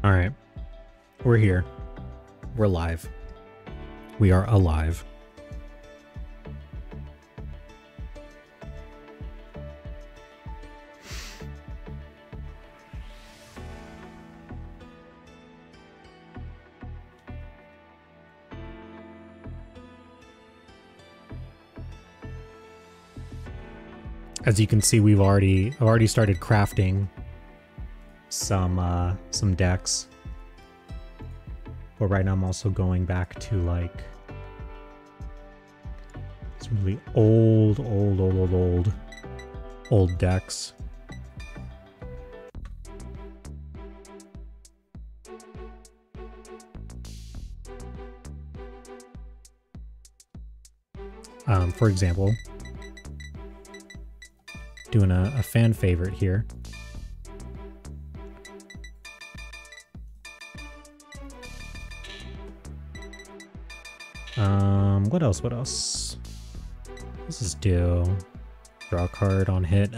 All right, we're here. We're live. We are alive. As you can see, I've already started crafting some decks. But right now I'm also going back to like some really old decks. For example, doing a fan favorite here. What else? What else? This is do. Draw a card on hit.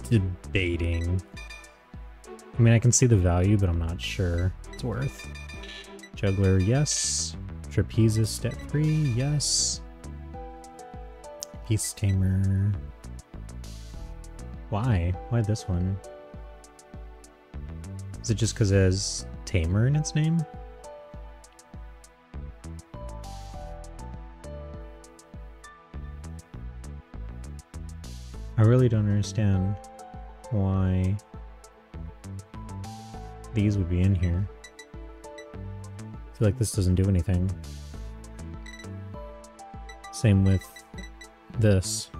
Debating. I mean, I can see the value, but I'm not sure it's worth. Juggler, yes. Trapezist, step 3, yes. Beast Tamer. Why? Why this one? Is it just because it has Tamer in its name? I really don't understand why these would be in here. I feel like this doesn't do anything. Same with this.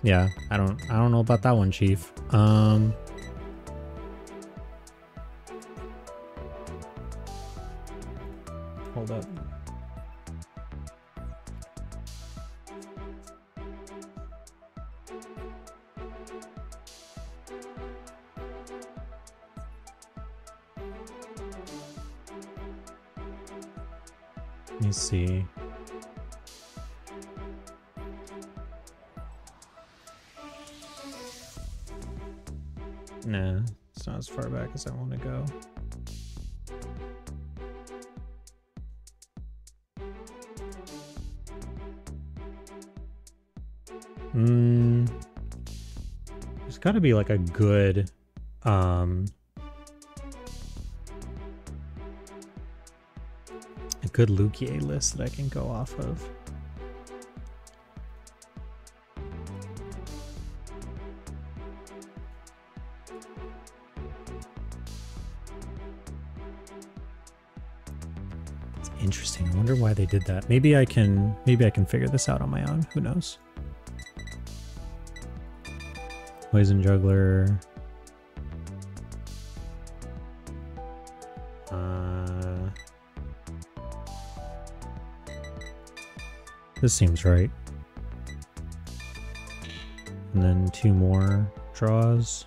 Yeah, I don't know about that one, Chief. Hold up. Let me see. Nah, it's not as far back as I want to go. There's got to be like a good Lukier list that I can go off of. It's interesting. I wonder why they did that. Maybe I can figure this out on my own. Who knows? Poison Juggler. This seems right. And then 2 more draws.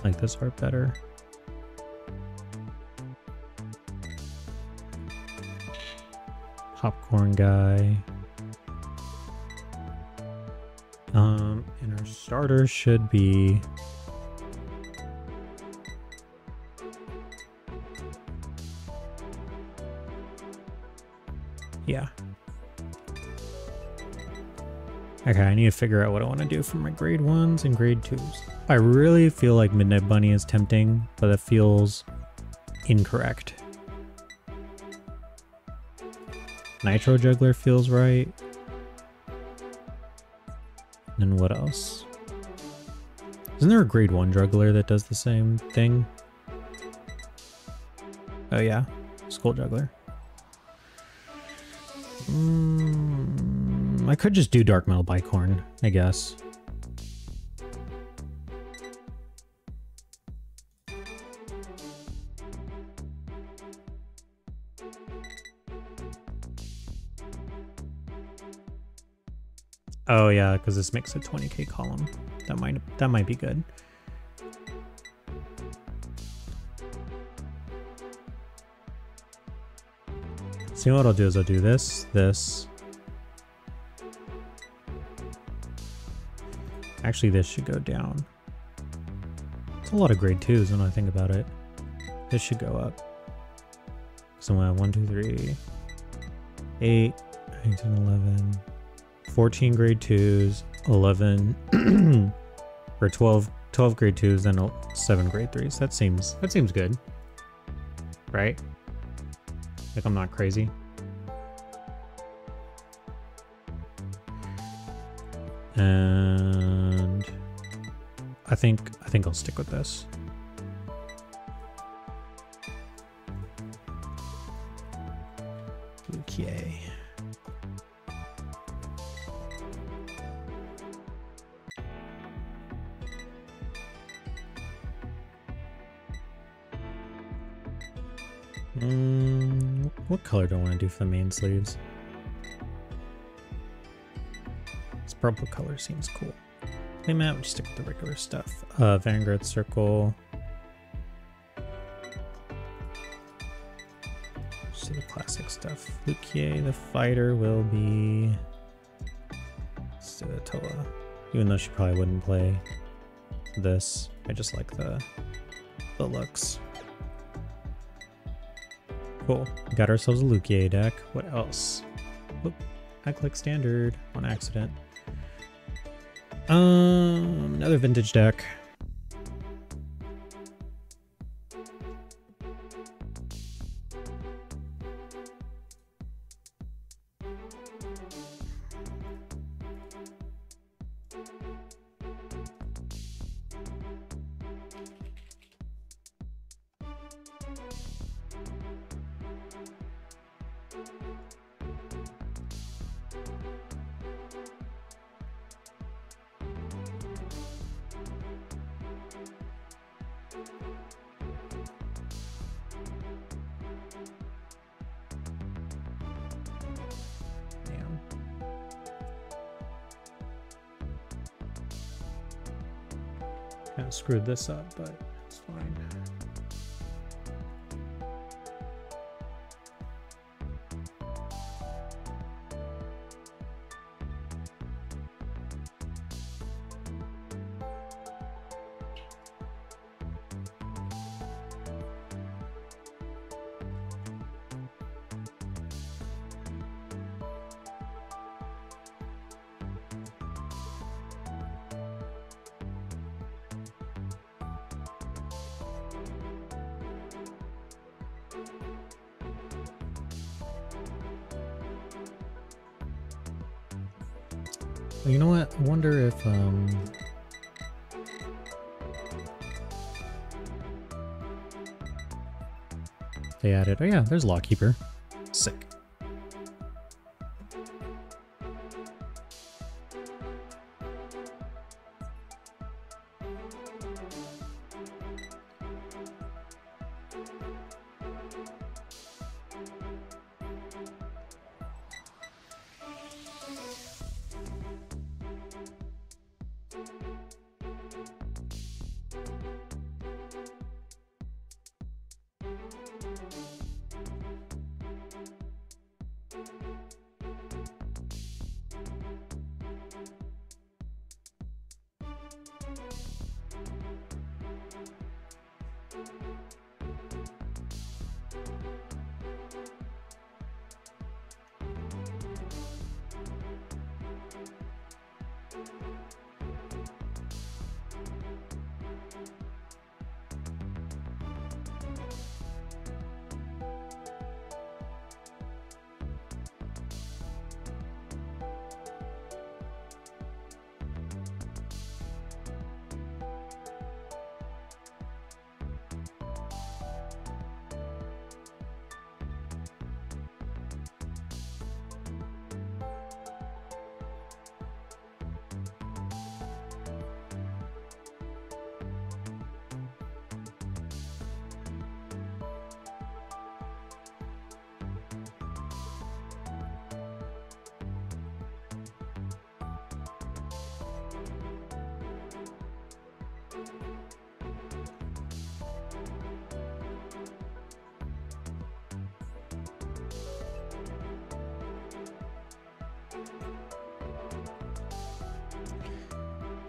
Like this art better. Popcorn guy. And our starter should be yeah. Okay, I need to figure out what I want to do for my grade 1s and grade 2s. I really feel like Midnight Bunny is tempting, but it feels incorrect. Nitro Juggler feels right. And what else? Isn't there a grade 1 juggler that does the same thing? Oh yeah, Skull Juggler. I could just do Dark Metal Bicorn, I guess. Oh yeah, because this makes a 20k column. That might be good. So you know what I'll do is I'll do this, this. Actually, this should go down. It's a lot of grade 2s when I think about it. This should go up. So I have 1, 2, 3, 8, 9, 10, 11, 14 grade 2s, 11, or 12 grade 2s, then 7 grade 3s. That seems good. Right? Like I'm not crazy. And I think I'll stick with this. Okay. What color do I want to do for the main sleeves? This purple color seems cool. Hey Matt, we'll just stick with the regular stuff. Vanguard circle. Just the classic stuff. Lukier, the fighter, will be Toa. Even though she probably wouldn't play this. I just like the looks. Cool. Got ourselves a Lukier deck. What else? Whoop. I clicked standard on accident. Another vintage deck. Kind of screwed this up, but it's fine. You know what? I wonder if they added. Oh yeah, there's Lawkeeper. Sick.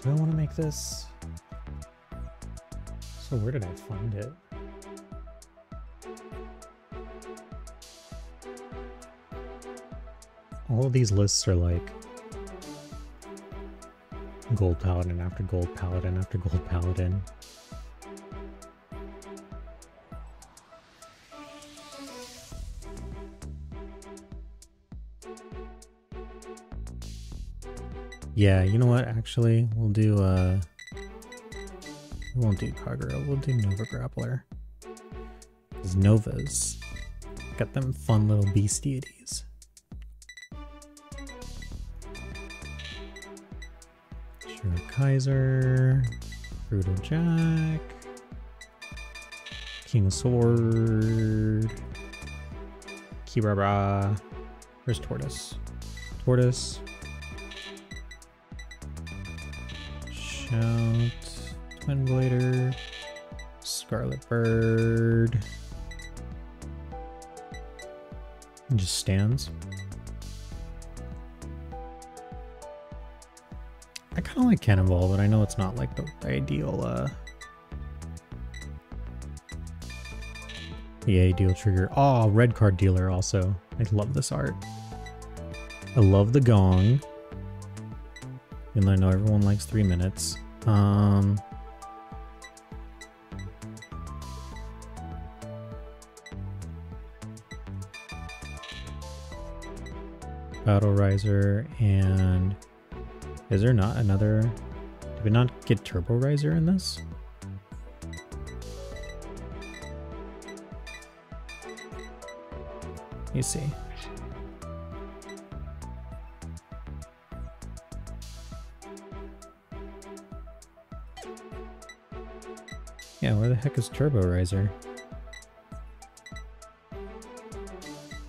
Do I want to make this? So where did I find it? All of these lists are like gold paladin after gold paladin after gold paladin. Yeah, you know what? Actually, we'll do we won't do Kagura, we'll do Nova Grappler. Because Novas got them fun little beast deities. Sure, Kaiser, Brutal Jack, King of Sword, Kirara. Where's Tortoise? Tortoise. Shout, Twin Blader, Scarlet Bird. It just stands. I kind of like Cannonball, but I know it's not like the ideal, the ideal trigger. Oh, red card dealer also. I love this art. I love the gong. Even though I know everyone likes 3 minutes. Battle Riser, and is there not another? Did we not get Turbo Riser in this? You see. Yeah, where the heck is Turbo Riser?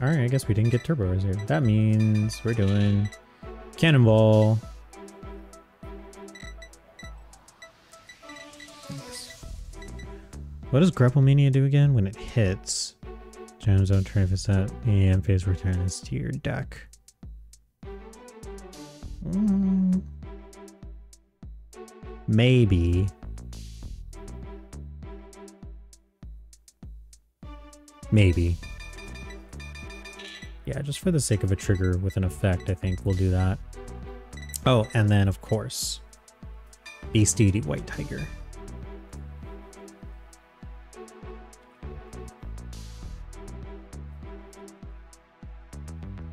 Alright, I guess we didn't get Turbo Riser. That means we're doing Cannonball. Thanks. What does Grapple Mania do again? When it hits, Jam Zone turn if it's at the end phase, return this to your deck. Maybe. Maybe. Yeah, just for the sake of a trigger with an effect, I think we'll do that. Oh, and then, of course, Beast Deity White Tiger.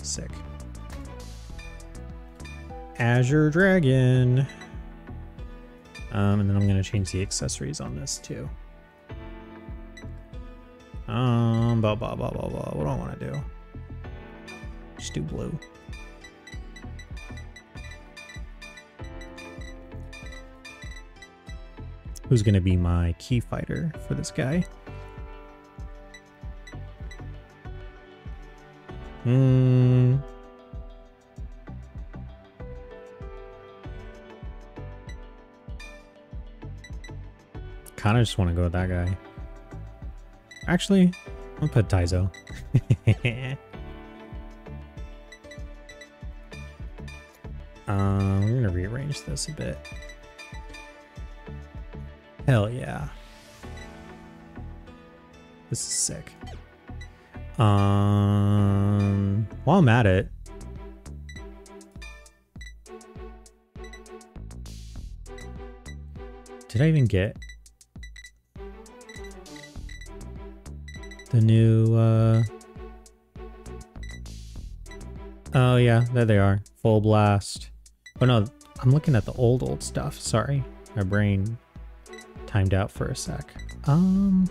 Sick. Azure Dragon. And then I'm going to change the accessories on this, too. What do I want to do? Just do blue. Who's gonna be my key fighter for this guy? Kinda just want to go with that guy. Actually, I'll put Taizo. We're gonna rearrange this a bit. Hell yeah. This is sick. While I'm at it, did I even get the new, oh yeah, there they are. Full Blast. Oh no, I'm looking at the old stuff. Sorry. My brain timed out for a sec. I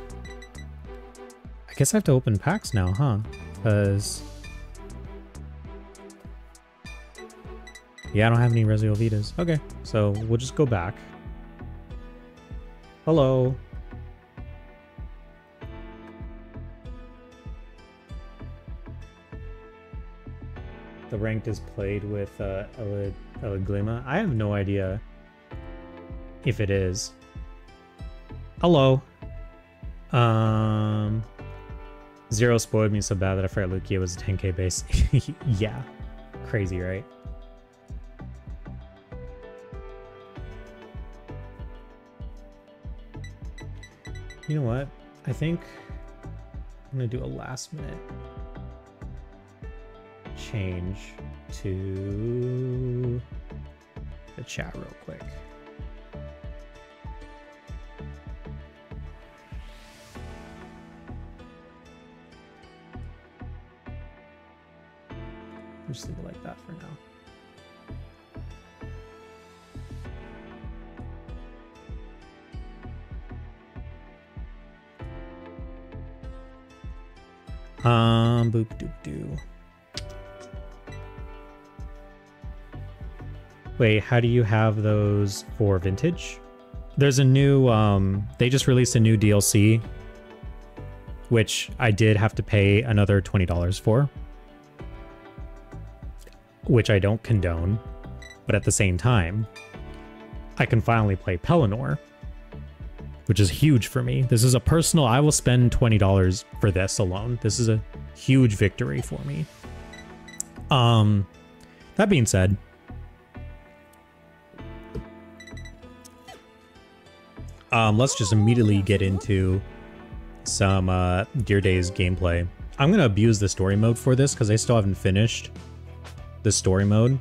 guess I have to open packs now, huh? Because... yeah, I don't have any Rezael Vitas. Okay, so we'll just go back. Hello. The ranked is played with Eliglima. I have no idea if it is. Hello. Zero spoiled me so bad that I forgot Lugia was a 10k base. Yeah. Crazy, right? You know what? I think I'm gonna do a last minute change to the chat real quick. Just leave it like that for now. Boop doop doo. Wait, how do you have those for vintage? There's a new, they just released a new DLC, which I did have to pay another $20 for, which I don't condone, but at the same time, I can finally play Pellinore, which is huge for me. This is a personal, I will spend $20 for this alone. This is a huge victory for me. That being said, let's just immediately get into some Dear Days gameplay. I'm gonna abuse the story mode for this because I still haven't finished the story mode.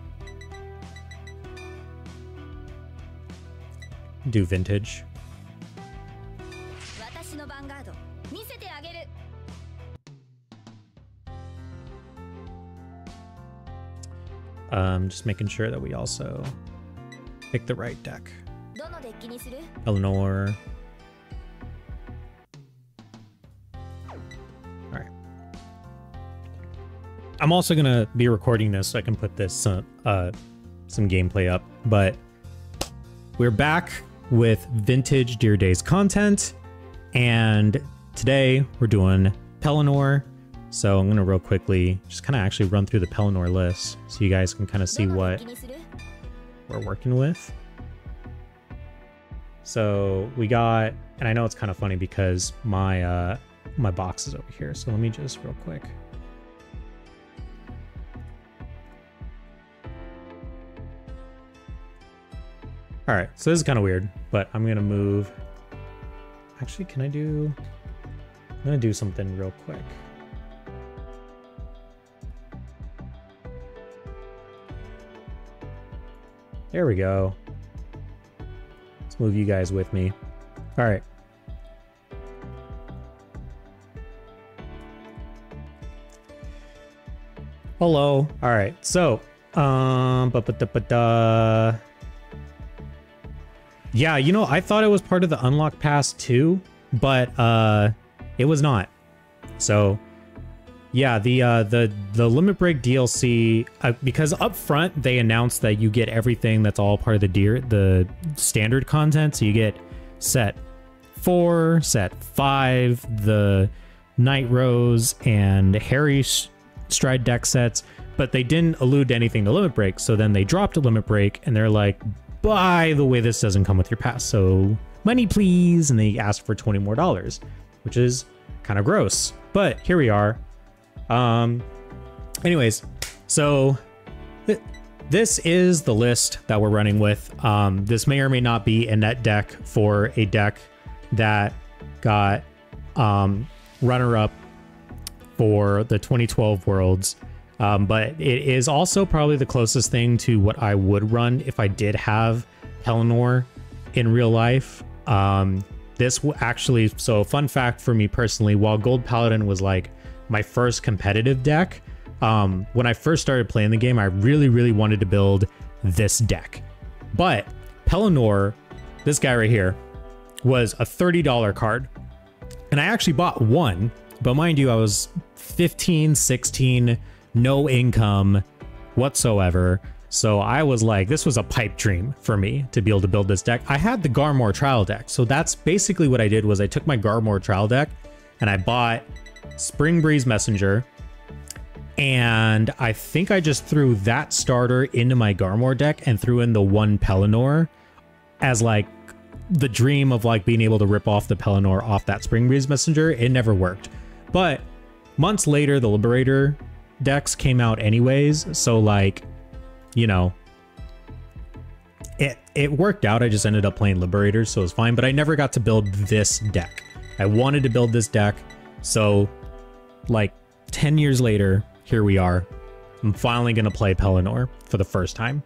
Do vintage. Just making sure that we also pick the right deck. Pellinore. Alright. I'm also gonna be recording this so I can put this some gameplay up, but we're back with vintage Dear Days content, and today we're doing Pellinore. So I'm gonna real quickly just kind of actually run through the Pellinore list so you guys can kind of see what we're working with. So we got, and I know it's kind of funny because my my box is over here. So let me just real quick. All right, so this is kind of weird, but I'm gonna move. Actually, can I do? I'm gonna do something real quick. There we go. Let's move you guys with me. All right. Hello. All right. So, yeah, you know, I thought it was part of the Unlock Pass too, but it was not. So, yeah, the Limit Break DLC, because up front they announced that you get everything that's all part of the standard content. So you get set 4, set 5, the Night Rose and Harry Stride deck sets, but they didn't allude to anything to Limit Break. So then they dropped a Limit Break and they're like, by the way, this doesn't come with your pass, so money please. And they asked for $20 more, which is kind of gross, but here we are. Anyways, so this is the list that we're running with. This may or may not be a net deck for a deck that got runner-up for the 2012 Worlds, but it is also probably the closest thing to what I would run if I did have Pellinore in real life. This actually, so fun fact for me personally, while Gold Paladin was like my first competitive deck, when I first started playing the game, I really wanted to build this deck. But Pellinore, this guy right here, was a $30 card. And I actually bought one, but mind you, I was 15, 16, no income whatsoever. So I was like, this was a pipe dream for me to be able to build this deck. I had the Garmor trial deck. So that's basically what I did was I took my Garmor trial deck and I bought Spring Breeze Messenger, and I think I just threw that starter into my Garmor deck and threw in the one Pellinore as like the dream of like being able to rip off the Pellinore off that Spring Breeze Messenger. It never worked, but months later the Liberator decks came out anyways, so like, you know, it worked out. I just ended up playing Liberators, so it was fine, but I never got to build this deck. I wanted to build this deck. So like 10 years later, here we are. I'm finally going to play Pellinore for the first time.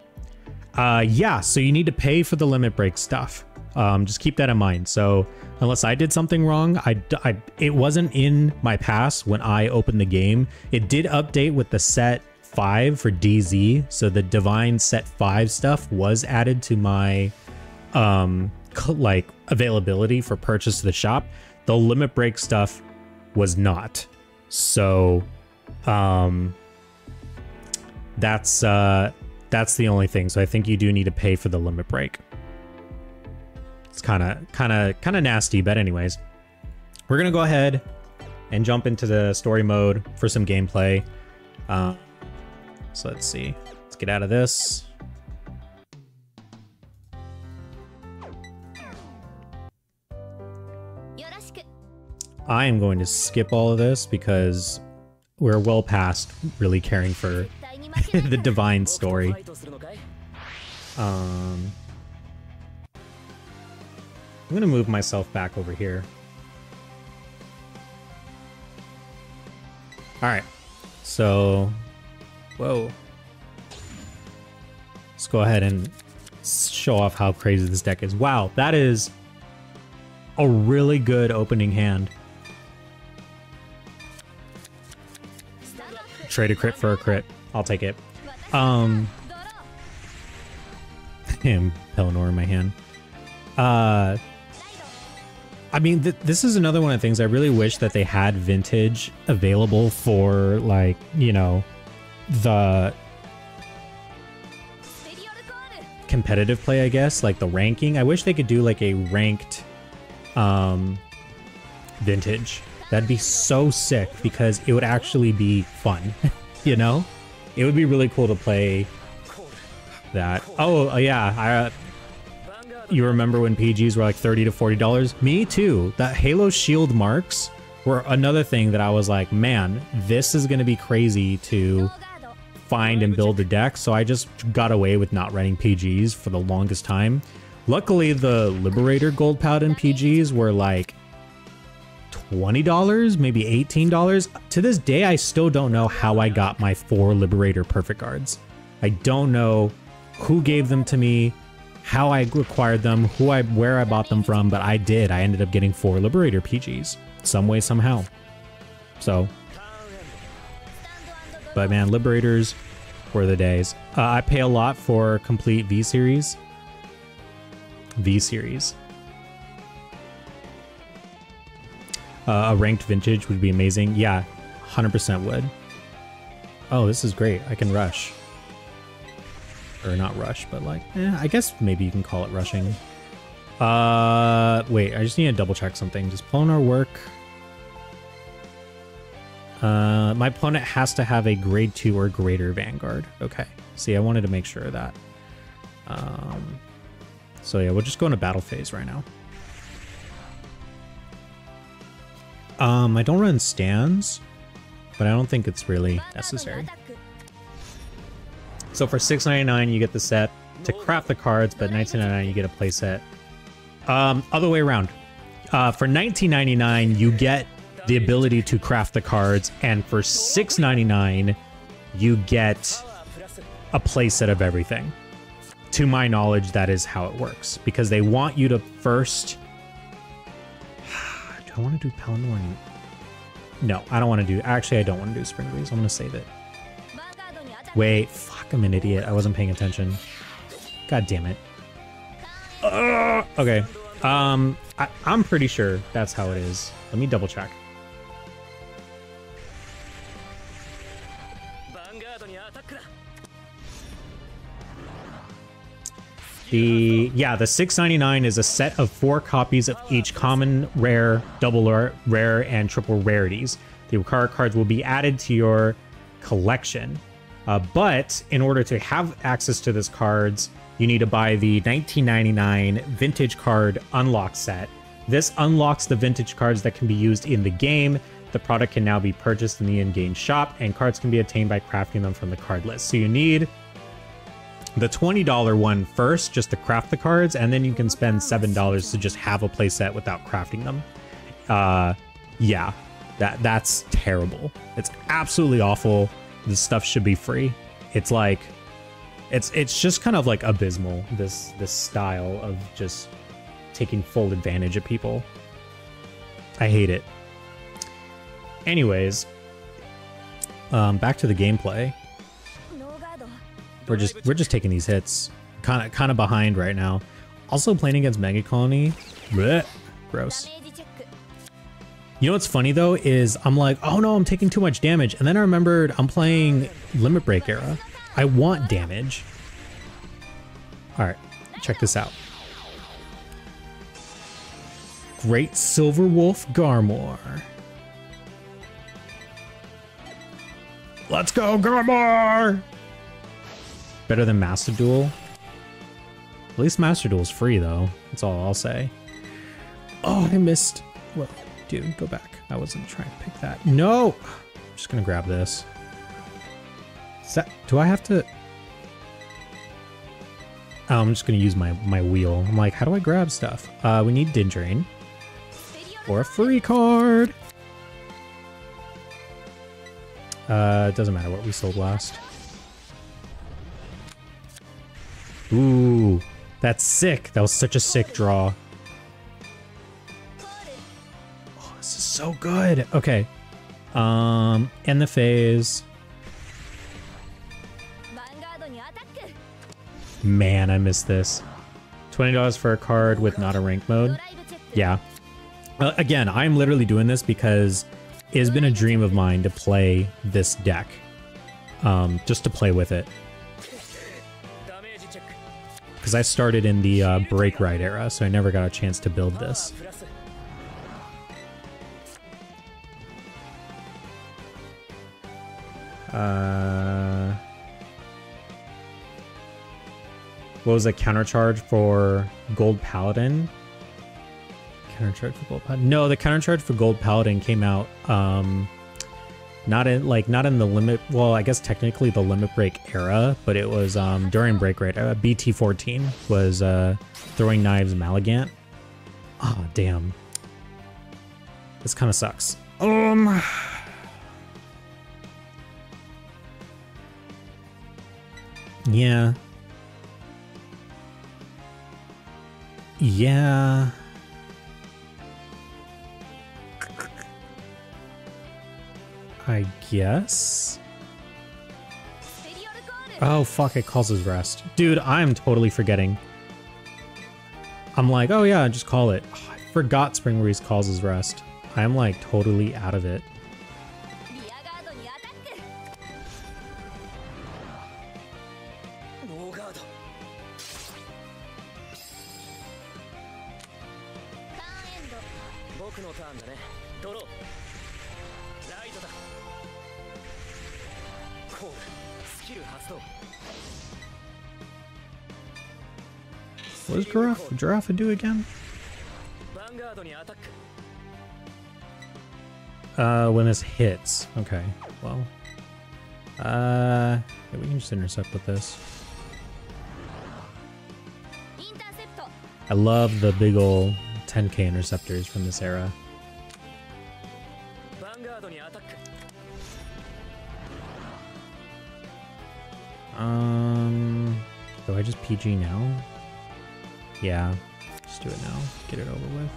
Yeah, so you need to pay for the limit break stuff. Just keep that in mind. So unless I did something wrong, it wasn't in my pass when I opened the game. It did update with the set 5 for DZ. So the Divine set 5 stuff was added to my like availability for purchase to the shop. The limit break stuff was not. So that's the only thing. So I think you do need to pay for the limit break. It's kind of nasty, but anyways, we're gonna go ahead and jump into the story mode for some gameplay. So let's see. Let's get out of this. I am going to skip all of this because we're well past really caring for the Divine story. I'm gonna move myself back over here. All right, so, whoa. Let's go ahead and show off how crazy this deck is. Wow, that is a really good opening hand. Trade a crit for a crit. I'll take it. Pellinore in my hand. I mean, this is another one of the things I really wish that they had vintage available for, like, you know, the competitive play, I guess, like the ranking. I wish they could do like a ranked vintage. That'd be so sick because it would actually be fun, you know? It would be really cool to play that. Oh, yeah. You remember when PGs were like $30 to $40? Me too. That Halo Shield marks were another thing that I was like, man, this is going to be crazy to find and build a deck. So I just got away with not running PGs for the longest time. Luckily, the Liberator Gold Paladin PGs were like $20, maybe $18. To this day, I still don't know how I got my 4 Liberator Perfect Guards. I don't know who gave them to me, how I acquired them, where I bought them from, but I did. I ended up getting 4 Liberator PGs, some way, somehow. So, but man, Liberators were the days. I pay a lot for complete V-Series. A ranked vintage would be amazing. Yeah, 100% would. Oh, this is great. I can rush. Or not rush, but like, I guess maybe you can call it rushing. Wait, I just need to double check something. Does Pellinore work? My opponent has to have a grade 2 or greater Vanguard. Okay. See, I wanted to make sure of that. So yeah, we'll just go into battle phase right now. I don't run stands, but I don't think it's really necessary. So for $6.99, you get the set to craft the cards, but $19.99 you get a play set. Other way around. For $19.99, you get the ability to craft the cards, and for $6.99, you get a play set of everything. To my knowledge, that is how it works, because they want you to first... I want to do Pellinore. No, I don't want to do... Actually, I don't want to do Spring Breeze. I'm going to save it. Wait, fuck, I'm an idiot. I wasn't paying attention. God damn it. Okay. I'm pretty sure that's how it is. Let me double check. The $6.99 is a set of 4 copies of each common, rare, double rare, and triple rarities. The card cards will be added to your collection. But in order to have access to these cards, you need to buy the $19.99 vintage card unlock set. This unlocks the vintage cards that can be used in the game. The product can now be purchased in the in-game shop, and cards can be obtained by crafting them from the card list. So you need the $20 one first just to craft the cards, and then you can spend $7 to just have a playset without crafting them. Yeah, that's terrible. It's absolutely awful. This stuff should be free. It's like, it's just kind of like abysmal, this style of just taking full advantage of people. I hate it. Anyways, back to the gameplay. We're just taking these hits. Kind of behind right now. Also playing against Mega Colony. Blech. Gross. You know what's funny though is I'm like, oh no, I'm taking too much damage. And then I remembered I'm playing Limit Break era. I want damage. Alright, check this out. Great Silver Wolf Garmor. Let's go, Garmor! Better than Master Duel. At least Master Duel's free though. That's all I'll say. Oh, I missed. Well, dude, go back. I wasn't trying to pick that. No! I'm just gonna grab this. Do I have to? Oh, I'm just gonna use my wheel. I'm like, how do I grab stuff? We need Dindrain. Or a free card! It doesn't matter what we sold last. Ooh, that's sick. That was such a sick draw. Oh, this is so good. Okay. End the phase. Man, I missed this. $20 for a card with not a rank mode. Yeah. Again, I'm literally doing this because it has been a dream of mine to play this deck. Just to play with it. Because I started in the Break Ride era, so I never got a chance to build this. What was the countercharge for Gold Paladin? Countercharge for Gold Paladin? No, the countercharge for Gold Paladin came out not in the limit. Well, I guess technically the Limit Break era, but it was during Break Rate. BT14 was Throwing Knives Malagant. Ah, oh, damn. This kind of sucks. Yeah. Yeah. I guess. Oh, fuck, it calls his rest. Dude, I'm totally forgetting. I'm like, oh yeah, just call it. Oh, I forgot Spring Breeze calls his rest. I'm like totally out of it. What does Giraffe do again? When this hits. Okay, well. Yeah, we can just intercept with this. I love the big ol' 10k interceptors from this era. Do I just PG now? Yeah, just do it now. Get it over with.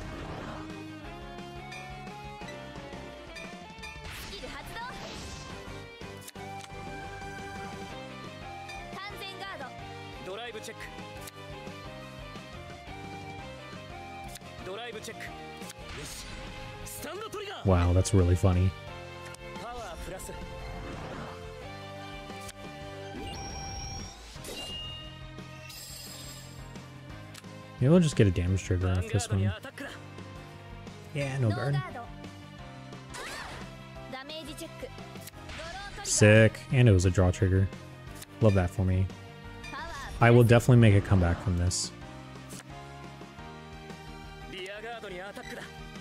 Wow, that's really funny. Maybe we'll just get a damage trigger off this one. Yeah, no guard. Sick. And it was a draw trigger. Love that for me. I will definitely make a comeback from this.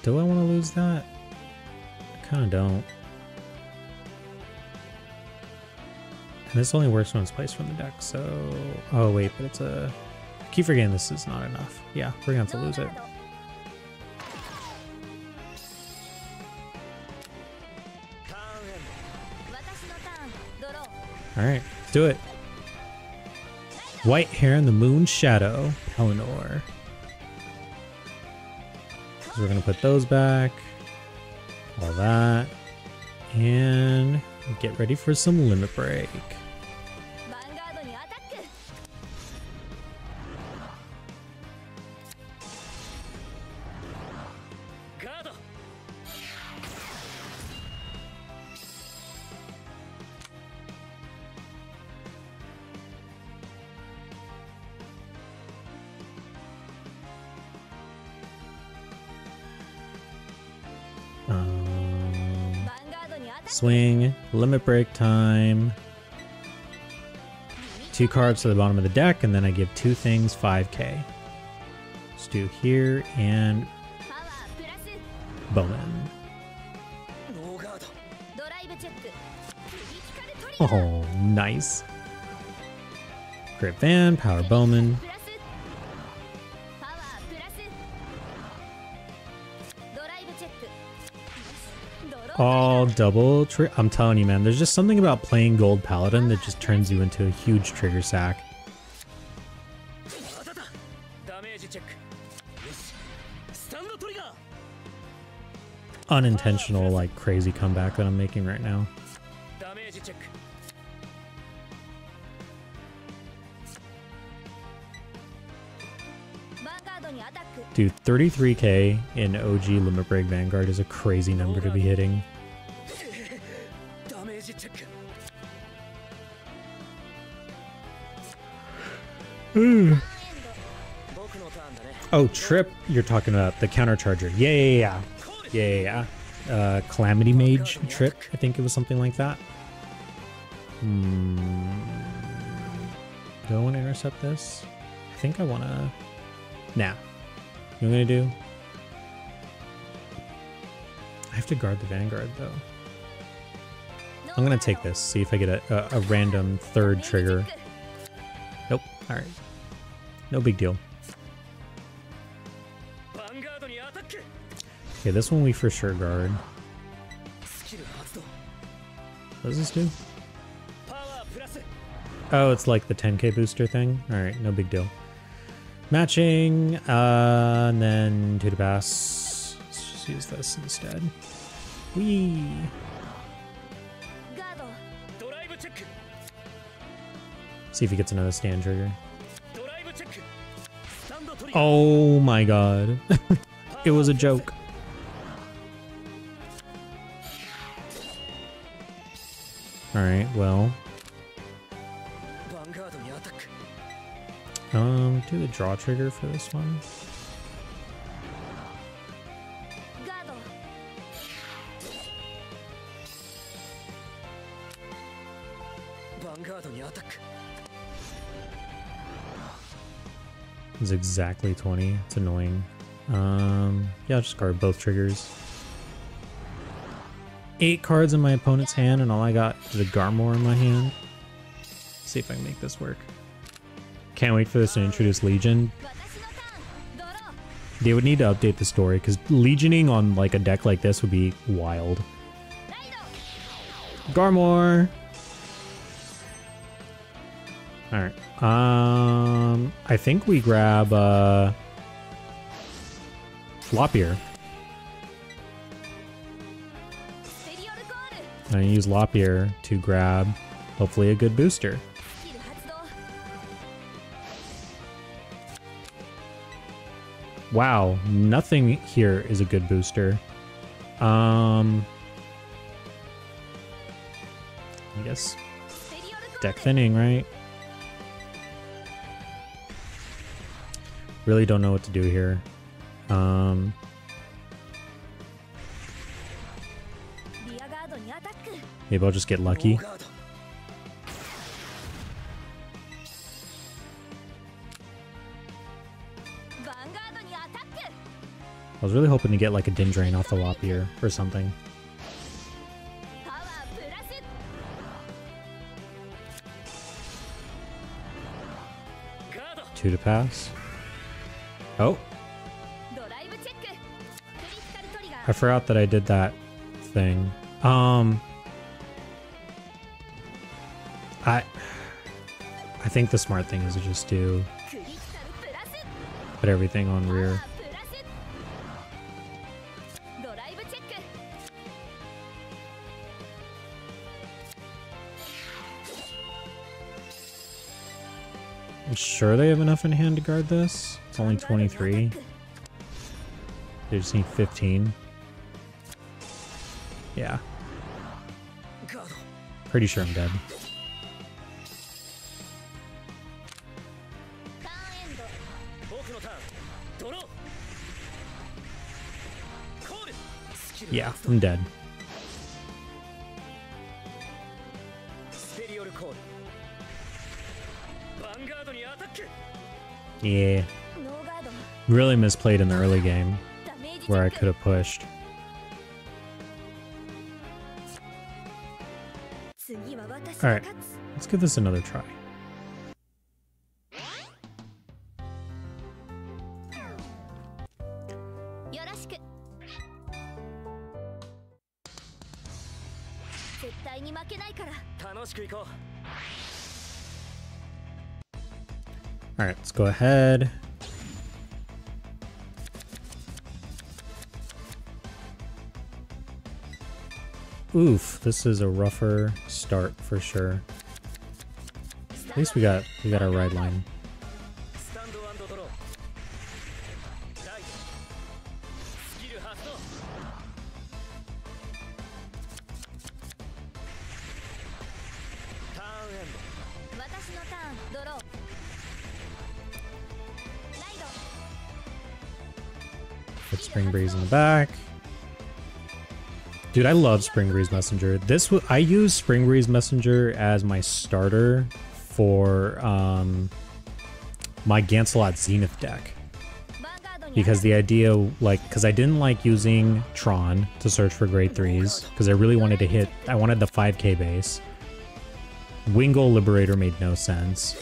Do I want to lose that? I kind of don't. And this only works when it's placed from the deck, so... Oh wait, but it's a... I keep forgetting this is not enough. Yeah, we're gonna have to lose it. Alright, let's do it. White hair in the moon shadow, Pellinore. So we're gonna put those back. All that. And get ready for some limit break. Swing, limit break time. 2 cards to the bottom of the deck, and then I give 2 things 5k. Let's do here and Bowman. Oh, nice. Crit Van, Power Bowman. All double trigger. I'm telling you, man, there's just something about playing Gold Paladin that just turns you into a huge trigger sack. Unintentional, like, crazy comeback that I'm making right now. Dude, 33k in OG Limit Break Vanguard is a crazy number to be hitting. Oh, Trip, you're talking about the countercharger. Yeah. Calamity Mage Trip, I think it was something like that. Do I want to intercept this? I think I want to... Nah. You know what I'm gonna do? I have to guard the Vanguard though. I'm gonna take this, see if I get a random 3rd trigger. Nope, alright. No big deal. Okay, this one we for sure guard. What does this do? Oh, it's like the 10k booster thing? Alright, no big deal. Matching, and then 2 to pass. Let's just use this instead. Whee! See if he gets another stand trigger. Oh my god. It was a joke. Alright, well. Do the draw trigger for this one. It's exactly 20. It's annoying. Yeah, I'll just guard both triggers. 8 cards in my opponent's hand, and all I got is a Garmor in my hand. Let's see if I can make this work. Can't wait for this to introduce Legion. They would need to update the story, because Legioning on like a deck like this would be wild. Garmor! Alright. I think we grab Lopier. I use Lopier to grab hopefully a good booster. Wow, nothing here is a good booster. I guess deck thinning, right? Really don't know what to do here. Maybe I'll just get lucky. I was really hoping to get like a Dindrain off the Lopier or something. Two to pass. Oh! I forgot that I did that thing. I I think the smart thing is to just put everything on rear. I'm sure they have enough in hand to guard this. It's only 23. They just need 15. Yeah. Pretty sure I'm dead. Yeah, I'm dead. Yeah. Really misplayed in the early game where I could have pushed. Alright, let's give this another try. Alright, let's go ahead. Oof, this is a rougher start for sure. At least we got our ride line. Put Spring Breeze in the back. Dude, I love Spring Breeze Messenger. I use Spring Breeze Messenger as my starter for my Gancelot Zenith deck. Because the idea, because I didn't like using Tron to search for grade 3s, because I really wanted to hit, I wanted the 5k base. Wingull Liberator made no sense.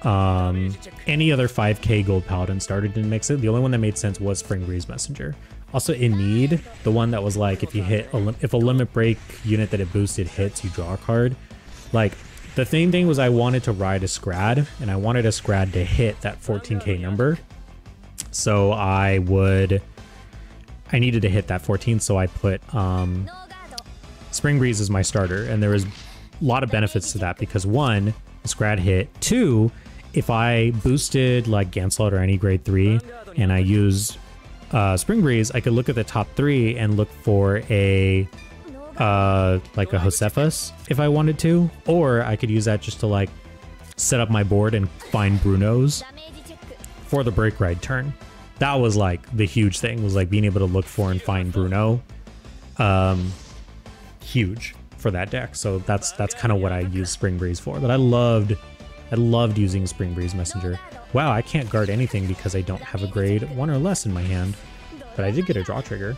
Any other 5k Gold Paladin starter didn't make sense. The only one that made sense was Spring Breeze Messenger. Also, in need, the one that was like, if a limit break unit that it boosted hits, you draw a card. Like, the thing was I wanted to ride a Scrad, and I wanted a Scrad to hit that 14k number. So I needed to hit that 14, so I put Spring Breeze as my starter, and there was a lot of benefits to that because one, Scrad hit. Two, if I boosted like Gancelot or any grade 3, and I used Spring Breeze, I could look at the top 3 and look for a like a Josephus if I wanted to, or I could use that just to like set up my board and find Brunos for the break ride turn. That was like the huge thing, was like being able to look for and find Bruno. Huge for that deck. So that's kind of what I use Spring Breeze for. But I loved using Spring Breeze Messenger. Wow, I can't guard anything because I don't have a grade 1 or less in my hand. But I did get a draw trigger.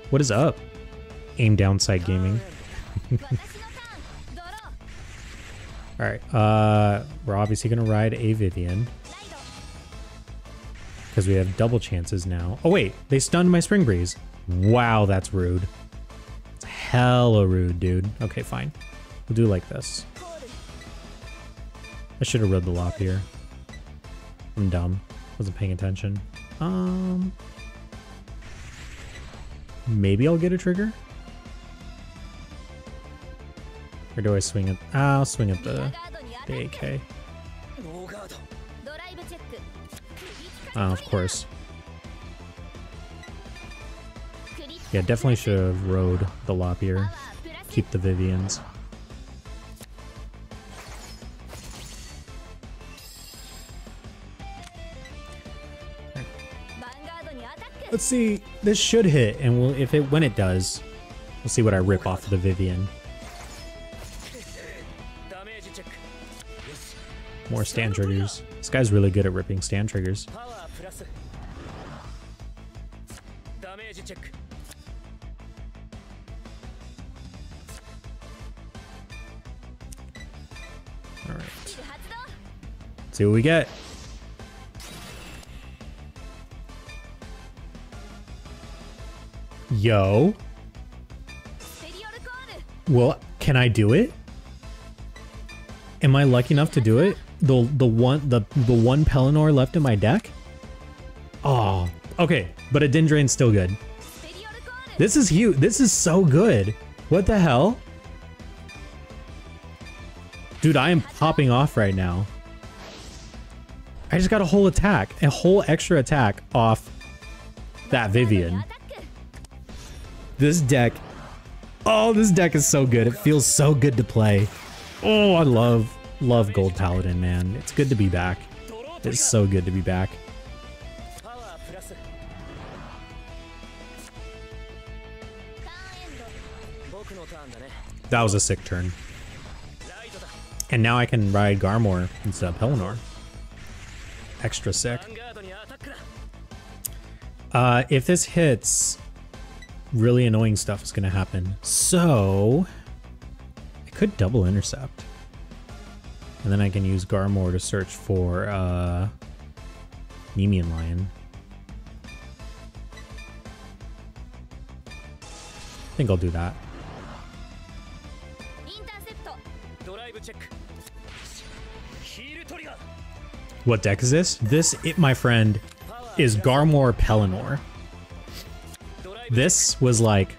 What is up? Aim downside gaming. Alright, we're obviously gonna ride a Viviane. Because we have double chances now. Oh wait, they stunned my Spring Breeze. Wow, that's rude. It's hella rude, dude. Okay, fine. We'll do like this. I should have read the lop here. I'm dumb. Wasn't paying attention. Maybe I'll get a trigger? Or do I swing it? I'll swing at the AK. Of course. Yeah, definitely should have rode the lop here. Keep the Vivianes. Let's see. This should hit, and when it does, we'll see what I rip off of the Viviane. More stand triggers. This guy's really good at ripping stand triggers. Alright. See what we get. Yo. Well, can I do it? Am I lucky enough to do it? The one Pellinore left in my deck? Oh, okay, but a Dendrain's still good. This is huge. This is so good. What the hell? Dude, I am popping off right now. I just got a whole attack, a whole extra attack off that Viviane. This deck, oh, this deck is so good. It feels so good to play. Oh, I love Gold Paladin, man. It's good to be back. It's so good to be back. That was a sick turn. And now I can ride Garmor instead of Pellinore. Extra sick. If this hits, really annoying stuff is gonna happen. So I could double intercept. And then I can use Garmor to search for Nimue Lion. I think I'll do that. What deck is this? This, my friend, is Garmor Pellinore. This was like,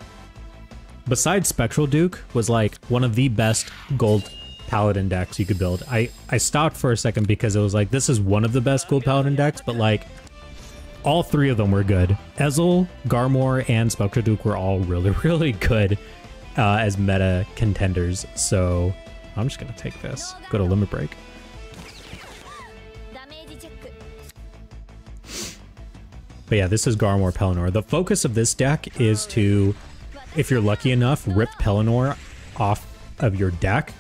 besides Spectral Duke, was like one of the best gold Paladin decks you could build. I stopped for a second because it was like, this is one of the best gold Paladin decks, but like, all three of them were good. Ezel, Garmor, and Spectral Duke were all really, really good as meta contenders. So I'm just gonna take this, go to Limit Break. But yeah, this is Garmor Pellinore. The focus of this deck is to, if you're lucky enough, rip Pellinore off of your deck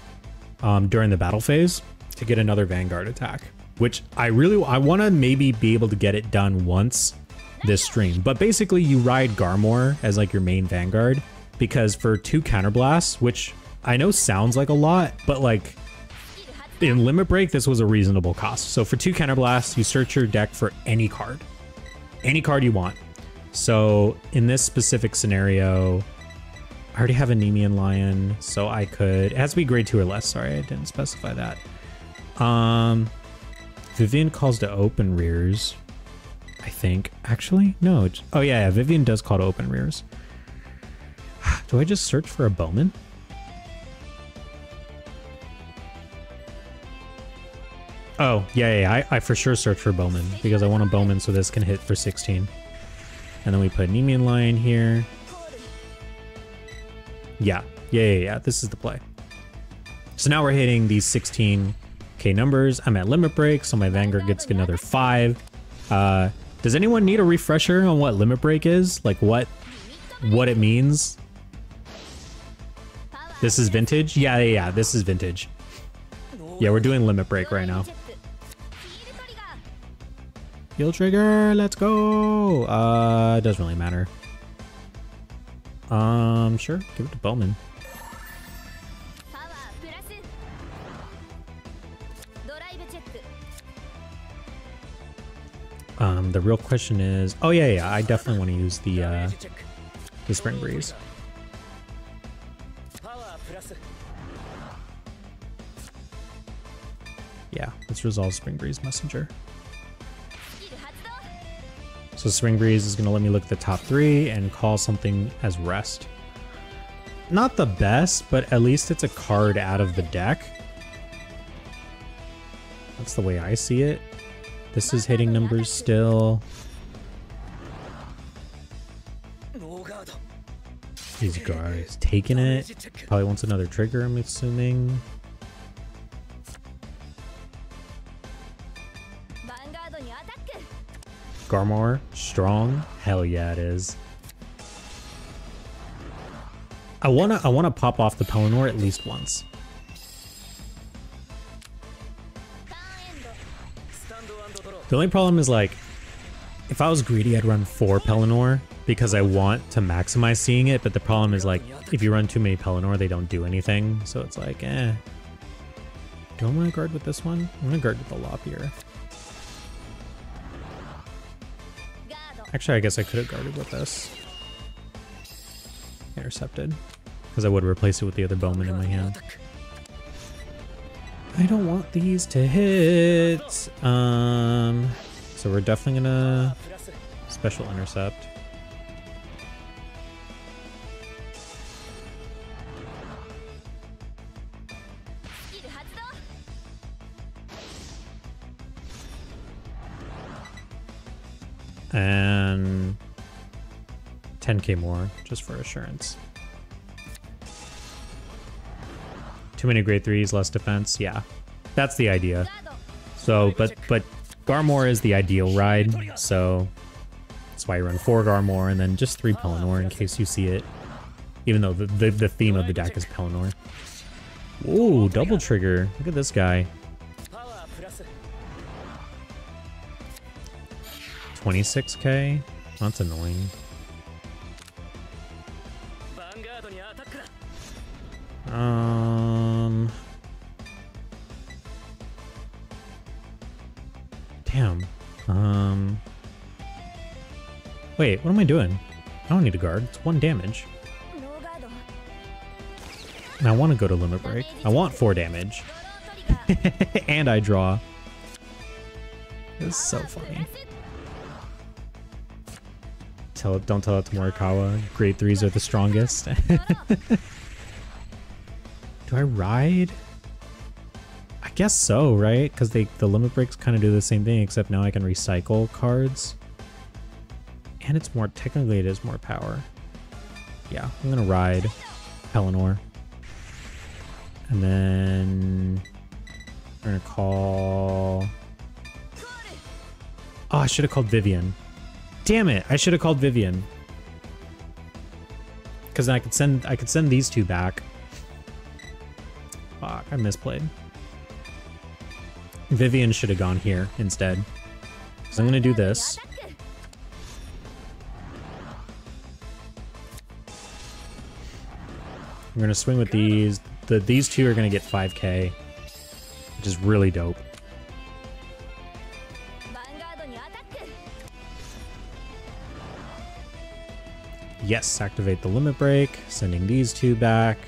during the battle phase to get another Vanguard attack, which I want to maybe be able to get it done once this stream. But basically you ride Garmor as like your main Vanguard, because for 2 counterblasts, which I know sounds like a lot, but like in Limit Break, this was a reasonable cost. So for 2 counterblasts, you search your deck for any card you want. So in this specific scenario, I already have a Nimue Lion, so I could, it has to be grade 2 or less. Sorry, I didn't specify that. Viviane calls to open rears, I think. Actually, no. Oh yeah, Viviane does call to open rears. Do I just search for a Bowman? Oh, yeah, I for sure search for Bowman because I want a Bowman so this can hit for 16. And then we put Nimue Lion here. Yeah, this is the play. So now we're hitting these 16k numbers. I'm at Limit Break, so my Vanguard gets another 5. Does anyone need a refresher on what Limit Break is? Like what it means? This is vintage? Yeah, this is vintage. Yeah, we're doing Limit Break right now. Heal trigger, let's go. It doesn't really matter. Sure, give it to Bowman. The real question is, oh yeah, I definitely want to use the Spring Breeze. Yeah, let's resolve Spring Breeze Messenger. So Spring Breeze is going to let me look at the top 3 and call something as Rest. Not the best, but at least it's a card out of the deck. That's the way I see it. This is hitting numbers still. These guys taking it. Probably wants another trigger, I'm assuming. Garmor, strong? Hell yeah, it is. I wanna pop off the Pellinore at least once. The only problem is, like, if I was greedy, I'd run 4 Pellinore because I want to maximize seeing it, but the problem is, like, if you run too many Pellinore, they don't do anything, so it's like, eh. Do I want to guard with this one? I'm gonna guard with the Lopier. Actually, I guess I could have guarded with this. Intercepted. because I would replace it with the other Bowman in my hand. I don't want these to hit. So we're definitely gonna special intercept. And 10k more just for assurance. Too many grade 3s, less defense. Yeah, that's the idea. So, but Garmor is the ideal ride, so that's why you run 4 Garmor and then just 3 Pellinore in case you see it. Even though the theme of the deck is Pellinore. Ooh, double trigger. Look at this guy. 26k? That's annoying. Damn. Wait, what am I doing? I don't need a guard. It's 1 damage. And I want to go to Limit Break. I want 4 damage. And I draw. This is so funny. Don't tell it to Morikawa. Grade 3s are the strongest. Do I ride? I guess so, right? Because the limit breaks kind of do the same thing, except now I can recycle cards. And it's more, technically it is more power. Yeah, I'm gonna ride Pellinore. And then we're gonna call... Oh, I should have called Viviane. Damn it! I should have called Viviane. Because then I could send these 2 back. Fuck, I misplayed. Viviane should have gone here instead. So I'm gonna do this. I'm gonna swing with these. These 2 are gonna get 5k, which is really dope. Yes, activate the limit break, sending these 2 back.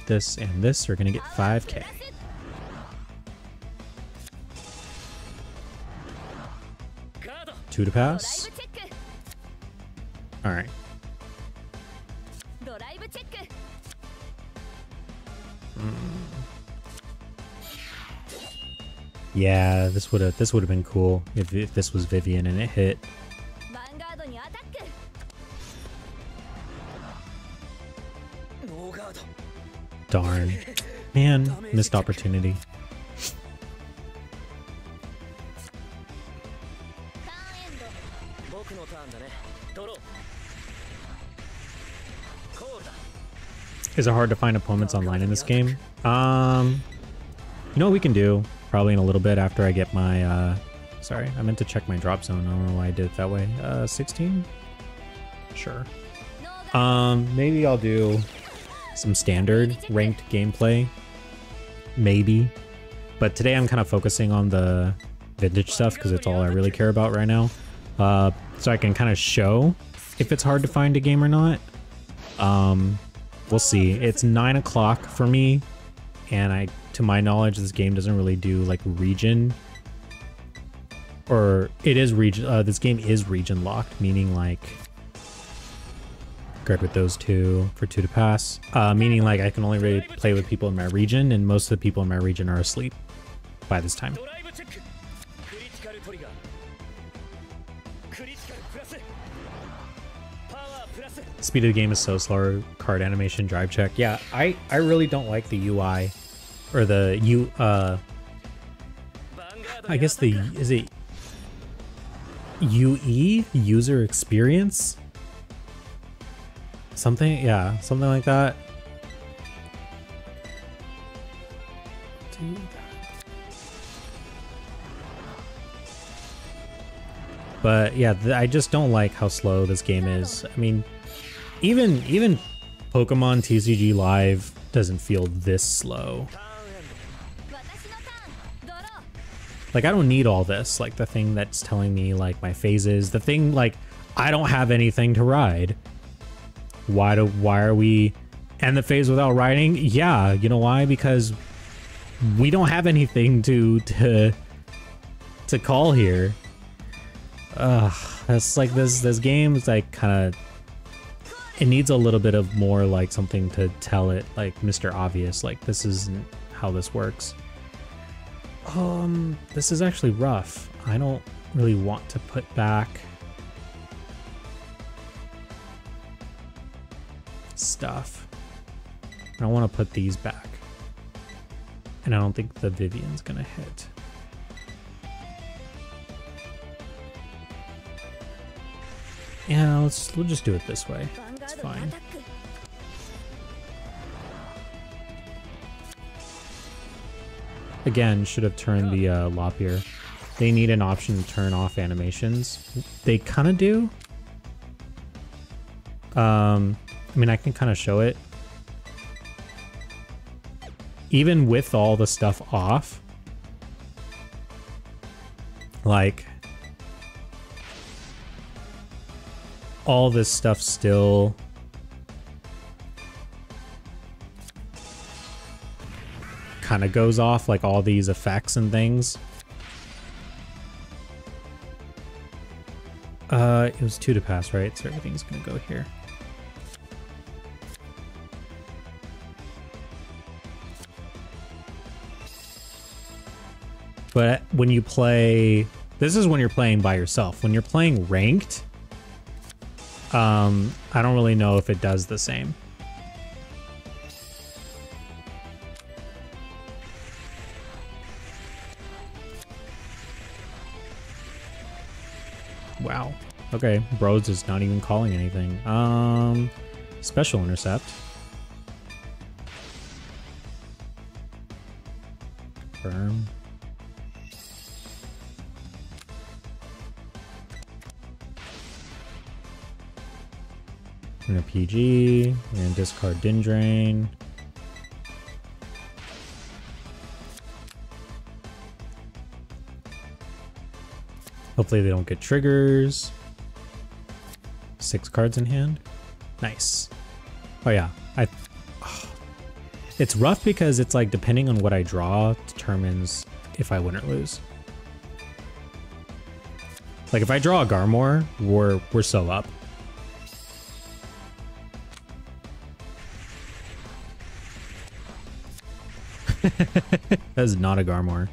This and this are gonna get 5k. Two to pass. All right. Yeah, this would have been cool if this was Viviane and it hit. Darn. Man, missed opportunity. Is it hard to find opponents online in this game? You know what we can do? Probably in a little bit after I get my, sorry, I meant to check my drop zone. I don't know why I did it that way. 16? Sure. Maybe I'll do some standard ranked gameplay. Maybe. But today I'm kind of focusing on the vintage stuff because it's all I really care about right now. So I can kind of show if it's hard to find a game or not. We'll see. It's 9 o'clock for me, and to my knowledge, this game doesn't really do like region, or it is region. This game is region locked, meaning like guard with those 2 for 2 to pass. Meaning like I can only really play with people in my region, and most of the people in my region are asleep by this time. Speed of the game is so slow. Card animation, drive check. Yeah, I really don't like the UI, or the I guess is it UE, user experience? Something, yeah, something like that. But yeah, I just don't like how slow this game is. I mean, even Pokemon TCG Live doesn't feel this slow. Like, I don't need all this, like the thing that's telling me like my phases, the thing like I don't have anything to ride. Why are we end the phase without riding? Yeah, you know why? Because we don't have anything to call here. That's like this game is like kind of, it needs a little bit of more like something to tell it, like Mr. Obvious, like this isn't how this works. This is actually rough. I don't really want to put back stuff. I don't want to put these back. And I don't think the Viviane's gonna hit. Yeah, we'll just do it this way. It's fine. Again, should have turned the Lopier. They need an option to turn off animations. They kind of do. I mean, I can kind of show it. Even with all the stuff off, like, all this stuff still kind of goes off, like all these effects and things. It was 2 to pass, right? So everything's gonna go here. But when you play, this is when you're playing by yourself. When you're playing ranked, I don't really know if it does the same. Wow. Okay, Bro's is not even calling anything. Special intercept. Confirm. We're gonna PG, we're gonna discard Dindrain. Hopefully they don't get triggers. 6 cards in hand. Nice. Oh yeah, it's rough because it's like depending on what I draw determines if I win or lose. Like if I draw a Garmor, we're so up. That is not a Garmor.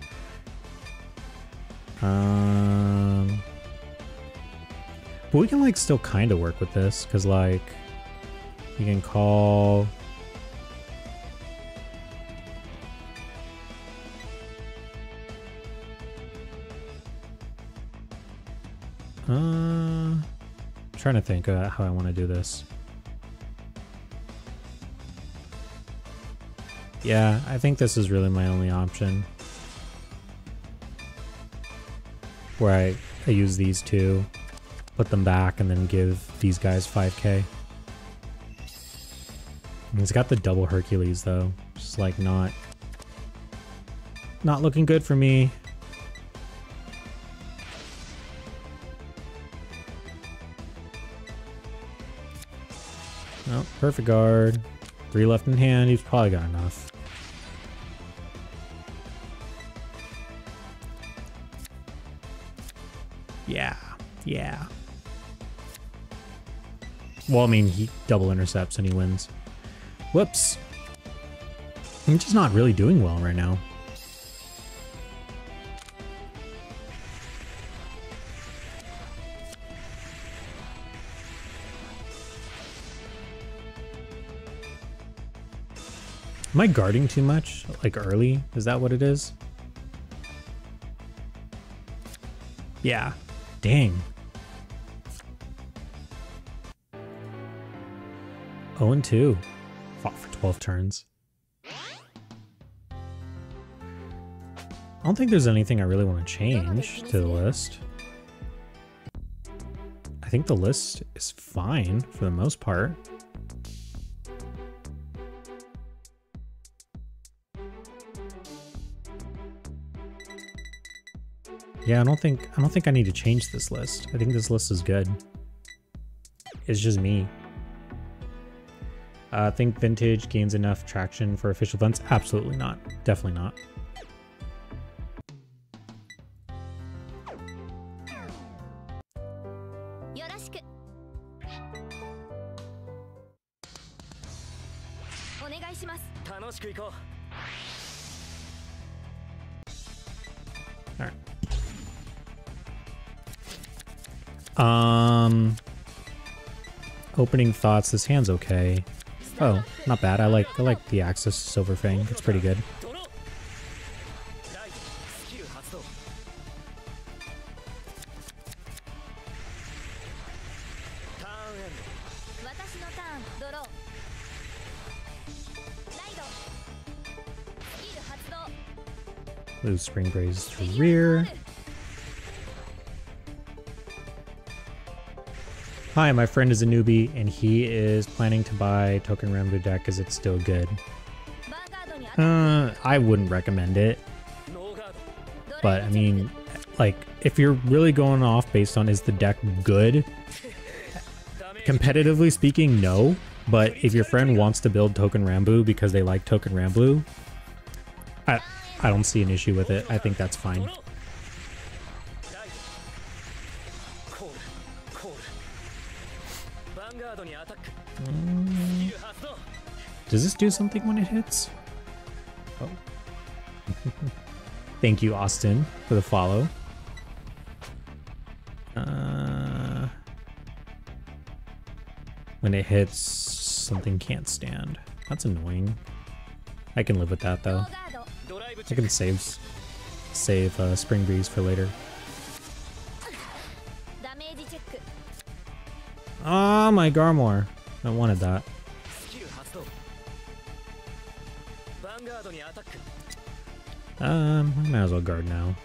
But we can like still kind of work with this because like you can call. I'm trying to think how I want to do this. Yeah, I think this is really my only option. Where I use these two, put them back, and then give these guys 5k. And he's got the double Hercules though. Just like not looking good for me. Oh, perfect guard. 3 left in hand, he's probably got enough. Yeah. Well, I mean, he double intercepts and he wins. Whoops. I'm just not really doing well right now. Am I guarding too much? Like early? Is that what it is? Yeah. Dang. 0-2. Fought for 12 turns. I don't think there's anything I really want to change to the list. I think the list is fine for the most part. Yeah, I don't think I need to change this list. I think this list is good. it's just me. Think Vintage gains enough traction for official events? Absolutely not. Definitely not. Alright. Opening thoughts. This hand's okay. Oh, not bad. I like the Axis Silver Fang. It's pretty good. Blue Spring Breeze for rear. Hi, my friend is a newbie, and he is planning to buy Token Rambu deck because it's still good. I wouldn't recommend it. But, I mean, like, if you're really going off based on is the deck good, competitively speaking, no. But if your friend wants to build Token Rambu because they like Token Rambu, I don't see an issue with it. I think that's fine. Does this do something when it hits? Oh. Thank you, Austin, for the follow. When it hits, something can't stand. That's annoying. I can live with that, though. I can save Spring Breeze for later. Ah, my Garmor. I wanted that. I might as well guard now.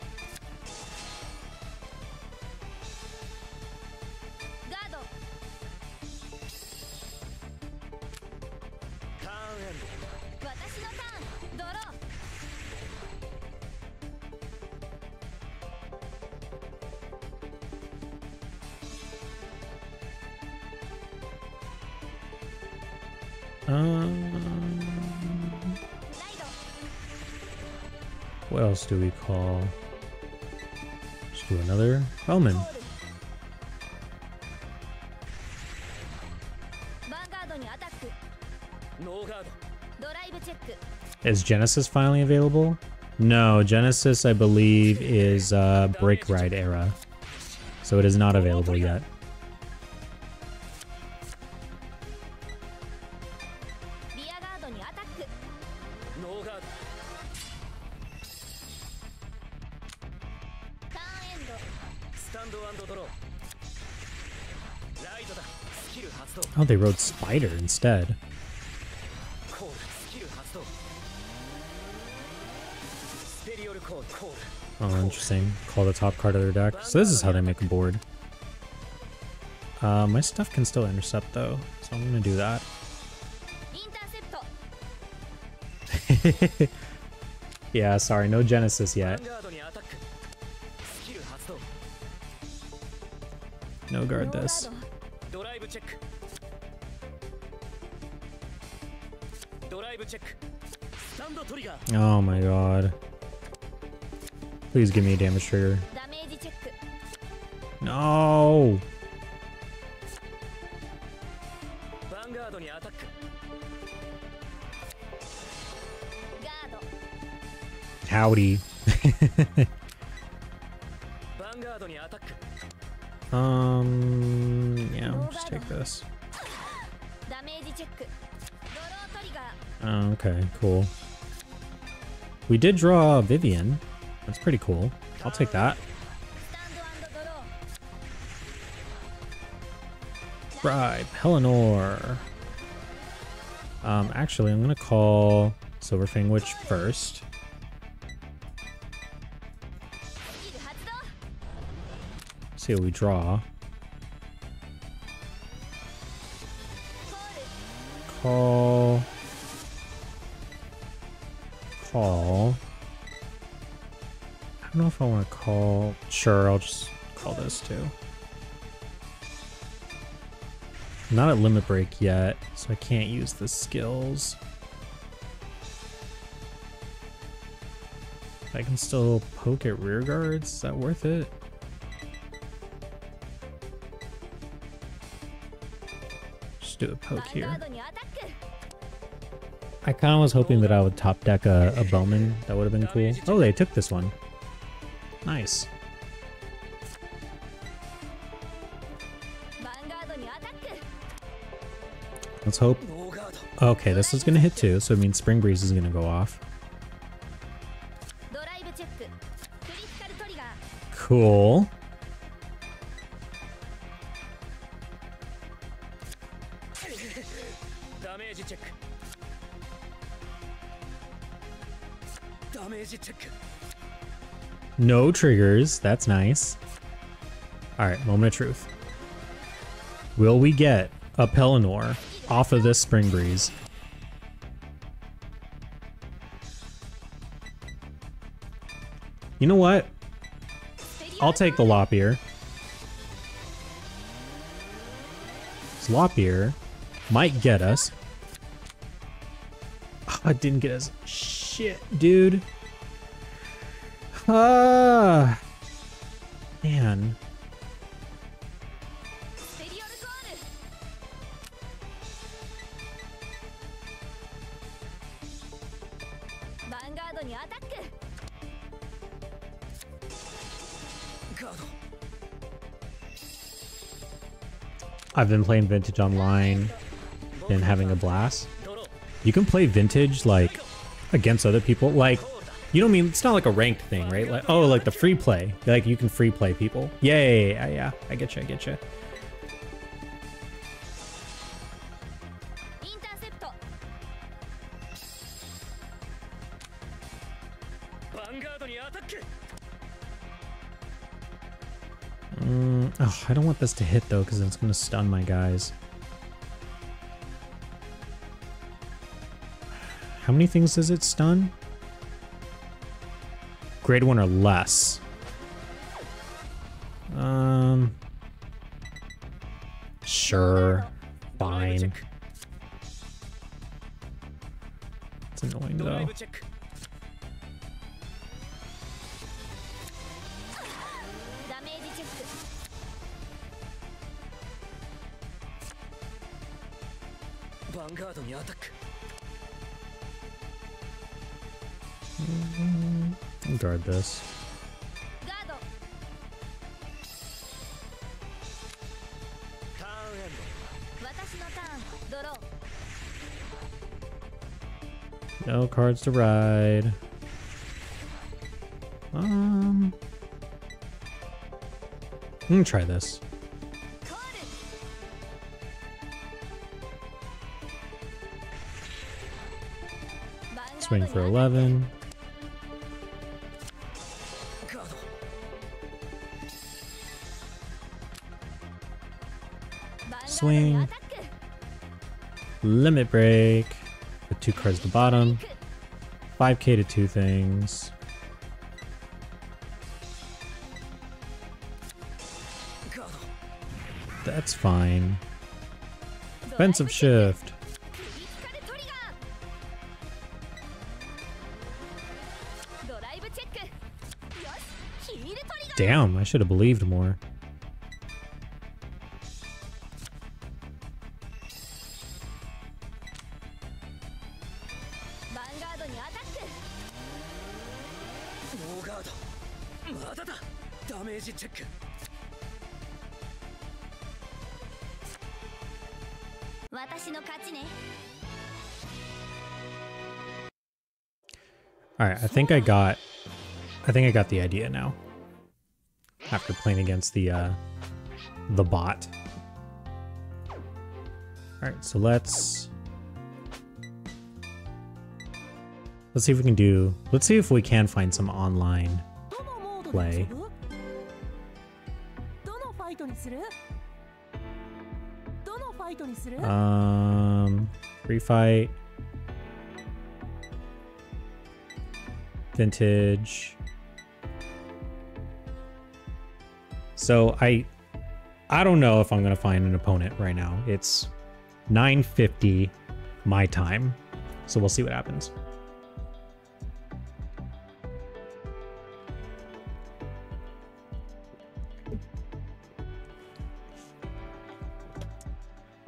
What else do we call? Let's do another Omen. Is Genesis finally available? No, Genesis I believe is Break Ride era. So it is not available yet. Oh, they wrote Spider instead. Oh, interesting. Call the top card of their deck. So this is how they make a board. My stuff can still intercept though, so I'm gonna do that. Yeah, sorry, no Genesis yet. No guard this. Oh my god. Please give me a damage trigger. No! Howdy. Yeah, I'll just take this. Oh, okay, cool. We did draw Viviane. That's pretty cool. I'll take that. Right, Pellinore. Actually, I'm gonna call Silverfang Witch first. See what we draw. Call. I don't know if I want to call. Sure, I'll just call this too. I'm not at limit break yet, so I can't use the skills. I can still poke at rear guards. Is that worth it? Just do a poke here. I kind of was hoping that I would top deck a Bowman. That would have been cool. Oh, they took this one. Nice. Let's hope. Okay, this is going to hit too, so it means Spring Breeze is going to go off. Cool. No triggers. That's nice. Alright, moment of truth. Will we get a Pellinore off of this Spring Breeze? You know what? I'll take the Lopier. Lopier might get us. Oh, it didn't get us. Shit, dude. Man. I've been playing Vintage online and having a blast. You can play Vintage like against other people. Like, you know what I mean? It's not like a ranked thing, right? Like, oh, like the free play. Like you can free play people. Yeah. I get you. Oh, I don't want this to hit though, because it's going to stun my guys. How many things does it stun? Grade 1 or less. Sure. Fine. It's annoying though. I'll guard this. No cards to ride. I'm gonna try this. Swing for 11. Swing. Limit break. With 2 cards at the bottom. 5k to 2 things. That's fine. Offensive shift. Damn, I should have believed more. Alright, I think I got the idea now. After playing against the bot. Alright, so let's see if we can do, let's see if we can find some online play. Free fight. Vintage. So I I don't know if I'm gonna find an opponent right now. It's 9:50 my time, so we'll see what happens.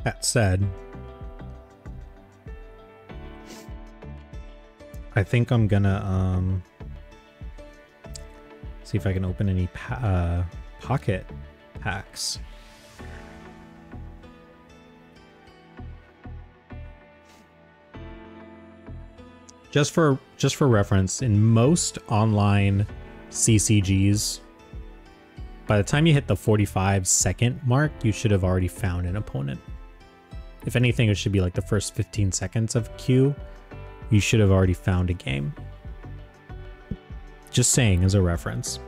That said, I think I'm gonna see if I can open any pocket packs. Just for reference, in most online CCGs, by the time you hit the 45-second mark, you should have already found an opponent. If anything, it should be like the first 15 seconds of queue. You should have already found a game. Just saying as a reference.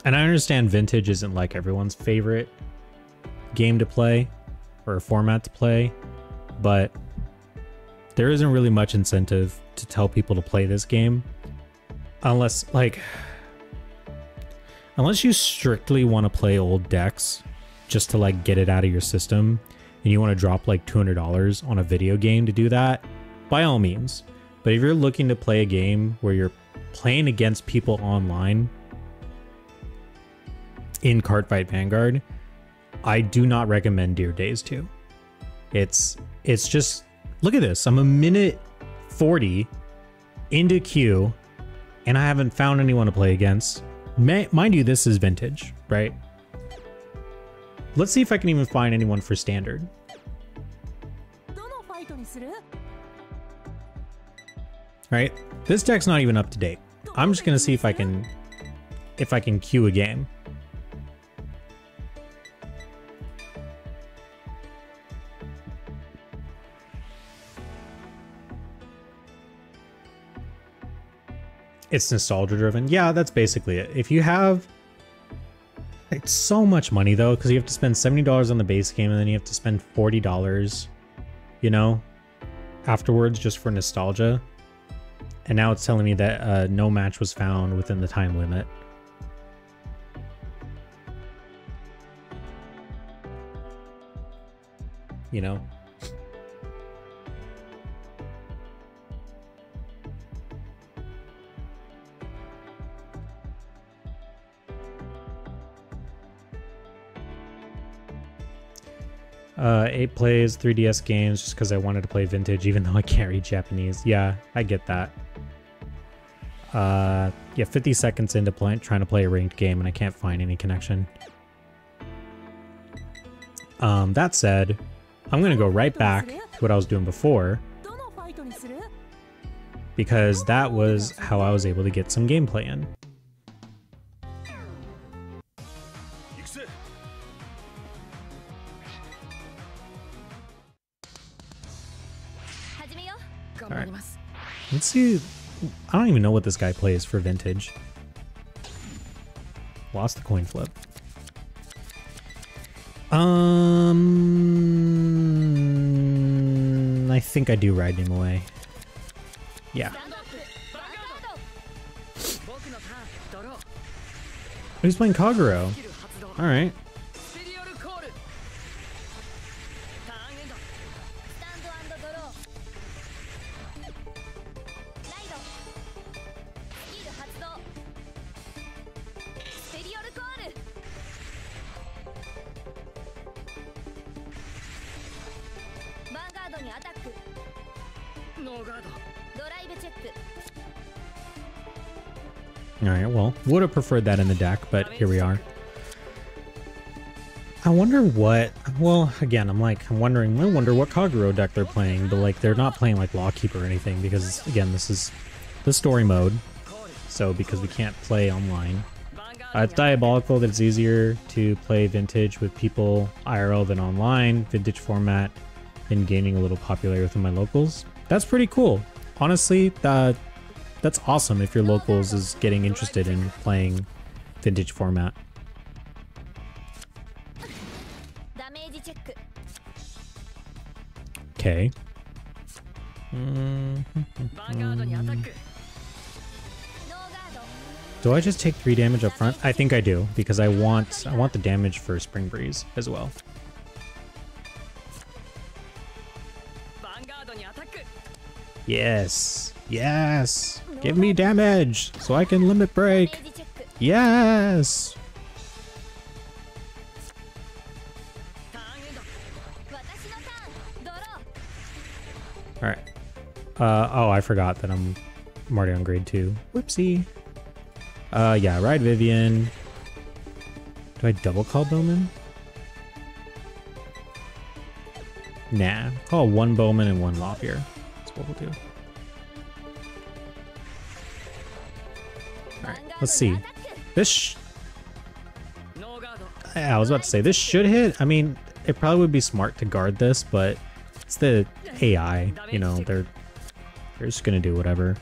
And I understand Vintage isn't like everyone's favorite game to play or format to play, but there isn't really much incentive to tell people to play this game unless you strictly want to play old decks just to like get it out of your system and you want to drop like $200 on a video game to do that, by all means. But if you're looking to play a game where you're playing against people online in Cardfight Vanguard, I do not recommend Dear Days 2. It's just, look at this. I'm a minute 40 into queue and I haven't found anyone to play against. Mind you, this is Vintage, right? Let's see if I can even find anyone for Standard. Right? This deck's not even up to date. I'm just gonna see if I can queue a game. It's nostalgia driven. Yeah, that's basically it. If you have, it's so much money though, because you have to spend $70 on the base game and then you have to spend $40, you know, afterwards just for nostalgia. And now it's telling me that no match was found within the time limit. You know? Eight plays 3DS games just because I wanted to play Vintage even though I can't read Japanese. Yeah, I get that. Yeah, 50 seconds into trying to play a ranked game and I can't find any connection. That said, I'm gonna go right back to what I was doing before because that was how I was able to get some gameplay in. Alright, let's see. I don't even know what this guy plays for Vintage. Lost the coin flip. I think I do ride Nimue. Yeah. He's playing Kagero. Alright. Alright, well, would have preferred that in the deck, but here we are. I wonder what... Well, again, I wonder what Kagero deck they're playing, but like they're not playing like Lawkeeper or anything because, again, this is the story mode. So, because we can't play online. It's diabolical that it's easier to play Vintage with people IRL than online. Vintage format and gaining a little popularity within my locals. That's pretty cool. Honestly, that's awesome if your locals is getting interested in playing Vintage format. Okay. Do I just take 3 damage up front? I think I do, because I want the damage for Spring Breeze as well. Yes. Yes. Give me damage so I can limit break. Yes. All right. Oh, I forgot that I'm already on grade 2. Whoopsie. Yeah, ride Viviane. Do I double call Bowman? Nah, call 1 Bowman and 1 Lop-Ear. That's what we'll do. Alright, let's see. This I was about to say, this should hit. I mean, it probably would be smart to guard this, but it's the AI, you know, they're just gonna do whatever.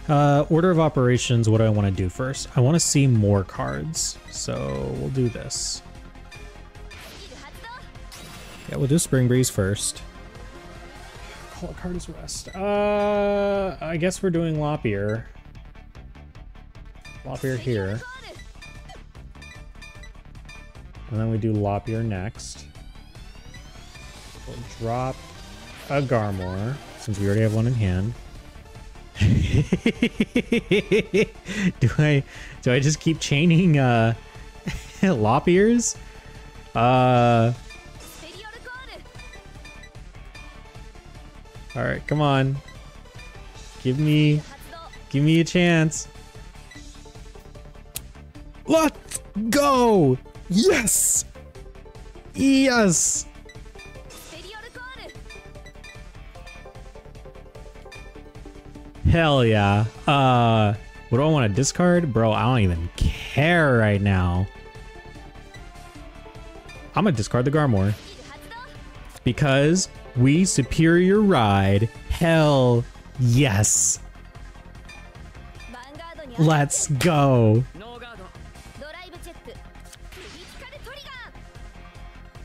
Order of operations, what do I want to do first? I want to see more cards, so we'll do this. Yeah, we'll do Spring Breeze first. Call a card as rest. I guess we're doing Lop-Ear. Lop-Ear here. And then we do Lop-Ear next. We'll drop a Garmor, since we already have one in hand. do I just keep chaining Lop-Ears? Alright, come on. Give me a chance. Let's go! Yes! Yes! Hell yeah. What do I want to discard? Bro, I don't even care right now. I'm gonna discard the Garmor. Because we superior ride. Hell yes. Let's go.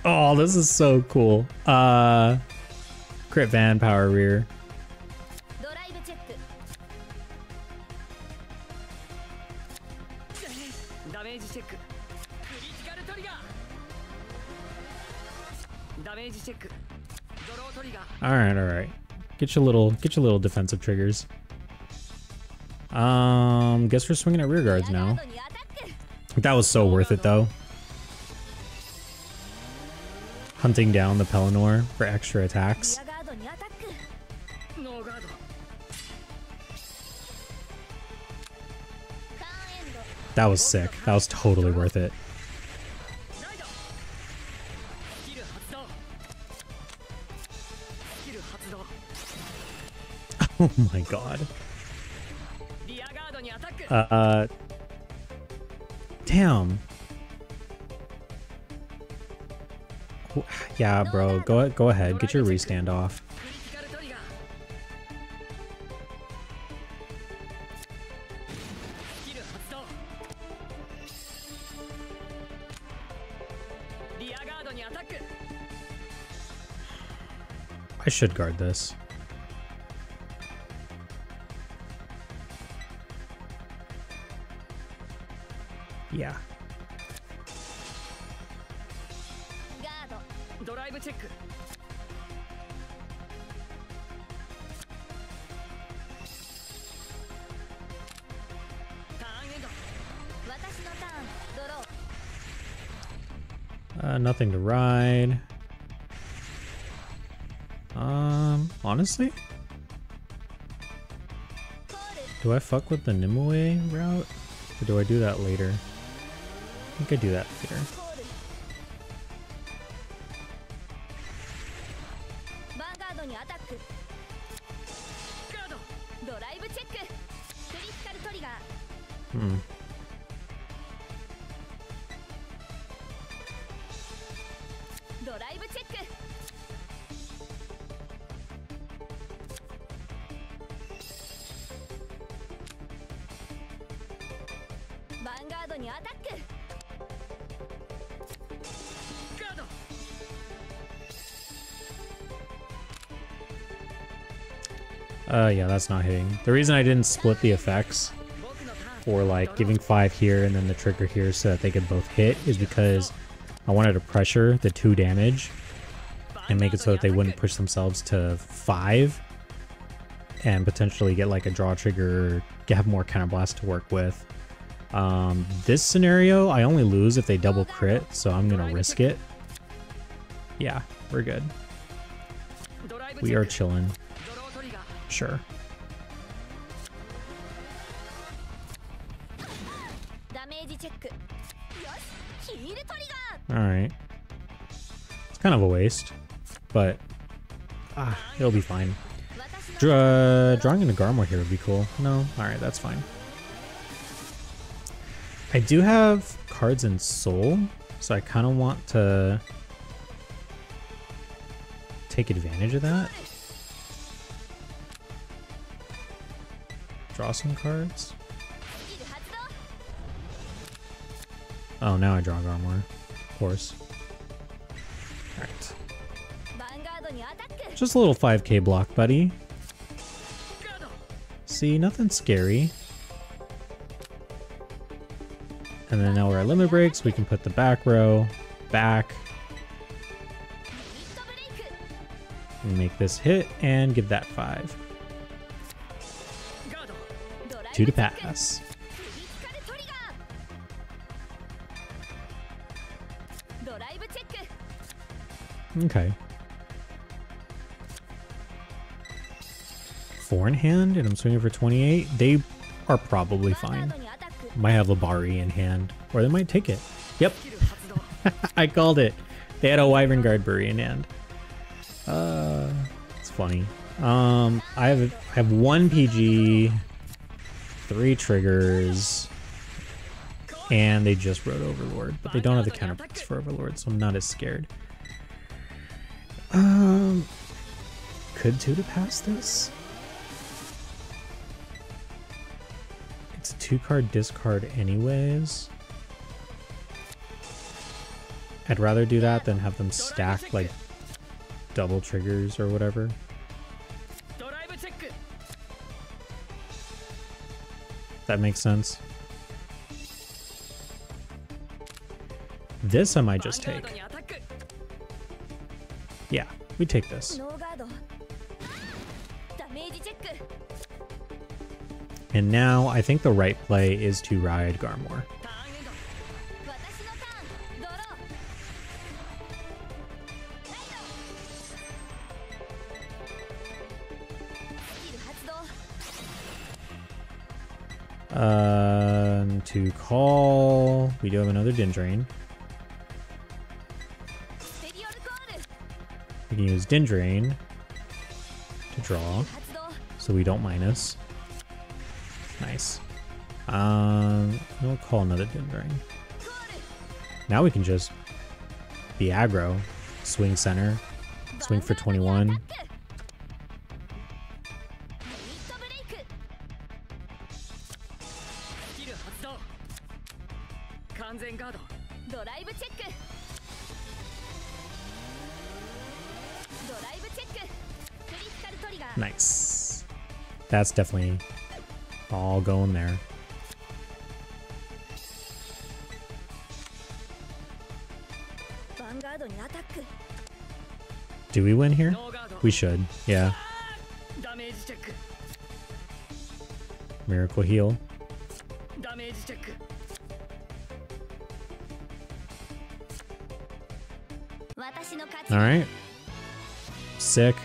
Oh, this is so cool. Crit Van Power Rear. All right. Get your little defensive triggers. Guess we're swinging at rear guards now. That was so worth it though. Hunting down the Pellinore for extra attacks. That was sick. That was totally worth it. Oh my god. Damn. Yeah, bro. Go ahead. Get your restand off. I should guard this. Yeah. Nothing to ride. Honestly? Do I fuck with the Nimue route? Or do I do that later? I think I do that later. Yeah, that's not hitting. The reason I didn't split the effects for like giving 5 here and then the trigger here so that they could both hit is because I wanted to pressure the 2 damage and make it so that they wouldn't push themselves to 5 and potentially get like a draw trigger, have more counterblast to work with. This scenario, I only lose if they double crit, so I'm gonna risk it. Yeah, we're good. We are chilling. Sure. Alright. It's kind of a waste, but it'll be fine. Drawing into Garmor here would be cool. No? Alright, that's fine. I do have cards in Soul, so I kind of want to take advantage of that. Draw some cards. Oh, now I draw Garmor. Of course. Alright. Just a little 5k block, buddy. See, nothing scary. And then now we're at limit breaks, we can put the back row back. Make this hit and give that 5. 2 to pass. Okay. 4 in hand, and I'm swinging for 28. They are probably fine. Might have Labari in hand, or they might take it. Yep. I called it. They had a Wyvern Guard Bury in hand. It's funny. I have 1 PG, 3 triggers, and they just wrote Overlord, but they don't have the counterparts for Overlord, so I'm not as scared. Could 2 to pass this? It's a 2-card discard anyways. I'd rather do that than have them stack like double triggers or whatever. That makes sense. This I might just take. Yeah, we take this. And now I think the right play is to ride Garmor. To call, we do have another Dindrain. We can use Dindrain to draw, so we don't minus. Nice. We'll call another Dindrain. Now we can just be aggro, swing center, swing for 21. Nice. That's definitely all going there. Do we win here? We should, yeah. Miracle heal. Alright. Sick.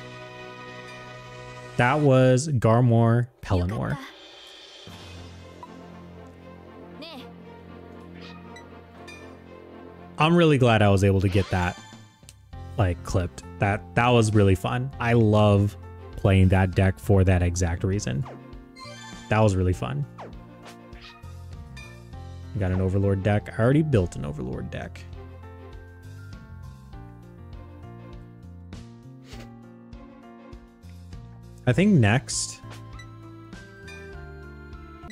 That was Garmor Pellinore. I'm really glad I was able to get that like clipped. That was really fun. I love playing that deck for that exact reason. That was really fun. Got an Overlord deck. I already built an Overlord deck. I think next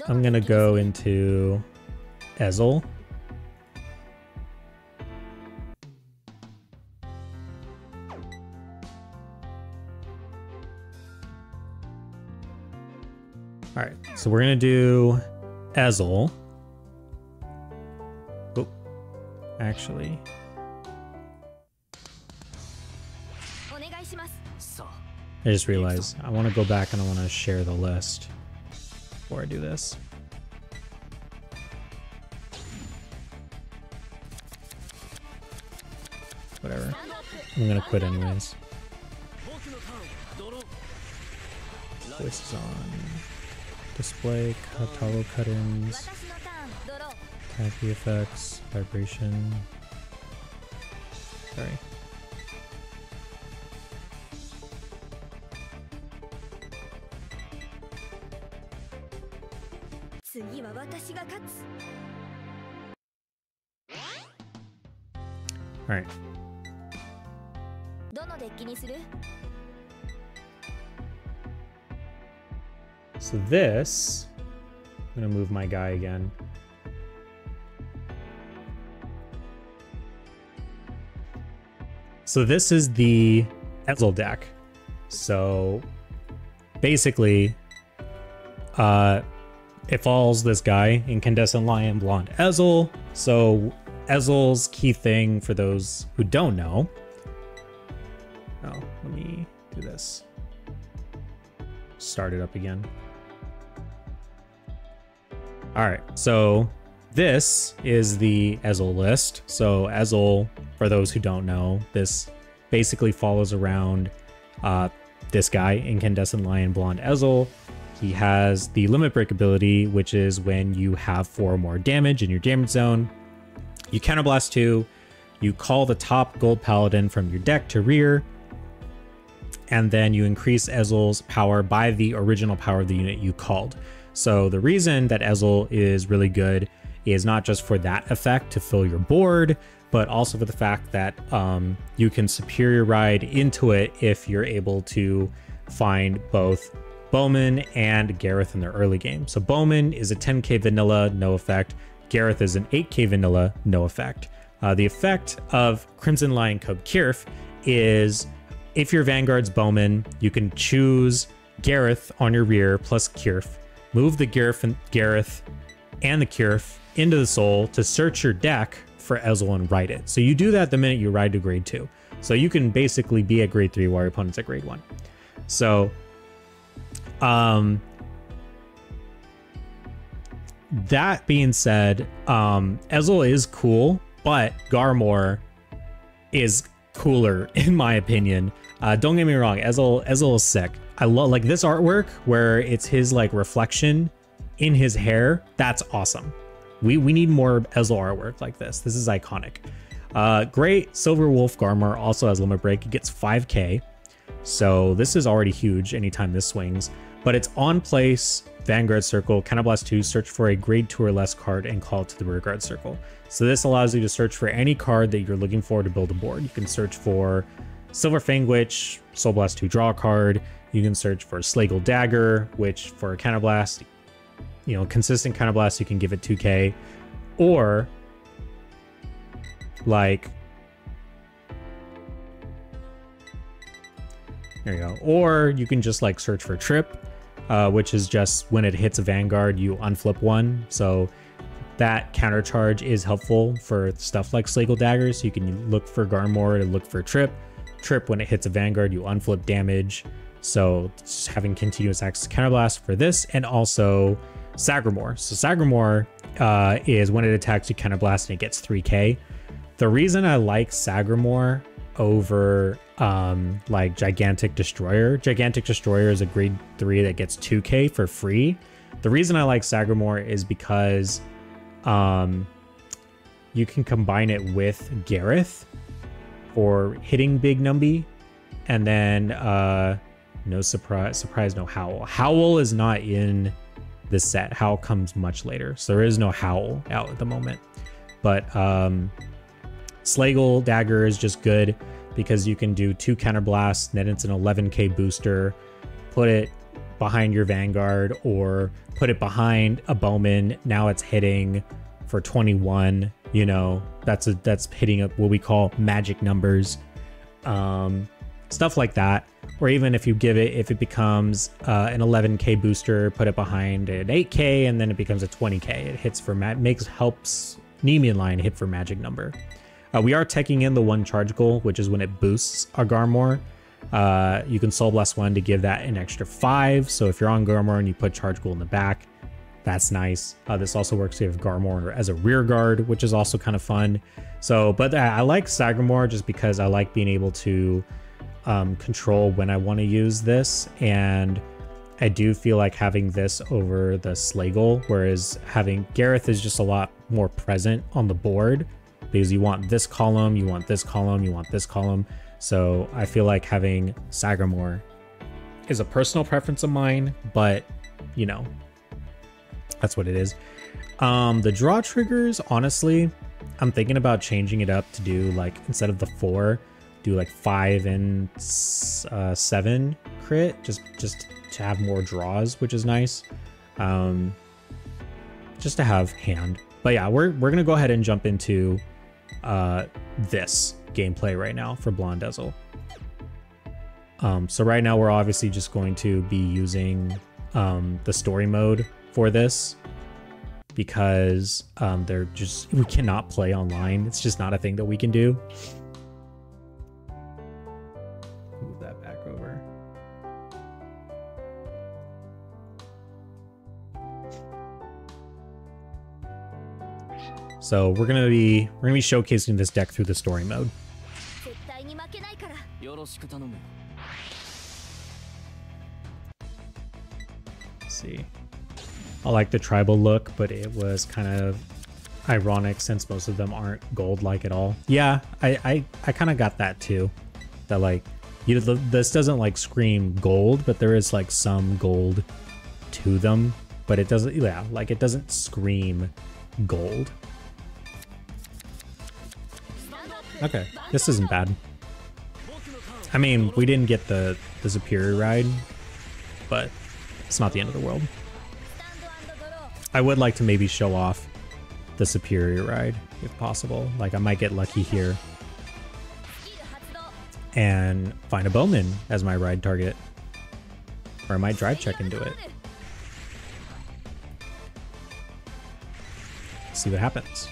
I'm gonna go into Ezel. All right, so we're gonna do Ezel. Oh, actually. I just realized I want to go back and I want to share the list before I do this. Whatever. I'm gonna quit anyways. Voices on. Display, toggle cut-ins, happy effects, vibration. Sorry. All right. So this, I'm gonna move my guy again. So this is the Ezel deck. So basically, it follows this guy, Incandescent Lion Blonde Ezel. So Ezel's key thing, for those who don't know. Oh, let me do this. Start it up again. All right, so this is the Ezel list. So Ezel, for those who don't know, this basically follows around this guy, Incandescent Lion Blonde Ezel. He has the Limit Break ability, which is when you have 4 or more damage in your damage zone. You counterblast 2, you call the top gold paladin from your deck to rear, and then you increase Ezel's power by the original power of the unit you called. So the reason that Ezel is really good is not just for that effect to fill your board, but also for the fact that you can superior ride into it if you're able to find both Bowman and Gareth in their early game. So Bowman is a 10k vanilla, no effect. Gareth is an 8k vanilla, no effect. The effect of Crimson Lion Cub Kirf is if your Vanguard's Bowman, you can choose Gareth on your rear plus Kirf, move the Gareth and the Kirf into the soul to search your deck for Ezel and ride it. So you do that the minute you ride to grade 2. So you can basically be at grade 3 while your opponent's at grade 1. So that being said, Ezel is cool, but Garmor is cooler in my opinion. Don't get me wrong, Ezel is sick. I love like this artwork where it's his like reflection in his hair. That's awesome. We need more Ezel artwork like this. This is iconic. Great Silver Wolf Garmor also has Limit Break. It gets 5k. So this is already huge anytime this swings. But it's on place, Vanguard Circle, Counterblast 2, search for a grade 2 or less card and call it to the Rearguard Circle. So this allows you to search for any card that you're looking for to build a board. You can search for Silver Fang Witch, Soul Blast 2 draw a card. You can search for Slagle Dagger, which for a Counterblast, you know, consistent Counterblast, you can give it 2k. Or like, there you go. Or you can just like search for Trip, which is just when it hits a Vanguard, you unflip 1. So that counter charge is helpful for stuff like Slagle Daggers. You can look for Garmor to look for Trip. Trip, when it hits a Vanguard, you unflip damage. So just having continuous access counterblast for this, and also Sagramore. So Sagramore is when it attacks you counterblast and it gets 3k. The reason I like Sagramore over like Gigantic Destroyer is a grade 3 that gets 2k for free. The reason I like Sagramore is because you can combine it with Gareth for hitting big Numby, and then no surprise, no Howl. Howl is not in this set. Howl comes much later, so there is no Howl out at the moment. But Slagle Dagger is just good because you can do 2 counterblasts, then it's an 11k booster, put it behind your Vanguard or put it behind a Bowman. Now it's hitting for 21, you know, that's hitting up what we call magic numbers. Stuff like that. Or even if you give it, if it becomes an 11k booster, put it behind an 8k, and then it becomes a 20k. It hits for helps Nimue line hit for magic number. We are teching in the 1 charge goal, which is when it boosts a Garmor. You can Soul Blast 1 to give that an extra 5. So if you're on Garmor and you put charge goal in the back, that's nice. This also works if Garmor as a rear guard, which is also kind of fun. So, but I like Sagamore just because I like being able to control when I want to use this, and I do feel like having this over the Slagle, whereas having Gareth is just a lot more present on the board because you want this column, you want this column, you want this column. So I feel like having Sagamore is a personal preference of mine, but you know, that's what it is. The draw triggers, honestly, I'm thinking about changing it up to do like, instead of the 4, do like 5 and 7 crit, just to have more draws, which is nice. Just to have hand. But yeah, we're gonna go ahead and jump into this gameplay right now for Blondezel. So right now we're obviously just going to be using the story mode for this, because we cannot play online. It's just not a thing that we can do. Move that back over. So we're gonna be showcasing this deck through the story mode. Let's see. I like the tribal look, but it was kind of ironic since most of them aren't gold like at all. Yeah, I kind of got that too. That like, this doesn't like scream gold, but there is like some gold to them, but it doesn't, yeah, like it doesn't scream gold. Okay, this isn't bad. I mean, we didn't get the superior ride, but it's not the end of the world. I would like to maybe show off the superior ride if possible. Like I might get lucky here and find a bowman as my ride target, or I might drive check into it. See what happens.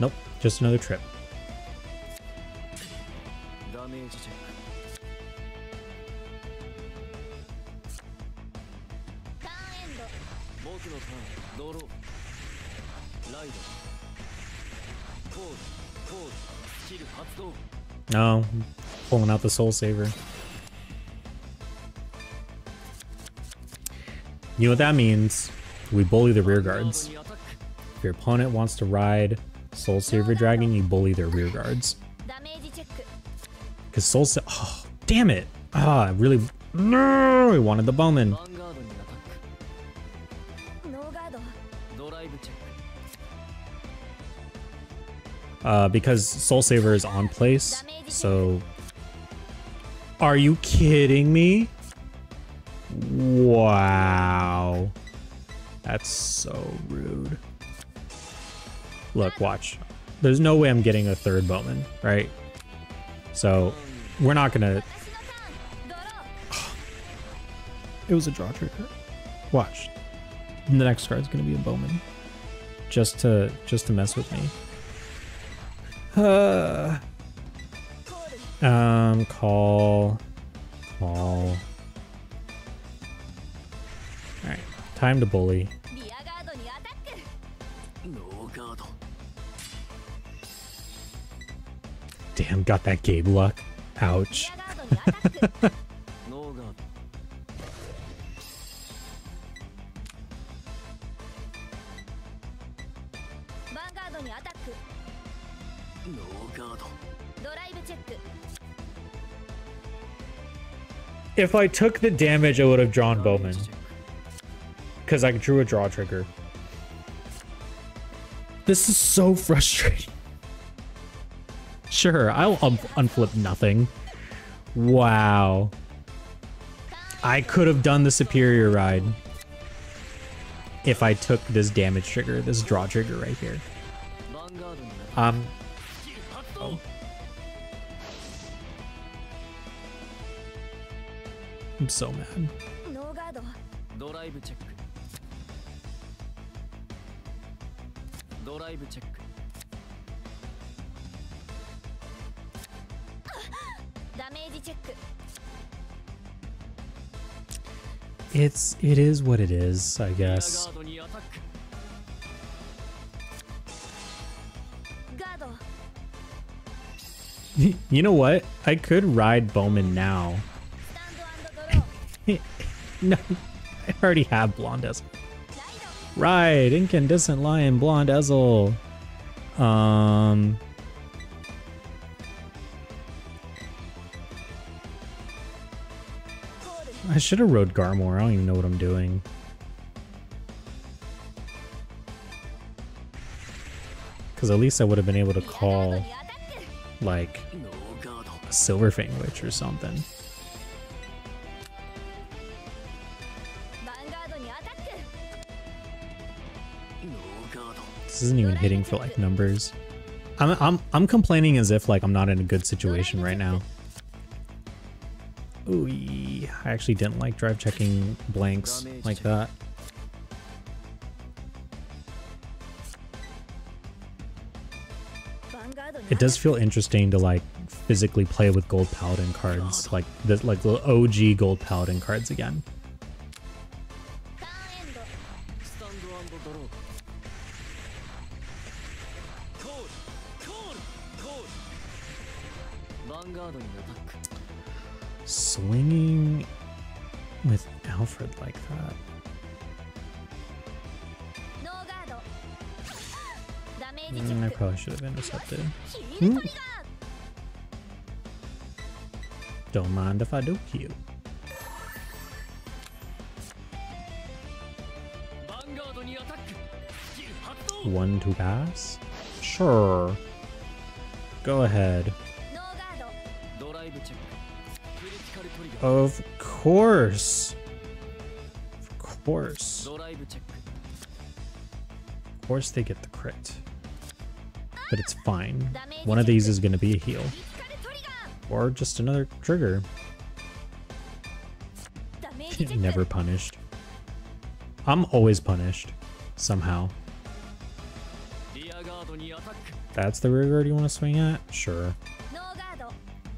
Nope, just another trip. No, pulling out the Soul Saver. You know what that means? We bully the rear guards. If your opponent wants to ride Soul Saver Dragon, you bully their rear guards. Because Soul Saver, oh, damn it! Ah, I really, no, I wanted the bowman. Because Soul Saver is on place, so... Are you kidding me? Wow. That's so rude. Look, watch. There's no way I'm getting a third bowman, right? So, we're not gonna... It was a draw trigger. Watch. The next card's gonna be a bowman. Just to mess with me. Call. Alright, time to bully. Damn, got that Gabe luck. Ouch. If I took the damage, I would have drawn Bowman. Because I drew a draw trigger. This is so frustrating. Sure, I'll unflip nothing. Wow. I could have done the superior ride if I took this damage trigger, this draw trigger right here. Oh. I'm so mad. It is what it is, I guess. You know what? I could ride Bowman now. No, I already have Blonde Ezel. Ride Incandescent Lion Blonde Ezel. I should have rode Garmore. I don't even know what I'm doing. Because at least I would have been able to call, like, a Silverfang Witch or something. This isn't even hitting for, like, numbers. I'm complaining as if, like, I'm not in a good situation right now. Ooh, I actually didn't like drive checking blanks like that. It does feel interesting to like physically play with gold paladin cards, like the OG gold paladin cards again. Swinging with Alfred like that. I probably should have intercepted. Don't mind if I do, cute. One to pass? Sure. Go ahead. Of course. Of course. Of course they get the crit. But it's fine. One of these is going to be a heal. Or just another trigger. Never punished. I'm always punished. Somehow. That's the rear guard you want to swing at? Sure.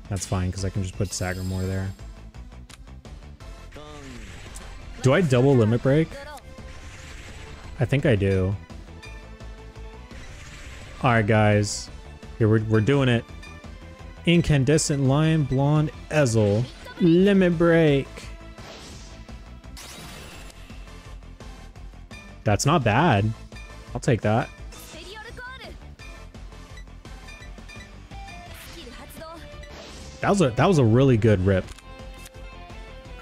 That's fine, because I can just put Sagamore there. Do I double limit break? I think I do. Alright guys, here we're doing it. Incandescent Lion Blonde Ezel. Limit break. That's not bad. I'll take that. That was a really good rip.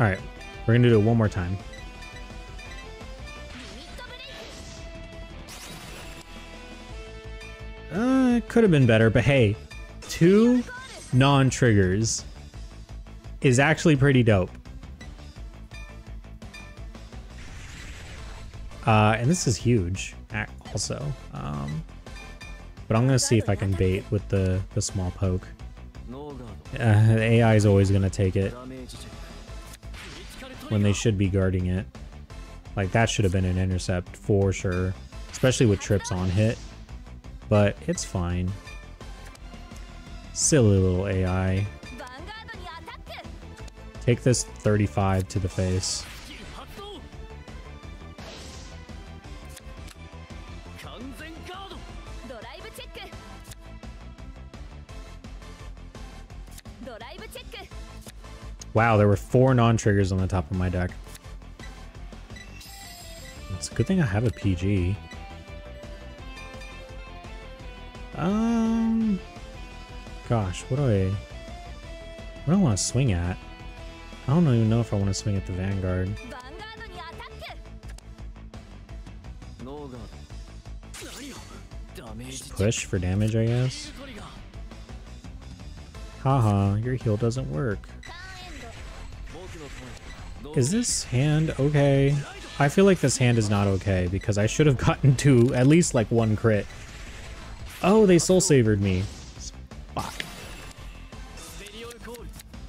Alright, we're gonna do it one more time. It could have been better, but hey, 2 non-triggers is actually pretty dope. And this is huge, also. But I'm gonna see if I can bait with the small poke. The AI is always gonna take it when they should be guarding it. Like, that should have been an intercept for sure, especially with trips on hit. But it's fine. Silly little AI. Take this 35 to the face. Wow, there were 4 non-triggers on the top of my deck. It's a good thing I have a PG. Gosh, what do I want to swing at? I don't even know if I want to swing at the Vanguard. Just push for damage, I guess. Haha, your heal doesn't work. Is this hand okay? I feel like this hand is not okay because I should have gotten to at least like 1 crit. Oh, they soul savered me.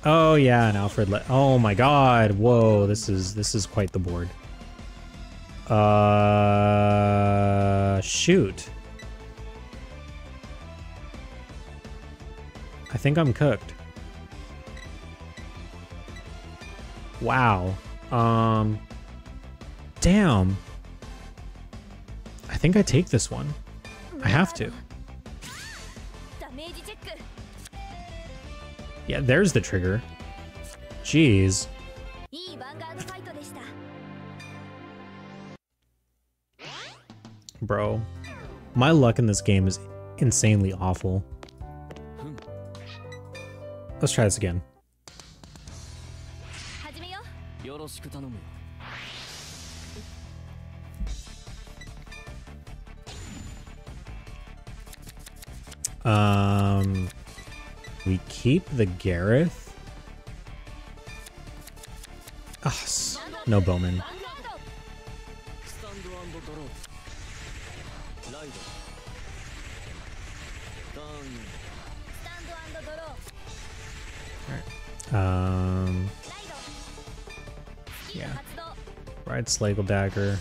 Oh yeah, and Alfred oh my god, whoa, this is quite the board. Shoot. I think I'm cooked. Wow. Damn. I think I take this one. I have to. Yeah, there's the trigger. Jeez. Bro, my luck in this game is insanely awful. Let's try this again. We keep the Gareth. Ah, no Bowman. Yeah. Ride Slagle Dagger.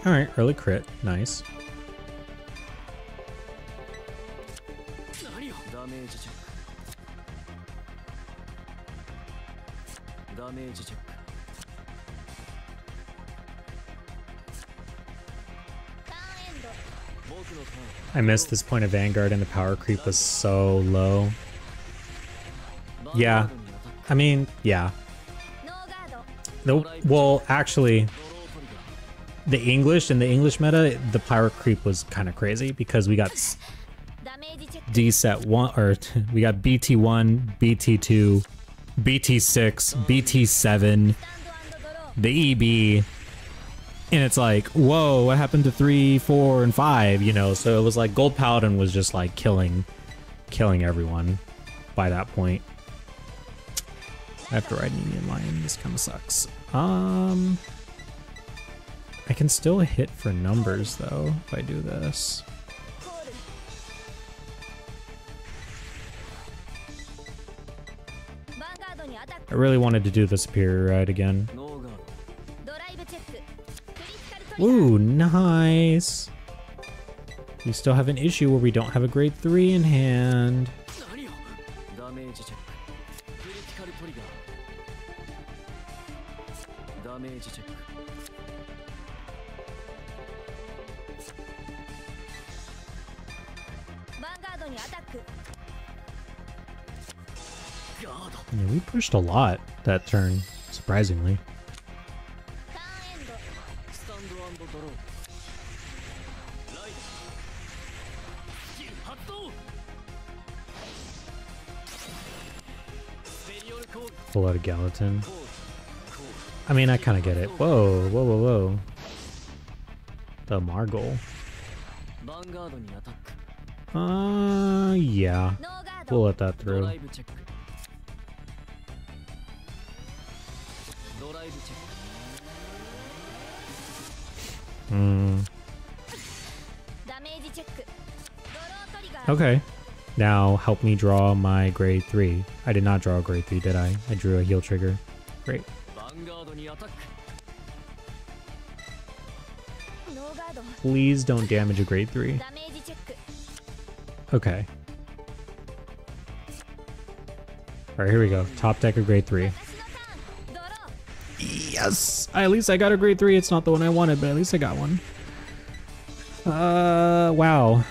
Alright, early crit. Nice. I missed this point of Vanguard and the power creep was so low. Yeah. I mean, yeah. Well, actually, the English meta, the power creep was kind of crazy because we got D set 1, or we got BT1, BT2, BT6, BT7, the EB, and it's like, whoa, what happened to 3, 4, and 5, you know? So it was like Gold Paladin was just like killing everyone by that point. I have to ride Median Lion, this kind of sucks. I can still hit for numbers though if I do this. I really wanted to do the Superior Ride again. Ooh, nice. We still have an issue where we don't have a grade 3 in hand. Yeah, we pushed a lot that turn, surprisingly. Pull out a Gallatin. I mean, I kind of get it. Whoa, whoa, whoa, whoa. The Margol. Yeah. We'll let that through. Okay. Now help me draw my grade 3. I did not draw a grade 3, did I? I drew a heal trigger. Great. Please don't damage a grade 3. Okay. Alright, here we go. Top deck of grade 3. Yes! At least I got a grade 3. It's not the one I wanted, but at least I got one. Wow.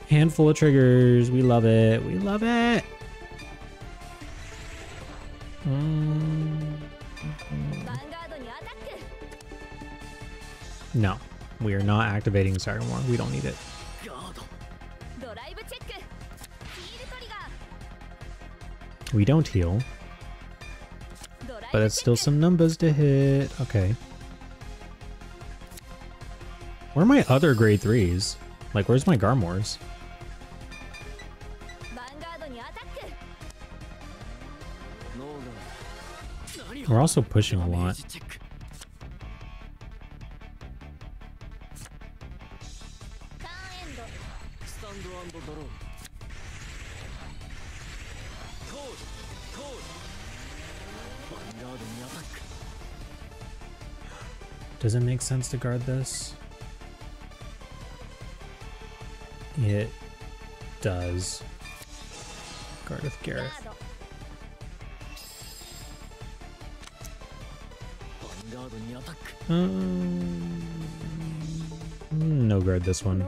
Handful of triggers. We love it. We love it! No. We are not activating Sagamore. We don't need it. We don't heal. But it's still some numbers to hit. Okay. Where are my other grade 3s? Like, where's my Garmors? We're also pushing a lot. Does it make sense to guard this? It does. Guard with Gareth. No guard this one.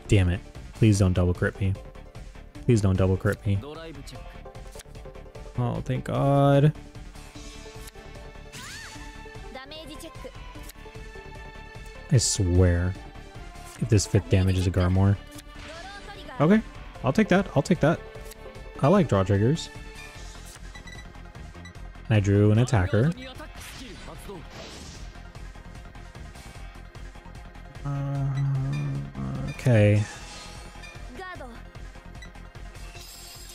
Damn it. Please don't double crit me. Please don't double crit me. Oh, thank God. I swear, if this 5th damage is a Garmor. Okay, I'll take that. I'll take that. I like draw triggers. I drew an attacker. Okay.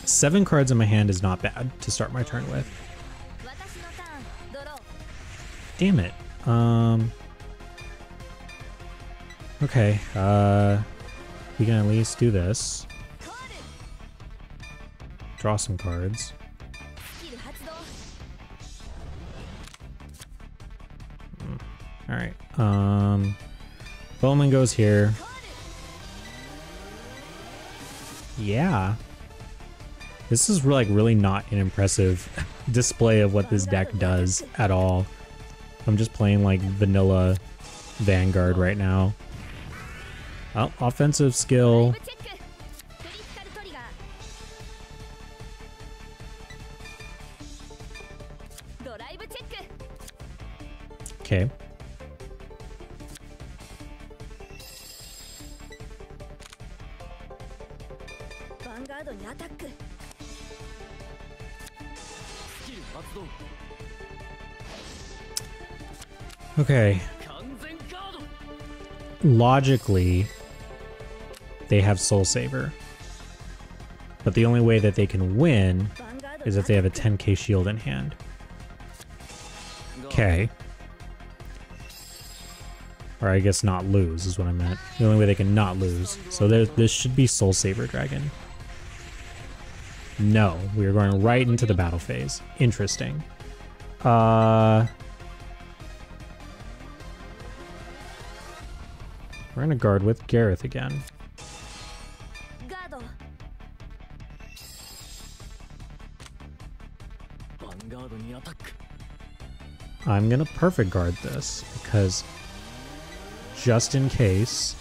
7 cards in my hand is not bad to start my turn with. Damn it. Okay, we can at least do this. Draw some cards. Alright, Bowman goes here. Yeah. This is like really not an impressive display of what this deck does at all. I'm just playing like vanilla Vanguard right now. Oh, offensive skill. Okay. Okay. Logically, they have Soul Saver. But the only way that they can win is if they have a 10k shield in hand. Okay. Or I guess not lose is what I meant. The only way they can not lose. So this should be Soul Saver Dragon. No, we are going right into the battle phase. Interesting. We're gonna guard with Gareth again. I'm gonna perfect guard this because just in case.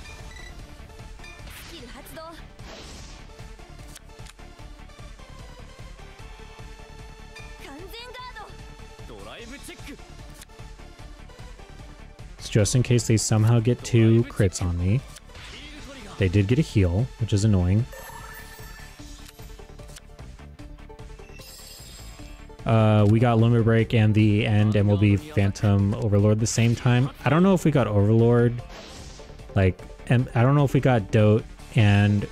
Just in case they somehow get 2 crits on me. They did get a heal, which is annoying. We got Limit Break and the end MLB Phantom Overlord the same time. I don't know if we got Overlord, like, and I don't know if we got Dote and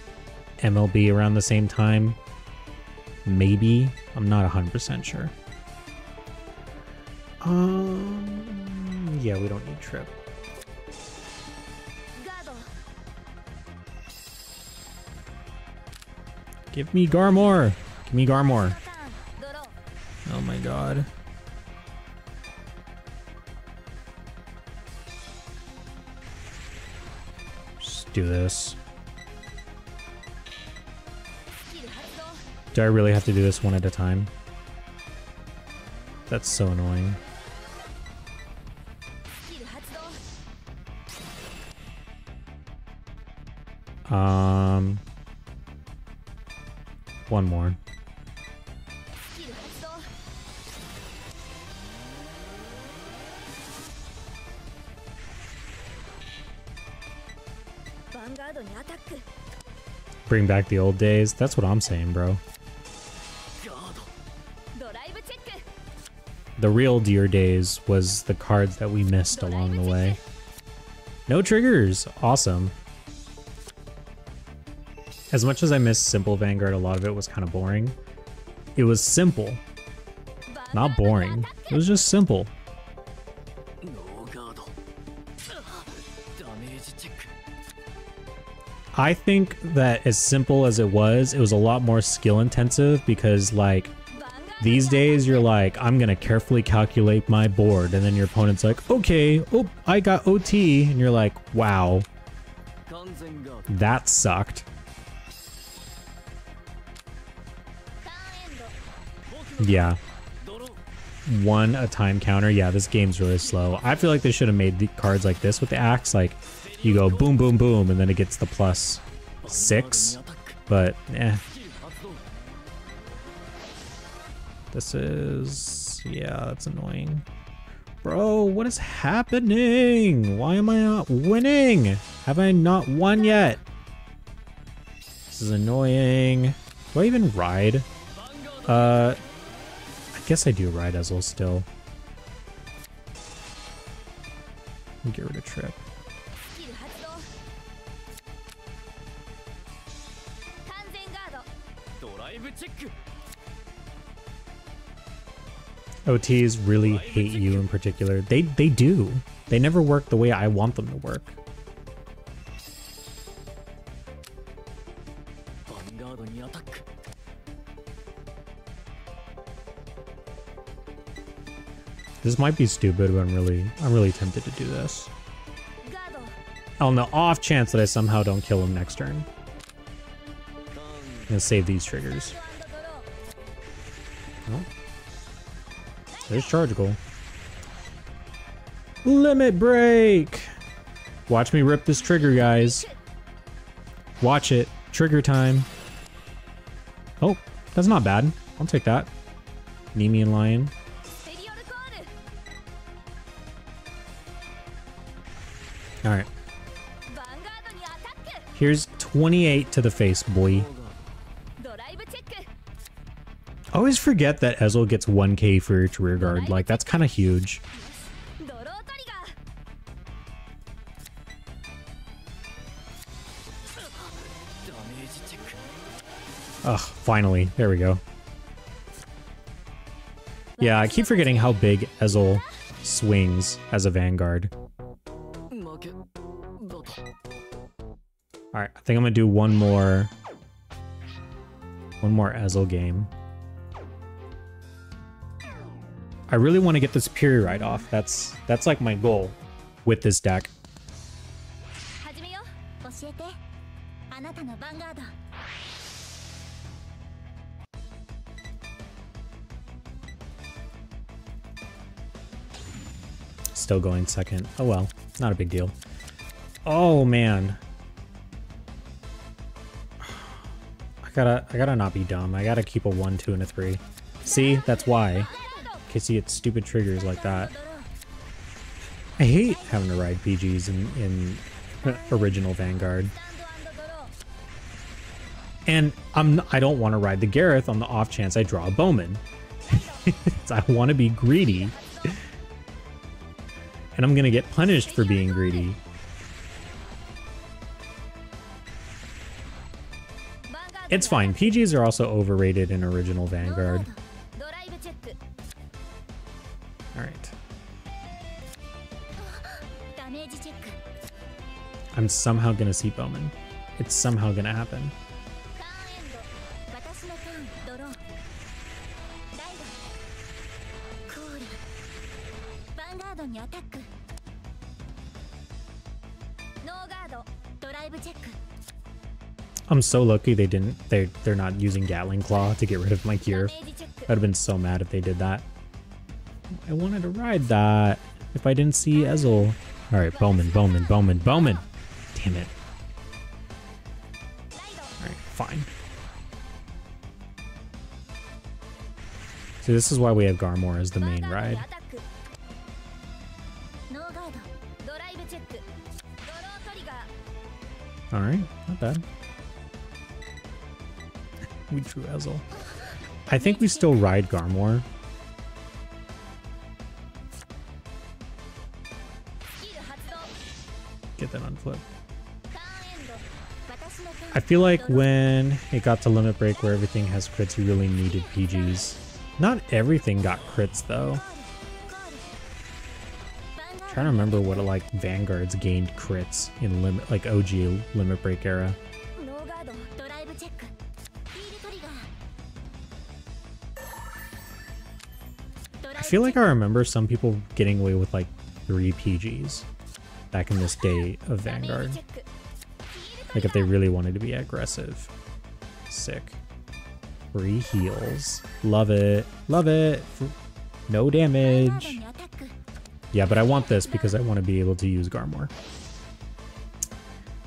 MLB around the same time. Maybe. I'm not 100% sure. Yeah, we don't need Trip. Give me Garmor! Give me Garmor. Oh my god. Just do this. Do I really have to do this one at a time? That's so annoying. One more. Bring back the old days. That's what I'm saying, bro. The real dear days was the cards that we missed along the way. No triggers. Awesome. As much as I miss simple Vanguard, a lot of it was kind of boring. It was simple. Not boring. It was just simple. I think that as simple as it was a lot more skill intensive because like these days you're like, I'm gonna carefully calculate my board, and then your opponent's like, okay, oh, I got OT, and you're like, wow, that sucked. Yeah. One a time counter. Yeah, this game's really slow. I feel like they should have made the cards like this with the axe. Like, you go boom, boom, boom, and then it gets the +6. But, eh. This is... yeah, that's annoying. Bro, what is happening? Why am I not winning? Have I not won yet? This is annoying. Do I even ride? I guess I do ride Ezel still. Get rid of Trip. OTs really hate you in particular. They do. They never work the way I want them to work. This might be stupid, but I'm really tempted to do this. On the off chance that I somehow don't kill him next turn. I'm gonna save these triggers. Oh. There's charge goal. Limit break! Watch me rip this trigger, guys. Watch it. Trigger time. Oh, that's not bad. I'll take that. Nimue and Lion. Alright. Here's 28 to the face, boy. I always forget that Ezel gets 1k for each rear guard. Like, that's kind of huge. Ugh, finally. There we go. Yeah, I keep forgetting how big Ezel swings as a Vanguard. Alright, I think I'm gonna do one more Ezel game. I really want to get this Puri off. That's like my goal with this deck. Still going second. Oh well, not a big deal. Oh man. I gotta not be dumb. I gotta keep a 1, 2, and a 3. See? That's why. In case you get stupid triggers like that. I hate having to ride PGs in original Vanguard. And I don't want to ride the Gareth on the off chance I draw a Bowman. I want to be greedy. And I'm gonna get punished for being greedy. It's fine. PGs are also overrated in original Vanguard. Alright. I'm somehow gonna see Bowman. It's somehow gonna happen. I'm so lucky they're not using Gatling Claw to get rid of my gear. I'd have been so mad if they did that. I wanted to ride that if I didn't see Ezel. Alright, Bowman, Bowman, Bowman, Bowman! Damn it. Alright, fine. So this is why we have Garmor as the main ride. Alright, not bad. We drew Ezel. I think we still ride Garmor. Get that unflip. I feel like when it got to Limit Break where everything has crits, you really needed PGs. Not everything got crits though. Trying to remember what like Vanguards gained crits in limit, like OG Limit Break era. I feel like I remember some people getting away with like 3 PGs back in this day of Vanguard. Like if they really wanted to be aggressive. Sick. Free heals. Love it. Love it. No damage. Yeah, but I want this because I want to be able to use Garmor.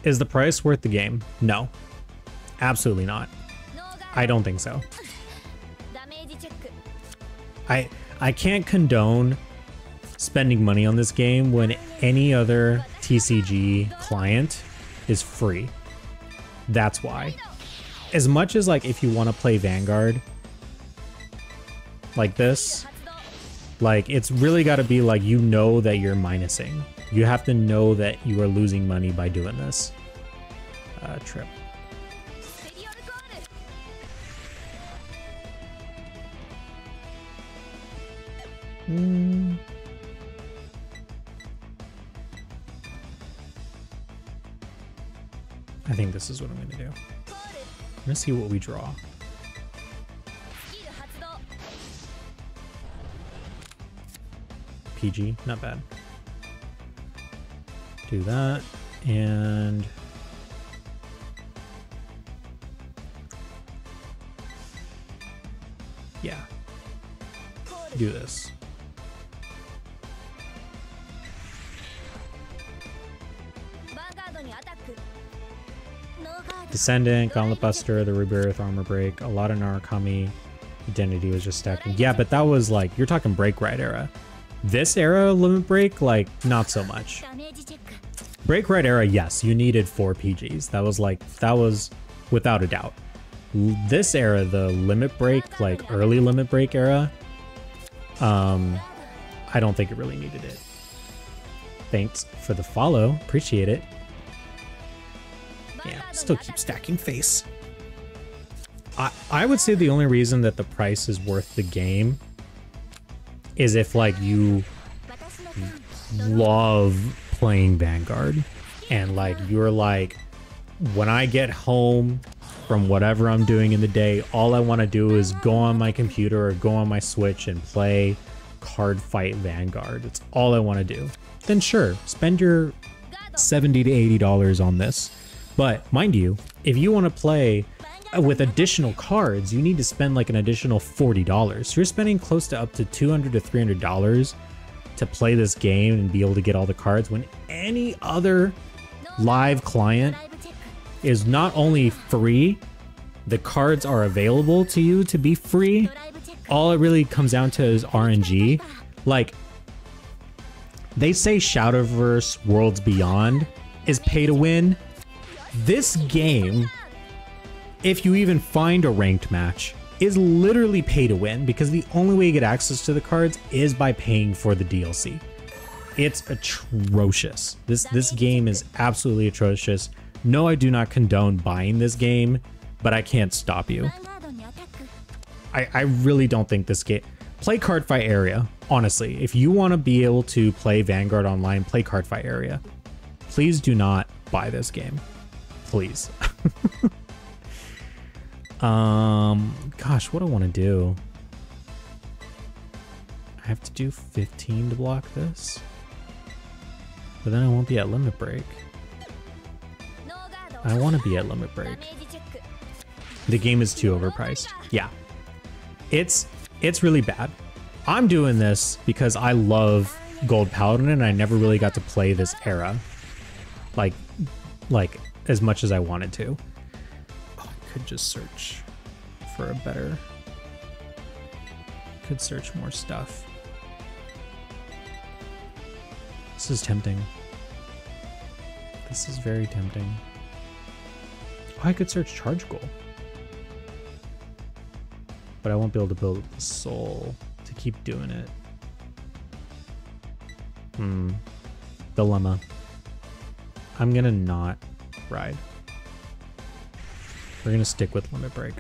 Is the price worth the game? No. Absolutely not. I don't think so. I can't condone spending money on this game when any other TCG client is free. That's why. As much as like if you want to play Vanguard like this, like it's really got to be like you know that you're minusing. You have to know that you are losing money by doing this. Trip. I think this is what I'm going to do. I'm going to see what we draw. PG, not bad. Do that, and yeah, do this. Descendant, Gauntlet Buster, the Rebirth, Armor Break, a lot of Narukami. Identity was just stacking. Yeah, but that was like, you're talking Break Ride era. This era, Limit Break, like, not so much. Break Ride era, yes, you needed 4 PGs. That was like, that was without a doubt. This era, the Limit Break, like early Limit Break era, I don't think it really needed it. Thanks for the follow, appreciate it. Yeah, still keep stacking face. I would say the only reason that the price is worth the game is if like you love playing Vanguard and like you're like, when I get home from whatever I'm doing in the day, all I want to do is go on my computer or go on my Switch and play Cardfight Vanguard. It's all I want to do. Then sure, spend your $70 to $80 on this. But mind you, if you want to play with additional cards, you need to spend like an additional $40. So you're spending close to up to $200 to $300 to play this game and be able to get all the cards when any other live client is not only free, the cards are available to you to be free. All it really comes down to is RNG. Like, they say Shadowverse Worlds Beyond is pay to win. This game, if you even find a ranked match, is literally pay to win because the only way you get access to the cards is by paying for the DLC. It's atrocious. This game is absolutely atrocious. No, I do not condone buying this game, but I can't stop you. I really don't think this game... Play Cardfight Area, honestly. If you want to be able to play Vanguard online, play Cardfight Area. Please do not buy this game. Please. Gosh, what do I want to do? I have to do 15 to block this? But then I won't be at Limit Break. I want to be at Limit Break. The game is too overpriced. Yeah. It's really bad. I'm doing this because I love Gold Paladin and I never really got to play this era. Like as much as I wanted to. Oh, I could just search for a better... Could search more stuff. This is tempting. This is very tempting. Oh, I could search Charge Goal. But I won't be able to build the soul to keep doing it. Dilemma. I'm gonna not ride. We're gonna stick with Limit Break.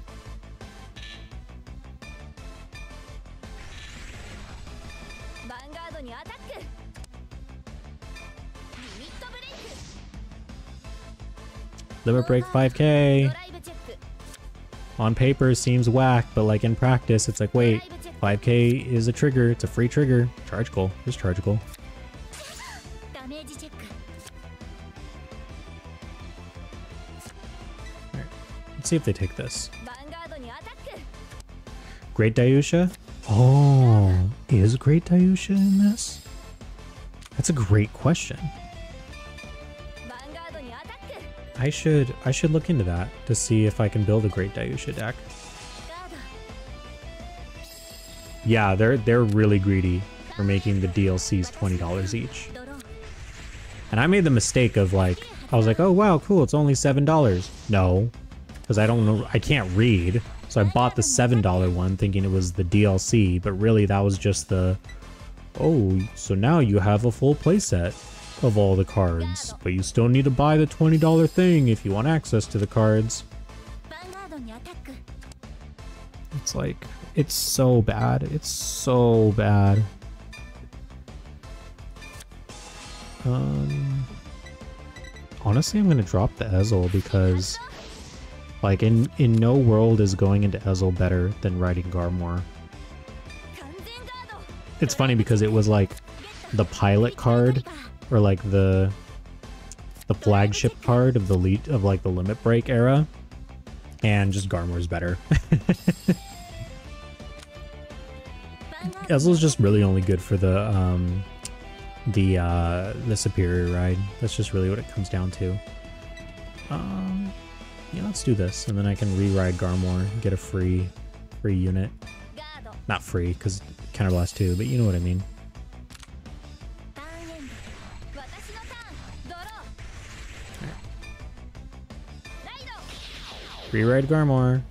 Limit Break 5k. On paper seems whack, but like in practice, it's like, wait, 5k is a trigger. It's a free trigger. Charge goal. Just charge goal. Alright, let's see if they take this. Great Dayusha? Oh, is Great Dayusha in this? That's a great question. I should look into that to see if I can build a Great Dayusha deck. Yeah, they're really greedy for making the DLCs $20 each. And I made the mistake of like, I was like, oh wow, cool, it's only $7. No, because I don't know, I can't read. So I bought the $7 one thinking it was the DLC, but really that was just the, oh, so now you have a full playset of all the cards, but you still need to buy the $20 thing if you want access to the cards. It's like, it's so bad. It's so bad. Honestly, I'm gonna drop the Ezel because like in no world is going into Ezel better than riding Garmor. It's funny because it was like the pilot card or like the flagship card of the like the Limit Break era, and just Garmor's better. Ezel's just really only good for the superior ride. That's just really what it comes down to. Yeah, let's do this, and then I can re-ride Garmor and get a free unit. Not free, because Counterblast 2, but you know what I mean. Re-ride Garmor.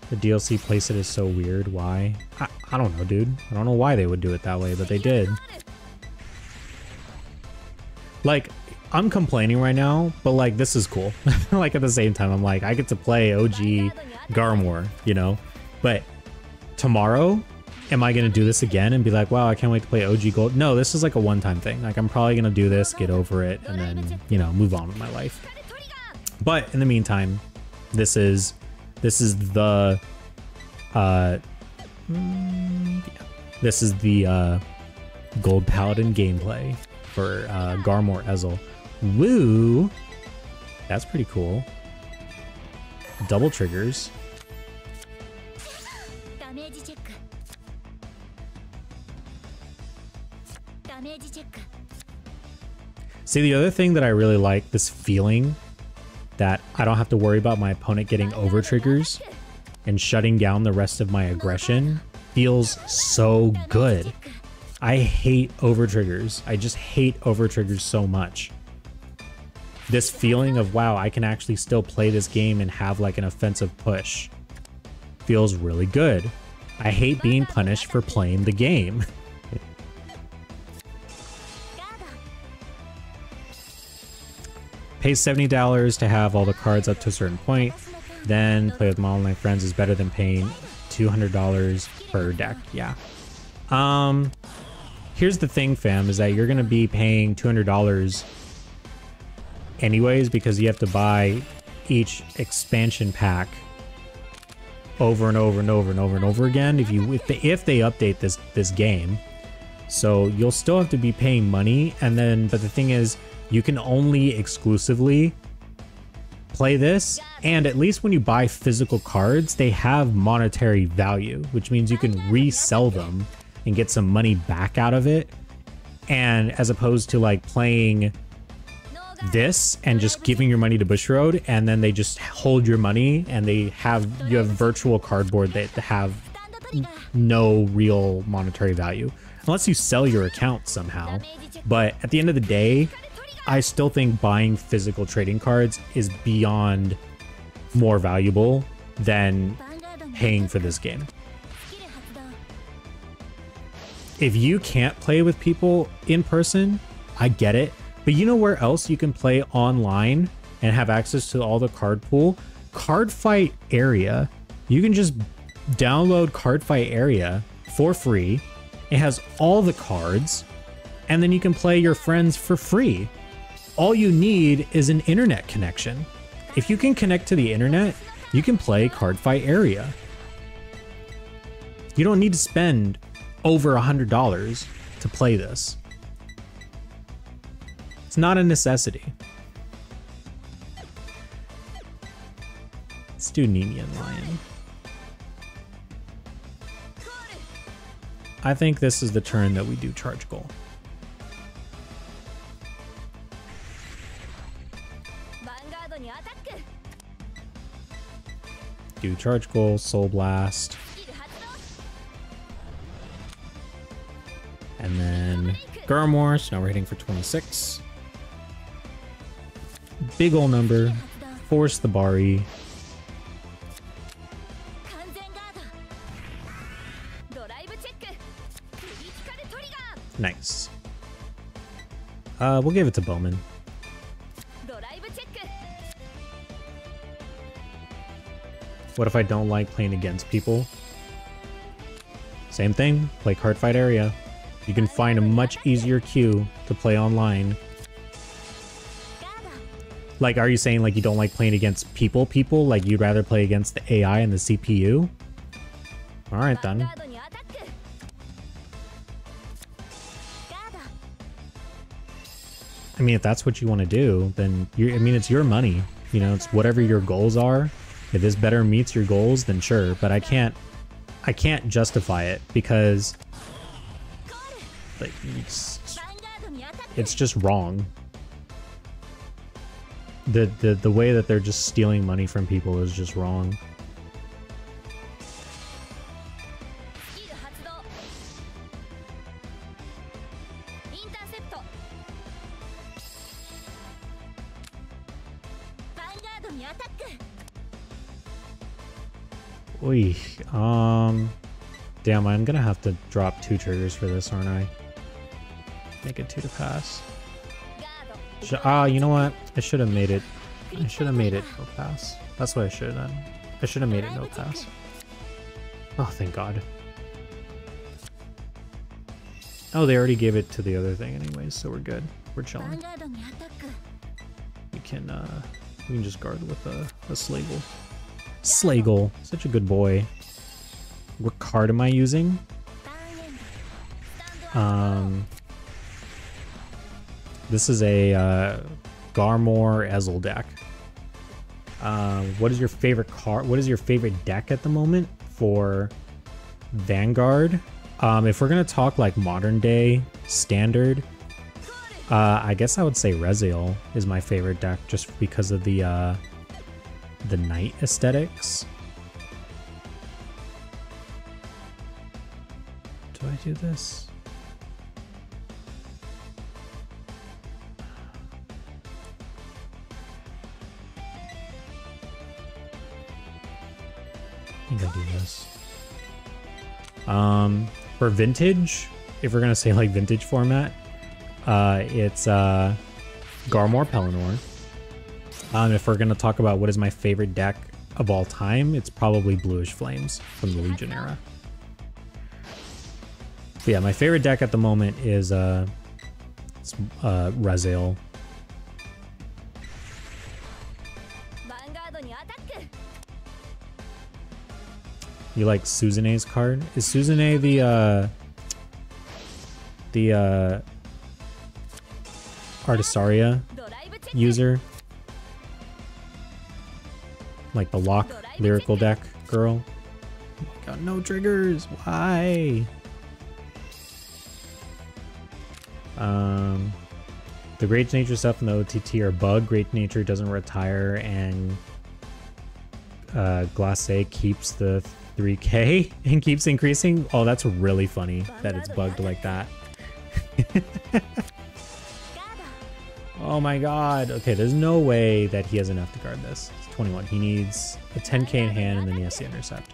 The DLC playset is so weird. Why? I don't know, dude. I don't know why they would do it that way, but they did. Like, I'm complaining right now, but like, this is cool. Like, at the same time, I'm like, I get to play OG Garmor, you know? But tomorrow, am I going to do this again and be like, wow, I can't wait to play OG Gold? No, this is like a one-time thing. Like, I'm probably going to do this, get over it, and then, you know, move on with my life. But in the meantime, this is the Gold Paladin gameplay for Garmor Ezel. Woo! That's pretty cool. Double triggers. See, the other thing that I really like, this feeling that I don't have to worry about my opponent getting over triggers and shutting down the rest of my aggression, feels so good. I hate over triggers. I just hate over triggers so much. This feeling of, wow, I can actually still play this game and have like an offensive push feels really good. I hate being punished for playing the game. Pay $70 to have all the cards up to a certain point, then play with my online friends is better than paying $200 per deck. Yeah. Here's the thing, fam, is that you're gonna be paying $200 anyways because you have to buy each expansion pack over and over and over and over and over again if they update this game. So you'll still have to be paying money, and then but the thing is, you can only exclusively play this, and at least when you buy physical cards, they have monetary value, which means you can resell them and get some money back out of it. And as opposed to like playing this and just giving your money to Bushiroad, and then they just hold your money and you have virtual cardboard that have no real monetary value unless you sell your account somehow. But at the end of the day, I still think buying physical trading cards is beyond more valuable than paying for this game. If you can't play with people in person, I get it. But you know where else you can play online and have access to all the card pool? Cardfight Area. You can just download Cardfight Area for free. It has all the cards, and then you can play your friends for free. All you need is an internet connection. If you can connect to the internet, you can play Cardfight Area. You don't need to spend over $100 to play this. It's not a necessity. Let's do Nimue and Lion. I think this is the turn that we do Charge Goal. Do Charge Goal, Soul Blast. And then Garmore, so now we're hitting for 26. Big ol' number. Force the Bari. Nice. We'll give it to Bowman. What if I don't like playing against people? Same thing, play Cardfight Area. You can find a much easier queue to play online. Like, are you saying like you don't like playing against people? Like you'd rather play against the AI and the CPU? Alright then. I mean, if that's what you want to do, then I mean, it's your money. You know, it's whatever your goals are. If this better meets your goals, then sure. But I can't justify it because like it's just wrong. The way that they're just stealing money from people is just wrong. Oy, damn, I'm gonna have to drop 2 triggers for this, aren't I? Make it 2 to pass. You know what? I should have made it. I should have made it no pass. That's what I should have done. I should have made it no pass. Oh, thank God. Oh, they already gave it to the other thing anyways, so we're good. We're chilling. We can just guard with a Slagle. Slagle, such a good boy. What card am I using? This is a Garmore Ezel deck. What is your favorite card? What is your favorite deck at the moment for Vanguard? If we're gonna talk like modern day standard, I guess I would say Rezael is my favorite deck just because of the knight aesthetics. Do I do this? I think I do this. For vintage, if we're gonna say like vintage format, it's Garmore Pellinore. If we're gonna talk about what is my favorite deck of all time, it's probably Bluish Flames from the Legion era. But yeah, my favorite deck at the moment is Rezael. You like Suzune's card? Is Suzune the Artisaria user? Like the lock lyrical deck girl? Oh my God, no triggers. Why? The Great Nature stuff in the OTT are bug. Great Nature doesn't retire, and Glacé keeps the 3K and keeps increasing. Oh, that's really funny that it's bugged like that. Oh my God. Okay, there's no way that he has enough to guard this. It's 21. He needs a 10k in hand, and then he has to intercept.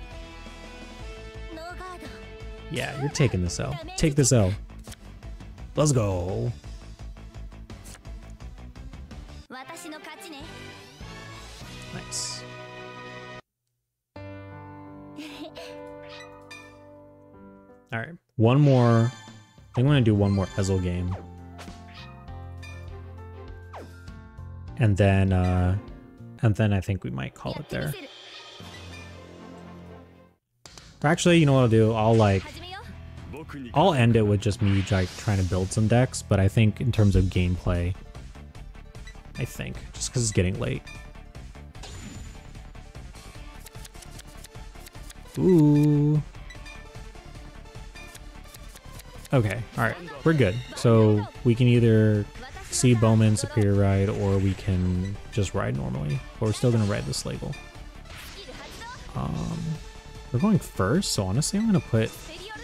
Yeah, you're taking this L. Take this L. Let's go. Nice. All right, one more. I think I'm gonna do one more puzzle game, and then I think we might call it there. Or actually, you know what I'll do? I'll end it with just me like trying to build some decks, but I think in terms of gameplay, just because it's getting late. Ooh. Okay, alright, we're good. So we can either see Bowman Superior Ride, or we can just ride normally. But we're still gonna ride the Slagle. We're going first, so honestly I'm gonna put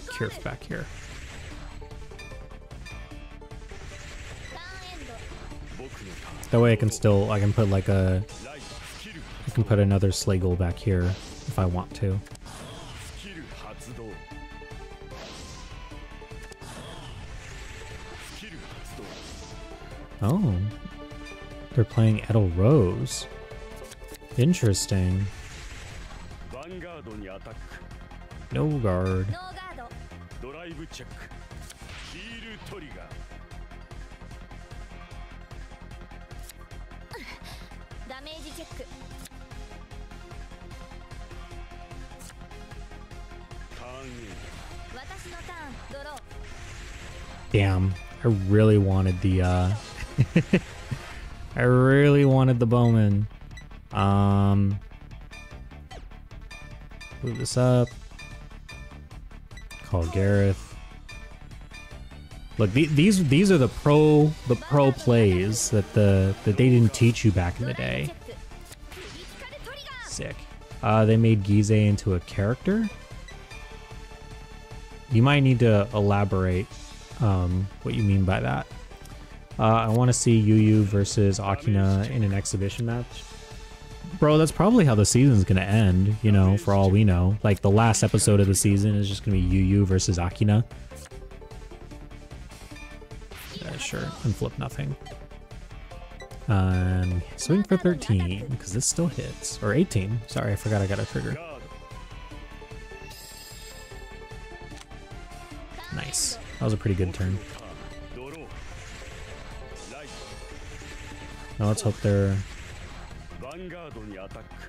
Kirf back here. That way I can put like I can put another Slagle back here if I want to. Oh, they're playing Edel Rose. Interesting. No guard. Damn, I really wanted the I really wanted the Bowman. Move this up. Call Gareth. Look, these are the pro plays that they didn't teach you back in the day. Sick. They made Gize into a character. You might need to elaborate what you mean by that. I want to see Yugioh versus Akina in an exhibition match. Bro, that's probably how the season's gonna end, you know, for all we know. Like, the last episode of the season is just gonna be Yugioh versus Akina. Yeah, sure, and flip nothing. Swing for 13, because this still hits. Or 18, sorry, I forgot I got a trigger. Nice, that was a pretty good turn. Now let's hope they're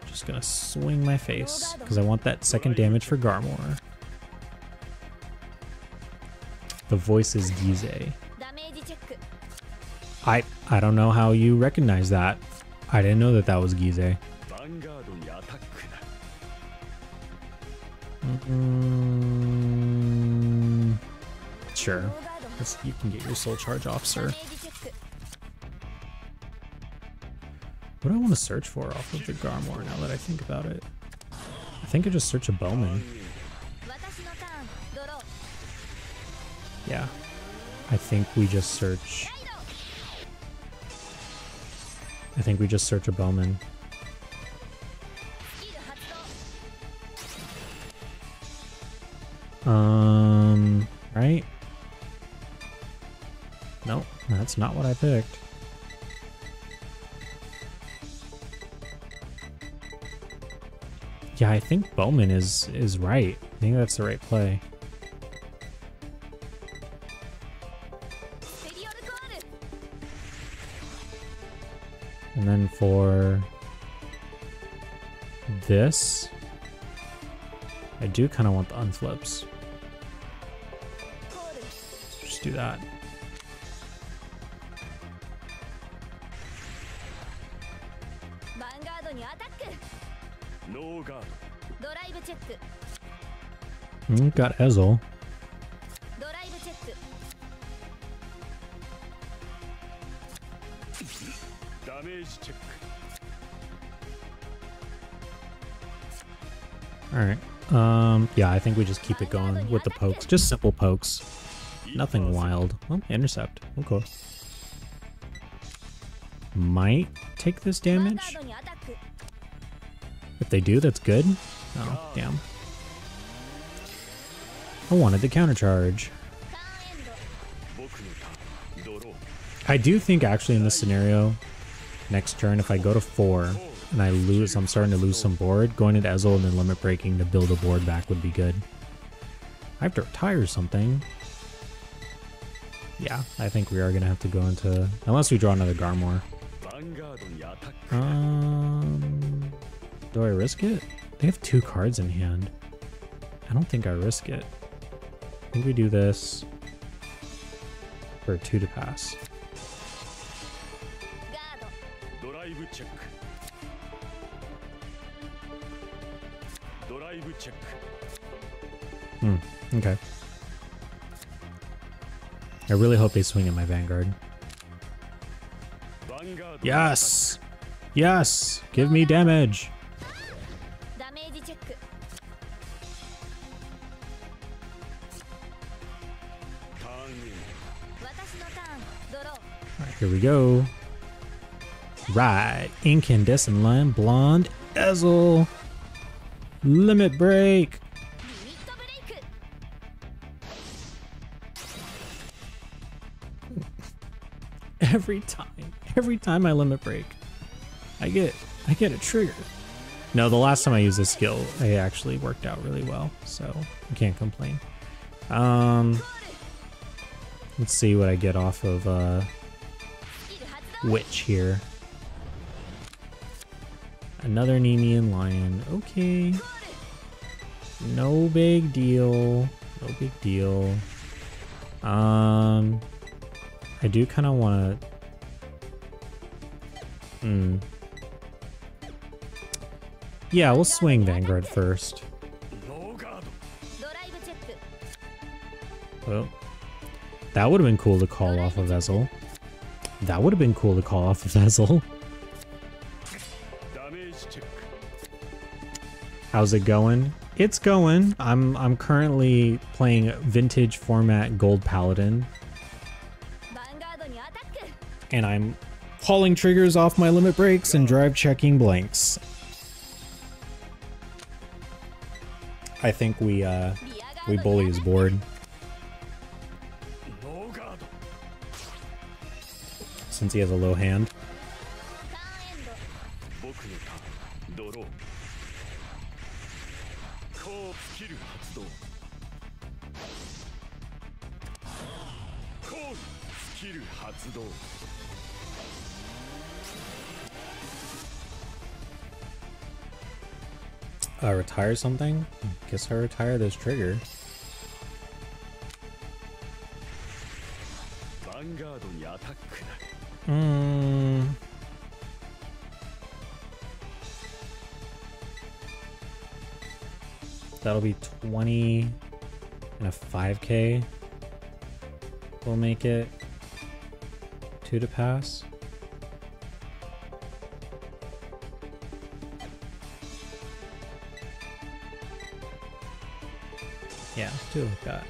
just gonna swing my face, because I want that second damage for Garmor. The voice is Gize. I don't know how you recognize that. I didn't know that was Gize. Sure. You can get your soul charge off, sir. What do I want to search for off of the Garmor now that I think about it? I think I just search a Bowman. Yeah. I think we just search a Bowman. Right? Nope, that's not what I picked. Yeah, I think Bowman is right. I think that's the right play. And then for this, I do kind of want the unflips. Just do that. Got Ezel. Alright. Yeah, I think we just keep it going with the pokes. Just simple pokes. Nothing wild. Oh, intercept. Okay. Might take this damage. If they do, that's good. Oh, damn. I wanted the counter charge. I do think actually in this scenario, Next turn, if I go to 4 and I lose, I'm starting to lose some board, going into Ezel and then limit breaking to build a board back would be good. I have to retire something. Yeah, I think we are going to have to go into... Unless we draw another Garmor. Do I risk it? They have 2 cards in hand. I don't think I risk it. I think we do this for a 2 to pass. Okay. I really hope they swing at my Vanguard. Yes! Yes! Give me damage! Alright, here we go. Right, Incandescent Line, Blonde, Ezel, Limit Break. Every time I limit break, I get a trigger. No, the last time I used this skill, it actually worked out really well, so I can't complain. Let's see what I get off of Witch here. Another Nemean Lion. Okay. No big deal. No big deal. I do kind of want to... Yeah, we'll swing Vanguard first. Well, that would have been cool to call off of Ezel. That would have been cool to call off of Ezel. How's it going? It's going. I'm currently playing vintage format Gold Paladin. And I'm calling triggers off my limit breaks and drive checking blanks. I think we bully his board. Since he has a low hand. Retire something? Guess I retire this trigger. That'll be 20 and a 5k. We'll make it 2 to pass. Yeah, let's do it like that.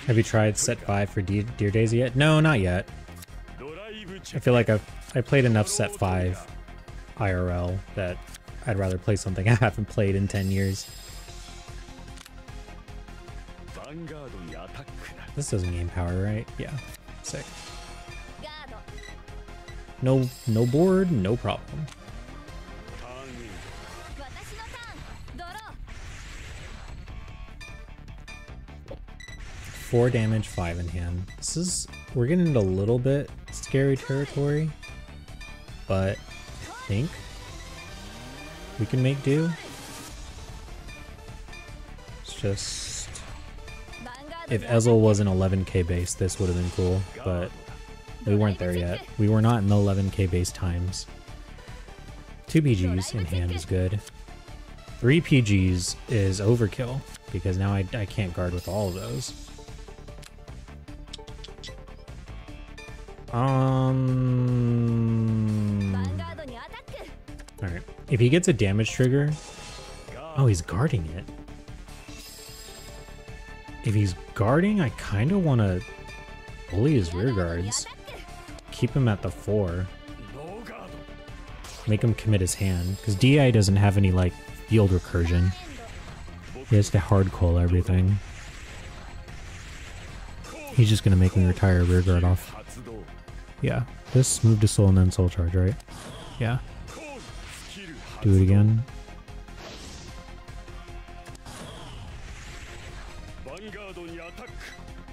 Have you tried set 5 for Deer Days yet? No, not yet. I feel like I played enough set 5 IRL that I'd rather play something I haven't played in 10 years. This doesn't gain power, right? Yeah, sick. No board, no problem. 4 damage, 5 in hand. We're getting into a little bit scary territory, but I think we can make do. It's just, if Ezel was an 11k base, this would have been cool, but we weren't there yet. We were not in the 11k base times. 2 PGs in hand is good. 3 PGs is overkill, because now I can't guard with all of those. Alright. If he gets a damage trigger... Oh, he's guarding it. If he's guarding, I kind of want to bully his rear guards. Keep him at the 4. Make him commit his hand. Because DI doesn't have any, like, field recursion. He has to hard call everything. He's just gonna make me retire rear guard off. Yeah. This move to soul and then soul charge, right? Yeah. Do it again.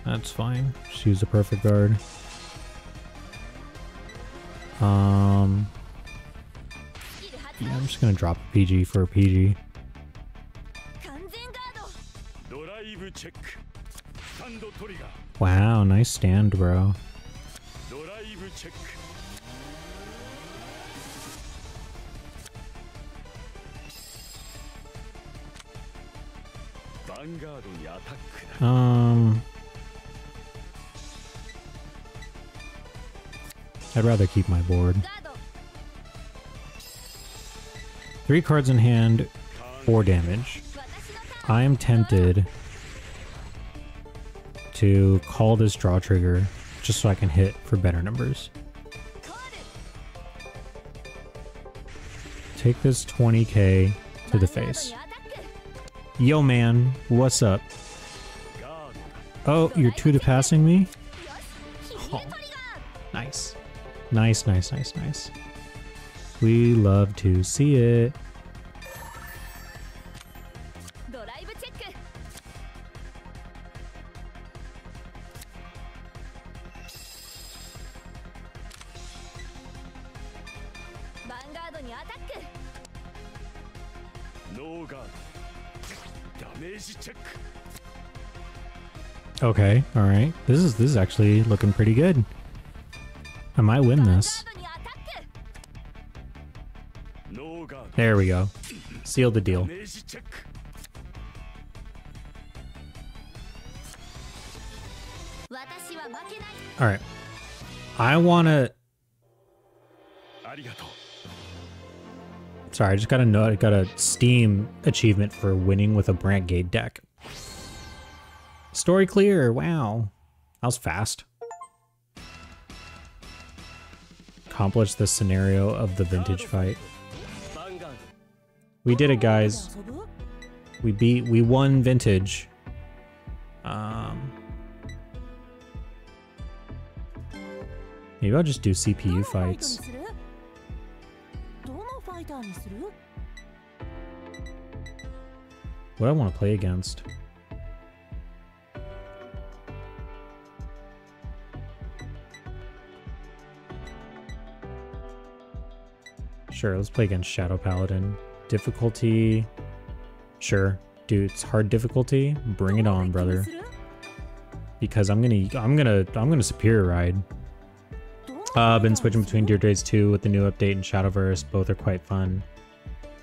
That's fine. Just use the perfect guard. Yeah, I'm just gonna drop a PG for a PG. Wow, nice stand, bro. I'd rather keep my board. 3 cards in hand, 4 damage. I am tempted to call this draw trigger just so I can hit for better numbers. Take this 20k to the face. Yo man, what's up? Oh, you're 2 to passing me? Oh, nice. Nice, nice, nice, nice. We love to see it. Okay, all right. This is actually looking pretty good. I might win this. There we go. Seal the deal. All right. I want to... Sorry, I just got a Steam achievement for winning with a Brantgate deck. Story clear. Wow. That was fast. Accomplish the scenario of the vintage fight. We did it, guys. We won vintage. Maybe I'll just do CPU fights. What do I want to play against? Sure, let's play against Shadow Paladin. Difficulty. Sure. Dude, it's hard difficulty. Bring it on, brother. Because I'm gonna superior ride. Been switching between Dear Days 2 with the new update and Shadowverse. Both are quite fun.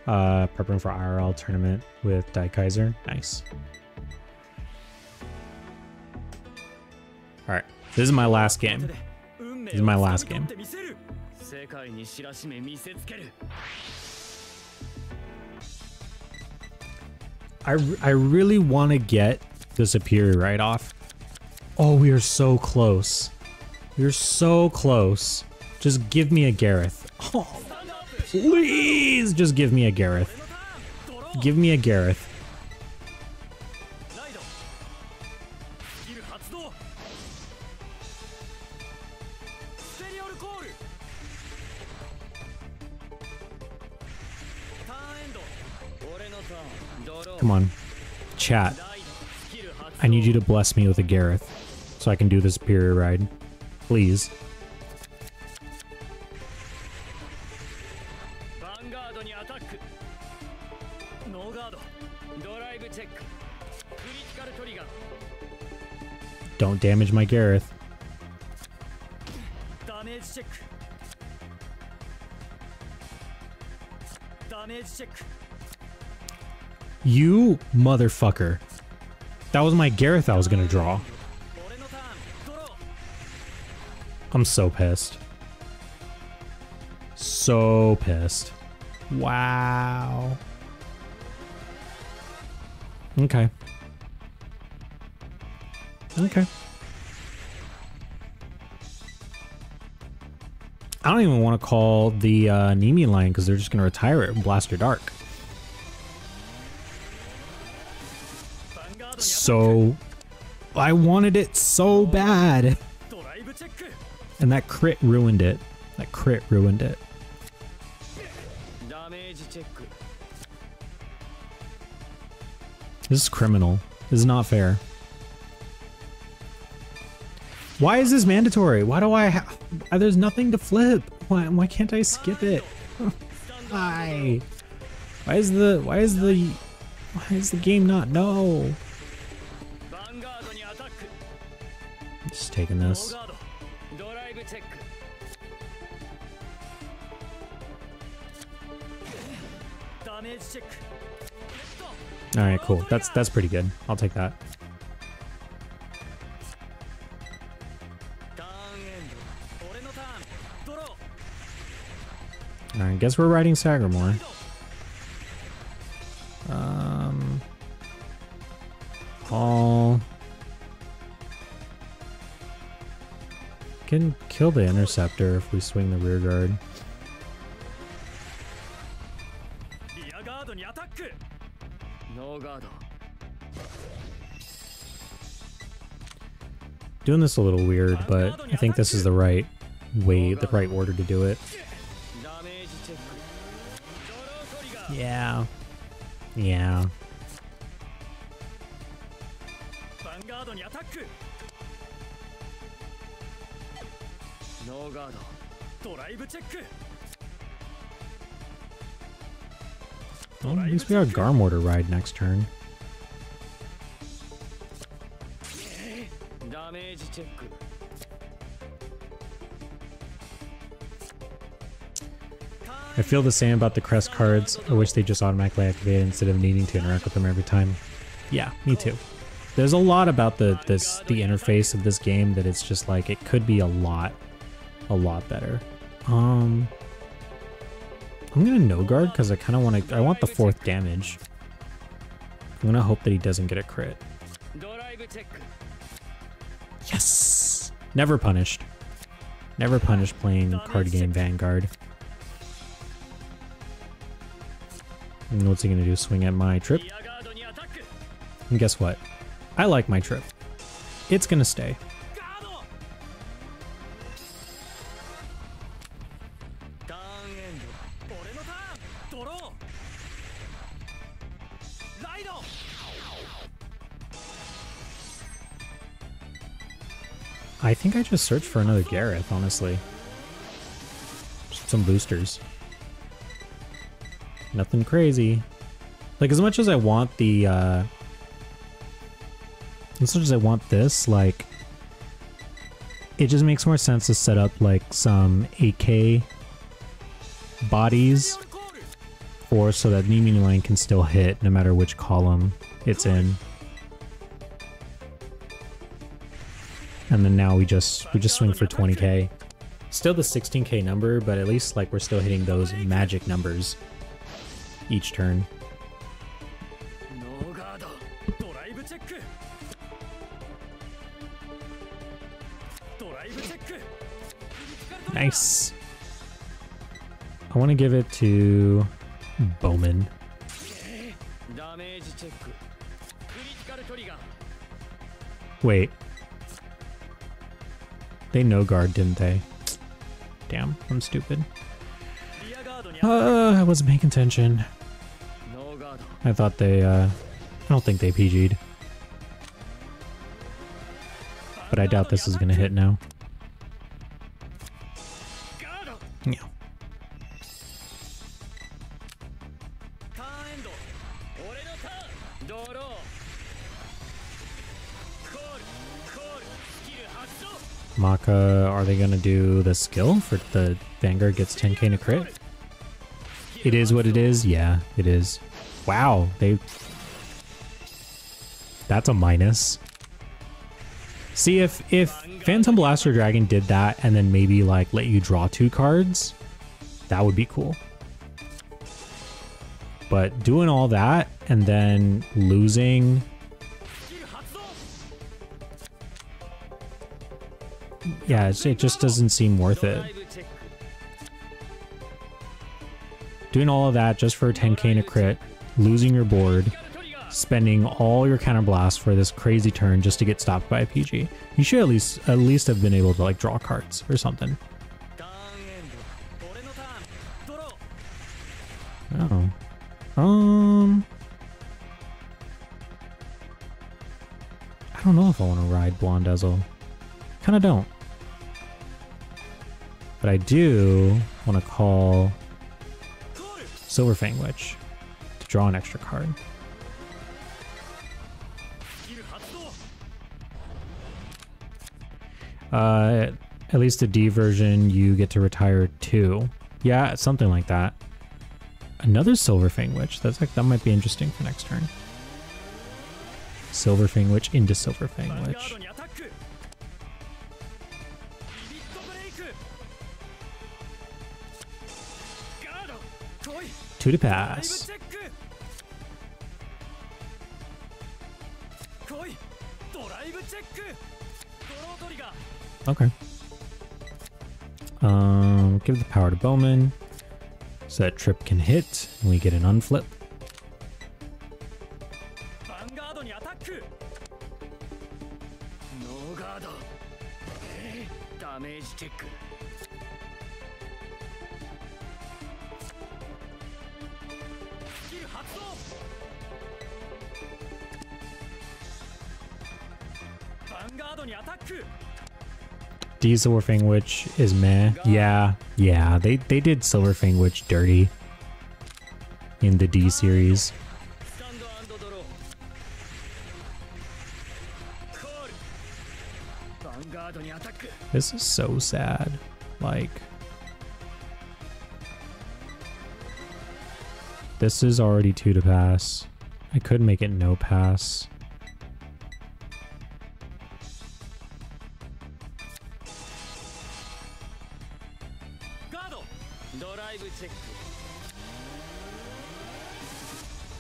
Prepping for IRL tournament with Daikaiser. Nice. Alright. This is my last game. This is my last game. I really want to get the superior right off. Oh, we are so close. We're so close. Just give me a Gareth. Oh, please just give me a Gareth. Give me a Gareth. Come on. Chat. I need you to bless me with a Gareth so I can do the superior ride. Please. Don't damage my Gareth. You motherfucker. That was my Gareth I was gonna draw. I'm so pissed. So pissed. Wow. Okay. Okay. I don't even want to call the Nimue line because they're just going to retire it and blast her dark. So I wanted it so bad. And that crit ruined it. That crit ruined it. This is criminal. This is not fair. Why is this mandatory? Why do I have... There's nothing to flip. Why can't I skip it? Why? Why is the game not? No. I'm just taking this. All right, cool. That's pretty good. I'll take that. All right, guess we're riding Sagamore. Paul can kill the interceptor if we swing the rear guard. Doing this a little weird, but I think this is the right way, the right order to do it. Yeah. Yeah. Well, at least we got Garmor to ride next turn. I feel the same about the crest cards. I wish they just automatically activated instead of needing to interact with them every time. Yeah, me too. There's a lot about the interface of this game that it's just like it could be a lot better. I'm gonna no guard because I kind of want to. I want the 4th damage. I'm gonna hope that he doesn't get a crit. Yes. Never punished. Never punished playing card game Vanguard. And what's he gonna do? Swing at my trip? And guess what? I like my trip. It's gonna stay. I think I just searched for another Gareth, honestly. Just some boosters. Nothing crazy. Like, as much as I want the, as much as I want this, like, it just makes more sense to set up, like, some 8K bodies so that Nimue Lane can still hit no matter which column it's in. And then now we just swing for 20K. Still the 16K number, but at least like we're still hitting those magic numbers each turn. Nice. I want to give it to Bowman. Wait. They no guard, didn't they? Damn, I'm stupid. I wasn't paying attention. I thought they, I don't think they PG'd. But I doubt this is gonna hit now. Yeah. Maka, are they gonna do the skill for the Vanguard gets 10k to crit? It is what it is? Yeah, it is. Wow, that's a minus. See, if Phantom Blaster Dragon did that and then maybe like let you draw 2 cards, that would be cool. But doing all that and then losing... Yeah, it just doesn't seem worth it. Doing all of that just for a 10k and a crit, losing your board, spending all your counterblast for this crazy turn just to get stopped by a PG. You should at least have been able to like draw cards or something. Oh. I don't know if I want to ride Blondezel. Kinda don't. But I do want to call Silverfang Witch to draw an extra card. At least the D version, you get to retire 2. Yeah, something like that. Another Silverfang Witch. That's like, that might be interesting for next turn. Silverfang Witch into Silverfang Witch. 2 to pass. Okay. Give the power to Bowman so that Trip can hit and we get an unflip. D Silverfang Witch is meh. Yeah, they did Silverfang Witch dirty in the D series. This is so sad. Like, this is already 2 to pass. I could make it no pass.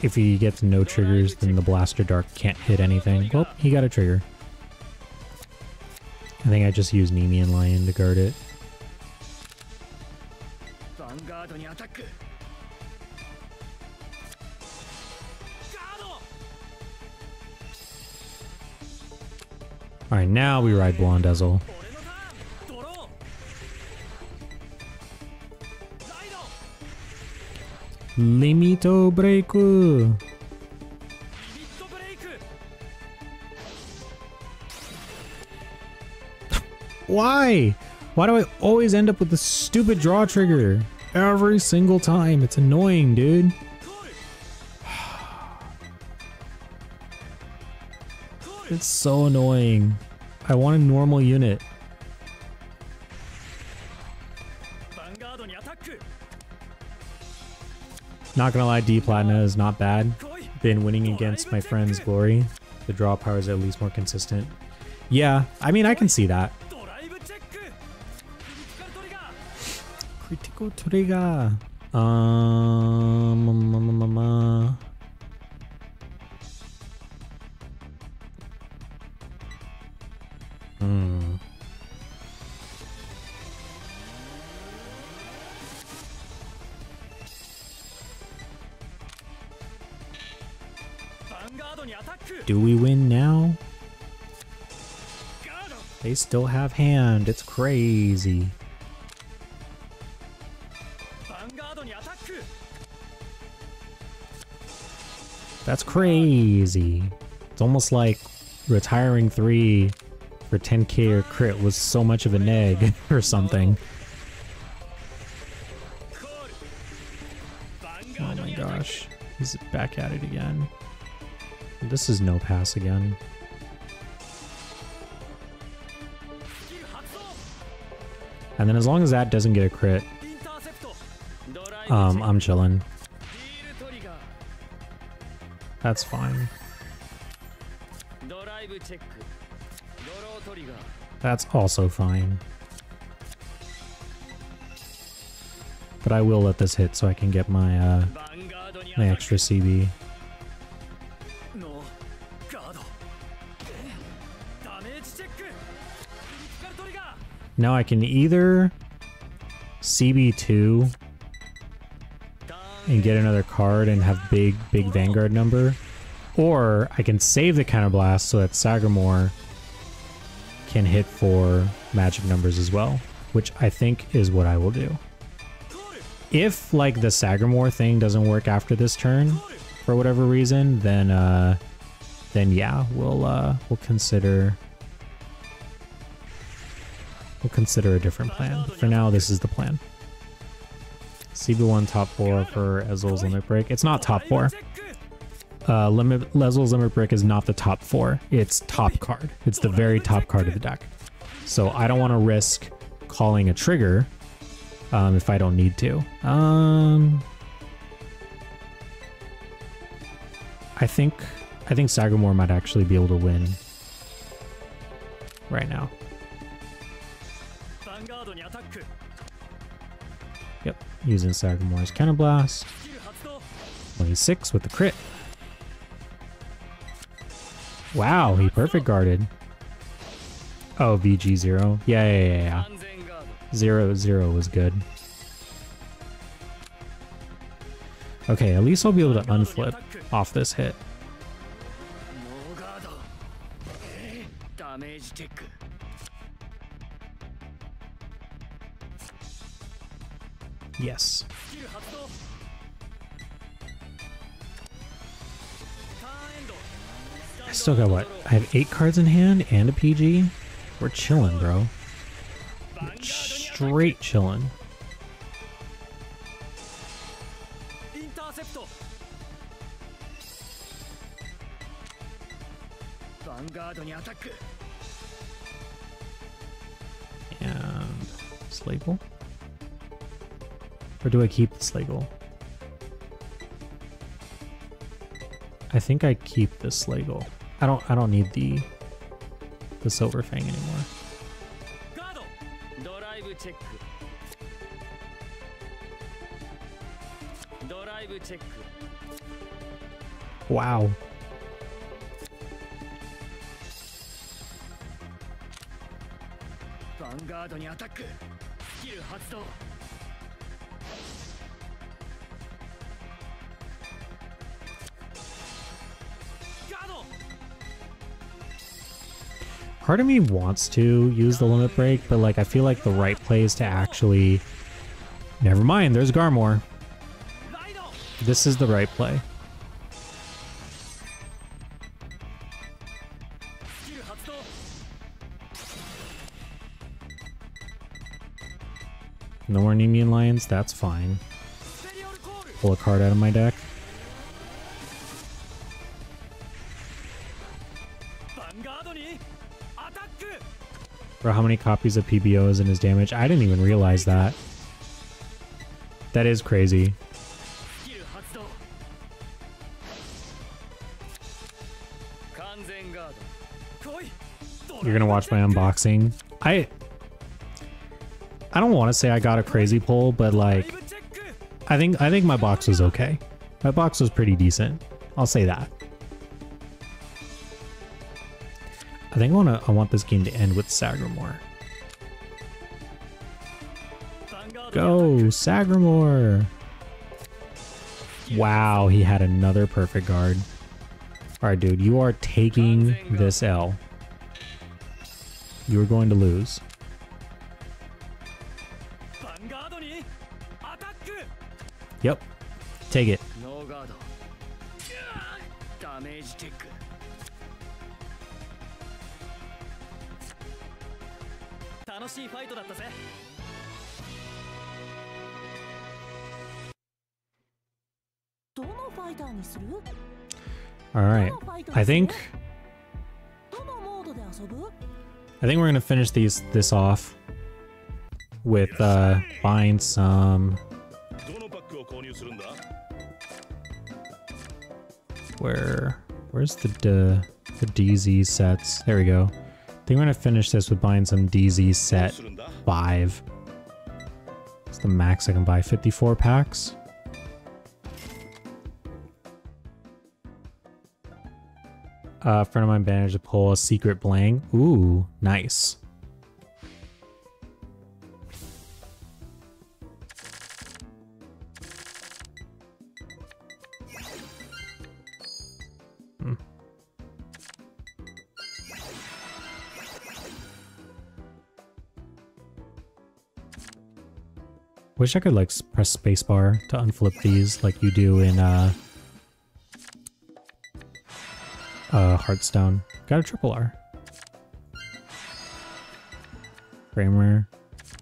If he gets no triggers, then the Blaster Dark can't hit anything. Well, he got a trigger. I think I just used Nimue and Lion to guard it. Alright, now we ride Blondezel. Limito break. Why? Why do I always end up with the stupid draw trigger? Every single time. It's annoying, dude. It's so annoying. I want a normal unit. Not gonna lie, D Platina is not bad. Been winning against my friend's Glory. The draw power is at least more consistent. Yeah, I mean, I can see that. Critical trigger. Do we win now? They still have hand. It's crazy. That's crazy. It's almost like retiring 3 for 10k or crit was so much of a neg or something. Oh my gosh. He's back at it again. This is no pass again. And then as long as that doesn't get a crit, I'm chilling. That's fine. That's also fine. But I will let this hit so I can get my my extra CB. Now I can either CB2 and get another card and have big Vanguard number, Or I can save the counterblast so that Sagamore can hit for magic numbers as well, which I think is what I will do. If like the Sagamore thing doesn't work after this turn for whatever reason, then yeah, we'll consider a different plan. For now, this is the plan. CB1 top 4 for Ezreal's Limit Break. It's not top 4. Ezreal's Limit Break is not the top 4. It's top card. It's the very top card of the deck. So I don't want to risk calling a trigger if I don't need to. I think Sagamore might actually be able to win right now. Yep, using Sagamore's Counterblast. 26 with the crit. Wow, he perfect guarded. Oh, VG0. Yeah. 0-0 was good. Okay, at least I'll be able to unflip off this hit. Yes. I still got what? I have 8 cards in hand and a PG? We're chilling, bro. We're straight chilling. And Slagle? Or do I keep the Slagle? I think I keep the Slagle. I don't need the Silver Fang anymore. Wow. Part of me wants to use the Limit Break, but like I feel like the right play is to actually... Never mind, there's Garmor. This is the right play. No more Nemean Lions, that's fine. Pull a card out of my deck. Bro, how many copies of PBO is in his damage? I didn't even realize that. That is crazy. You're gonna watch my unboxing. I don't want to say I got a crazy pull, but like, I think my box was okay. My box was pretty decent. I'll say that. I think I want this game to end with Sagamore. Go, Sagamore! Wow, he had another perfect guard. Alright, dude, you are taking this L. You are going to lose. Yep. Take it. Alright. I think we're gonna finish this off with buying some. Where's the DZ sets? There we go. I think we're gonna finish this with buying some DZ set 5. It's the max I can buy. 54 packs. A friend of mine managed to pull a secret blang. Ooh, nice. Wish I could like press spacebar to unflip these like you do in Hearthstone. Got a triple R. Frame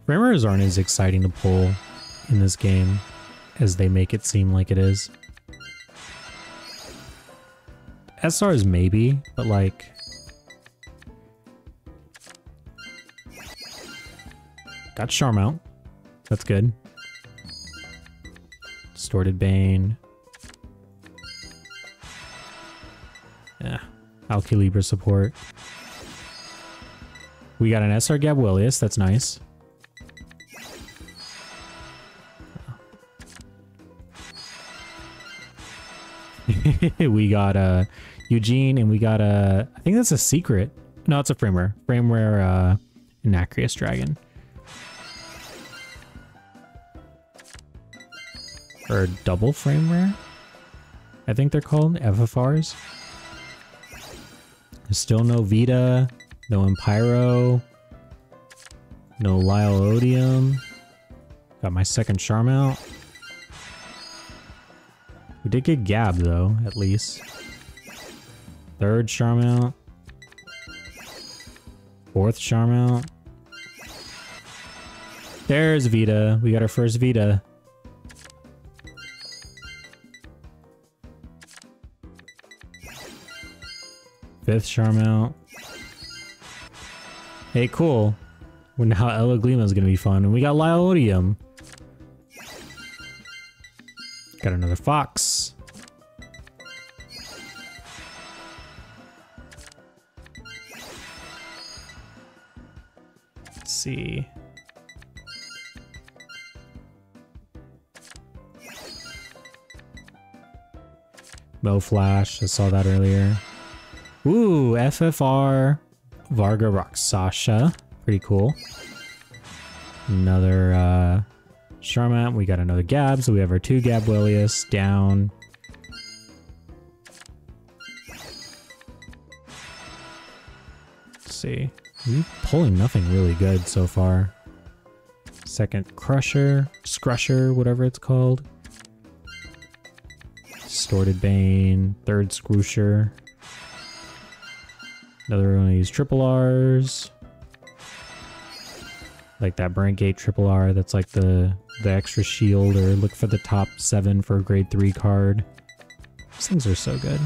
rares aren't as exciting to pull in this game as they make it seem like it is. SRs maybe, but like... Got Charmount. That's good. Distorted Bane. Yeah. Alculibra support. We got an SR Gabwillius, that's nice. We got Eugene, and we got I think that's a secret. No, it's a frame rare. Frame rare Anacreus Dragon. Or double frame rare? I think they're called FFRs. There's still no Vita, no Empireo, no Liael Odium. Got my second Charmount. We did get Gab though, at least. Third Charmount. Fourth Charmount. There's Vita. We got our first Vita. Fifth Charmount. Hey, cool. Well, now Eloglima is going to be fun. And we got Liael Odium. Got another Fox. Let's see. Mo Flash. I saw that earlier. Ooh, FFR Varga Rakshasa. Pretty cool. Another Charmant. We got another Gab, so we have our two Gabwillius down. Let's see. We're pulling nothing really good so far. Second Crusher, Scrusher, whatever it's called. Distorted Bane. Third Scroosher. Another one of these triple R's. Like that Brand Gate triple R, that's like the extra shield, or look for the top 7 for a grade 3 card. These things are so good.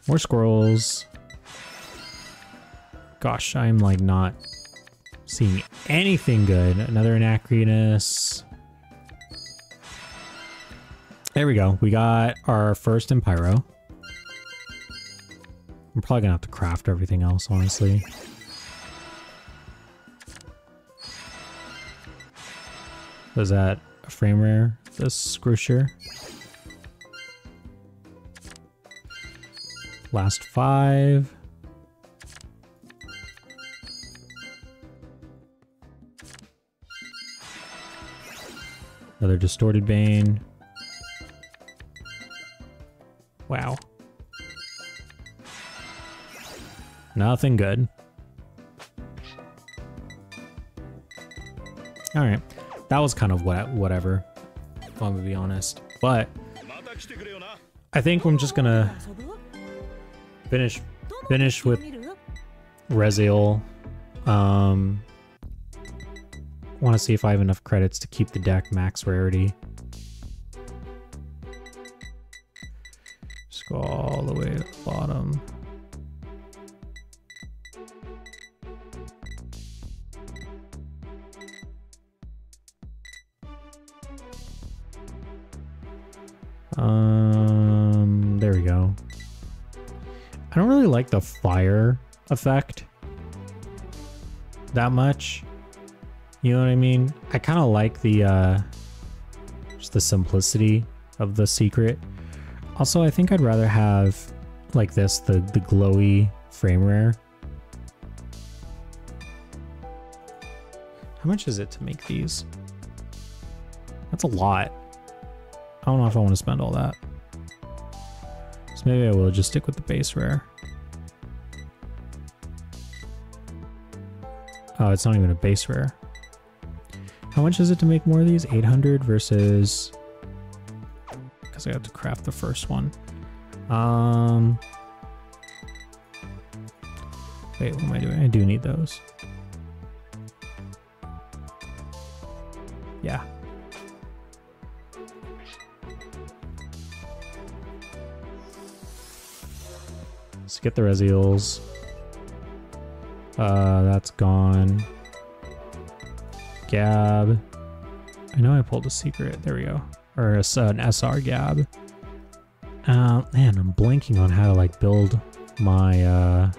More squirrels. Gosh, I'm like not seeing anything good. Another Anacreonus. There we go. We got our first Empireo. I'm probably gonna have to craft everything else, honestly. Was that a frame rare? This Scroosher. Last 5. Another Distorted Bane. Wow. Nothing good. Alright. That was kind of whatever, if I'm gonna be honest. But I think I'm just gonna finish with Rezael. Want to see if I have enough credits to keep the deck max rarity. Just go all the way to the bottom. There we go. I don't really like the fire effect that much. You know what I mean? I kind of like the just the simplicity of the secret. Also, I think I'd rather have like this, the glowy frame rare. How much is it to make these? That's a lot. I don't know if I want to spend all that. So maybe I will just stick with the base rare. Oh, it's not even a base rare. How much is it to make more of these? 800 versus... Because I have to craft the first one. Wait, what am I doing? I do need those. Yeah. Let's get the Rezaels. That's gone. Gab. I know I pulled a secret. There we go. Or an SR Gab. Man, I'm blanking on how to like build my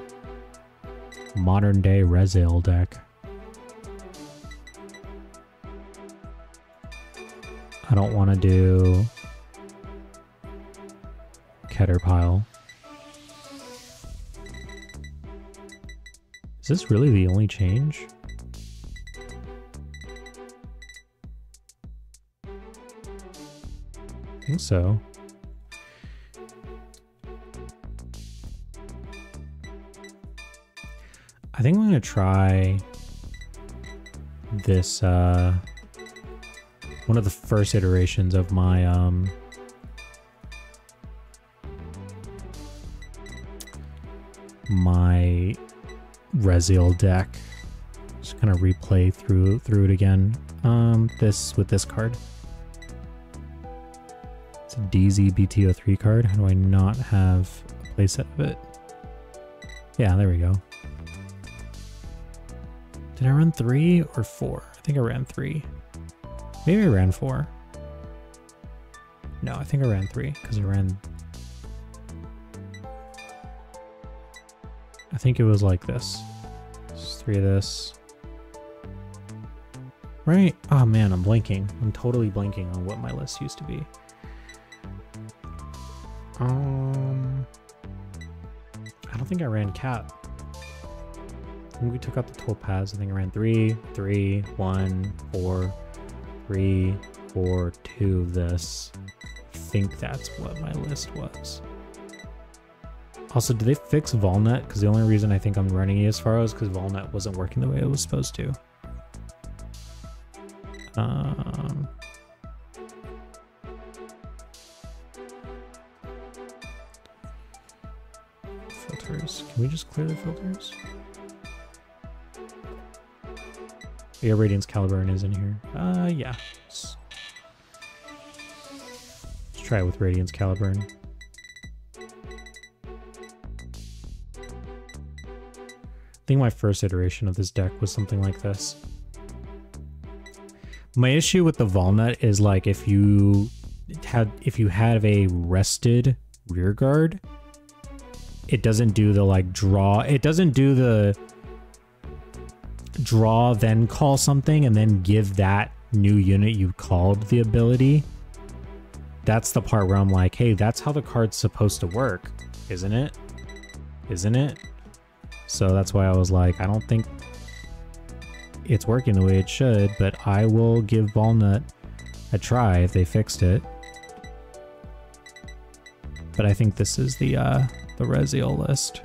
modern day Rezael deck. I don't want to do Caterpile. Is this really the only change? I think so. I think I'm gonna try this, one of the first iterations of my, my Rezael deck. Just kind of replay through it again. This with this card. It's a DZ BT03 card. How do I not have a playset of it? Yeah, there we go. Did I run 3 or 4? I think I ran 3. Maybe I ran 4. No, I think I ran 3 because I ran... I think it was like this. Just 3 of this. Right? Oh man, I'm blanking. I'm totally blanking on what my list used to be. I don't think I ran Cat. I think we took out the topaz. I think I ran 3, 3, 1, 4, 3, 4, 2 of this. I think that's what my list was. Also, did they fix Volnet? Because the only reason I think I'm running ESFaro is because Volnet wasn't working the way it was supposed to. Filters. Can we just clear the filters? Yeah, Radiance Caliburn is in here. Yeah. Let's try it with Radiance Caliburn. I think my first iteration of this deck was something like this. My issue with the Volnet is like if you have a rested rear guard, it doesn't do the like draw. It doesn't do the draw, then call something, and then give that new unit you called the ability. That's the part where I'm like, hey, that's how the card's supposed to work, isn't it? Isn't it? So that's why I was like, I don't think it's working the way it should, but I will give Volnet a try if they fixed it. But I think this is the Rezael list.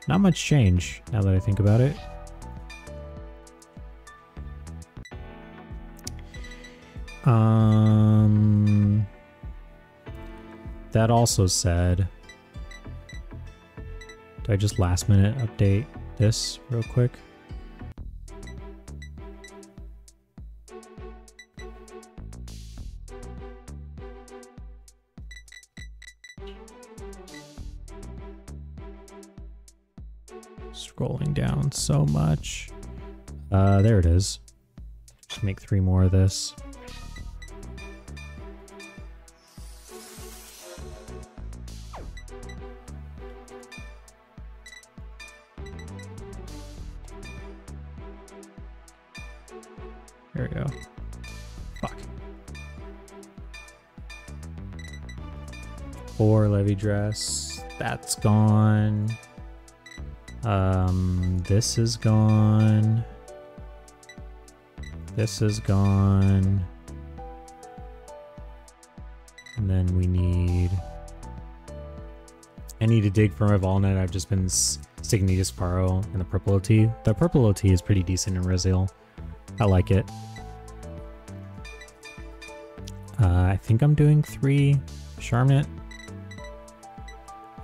Not much change now that I think about it. That also said, do I just last minute update this real quick? Scrolling down so much. There it is. Just make 3 more of this. There we go. Fuck. 4 Levidra. That's gone. This is gone. This is gone. And then we need I need to dig for my Volnet. I've just been sticking to Sparrow and the purple OT. The purple OT is pretty decent in Rezael. I like it. I think I'm doing 3 Charmnet.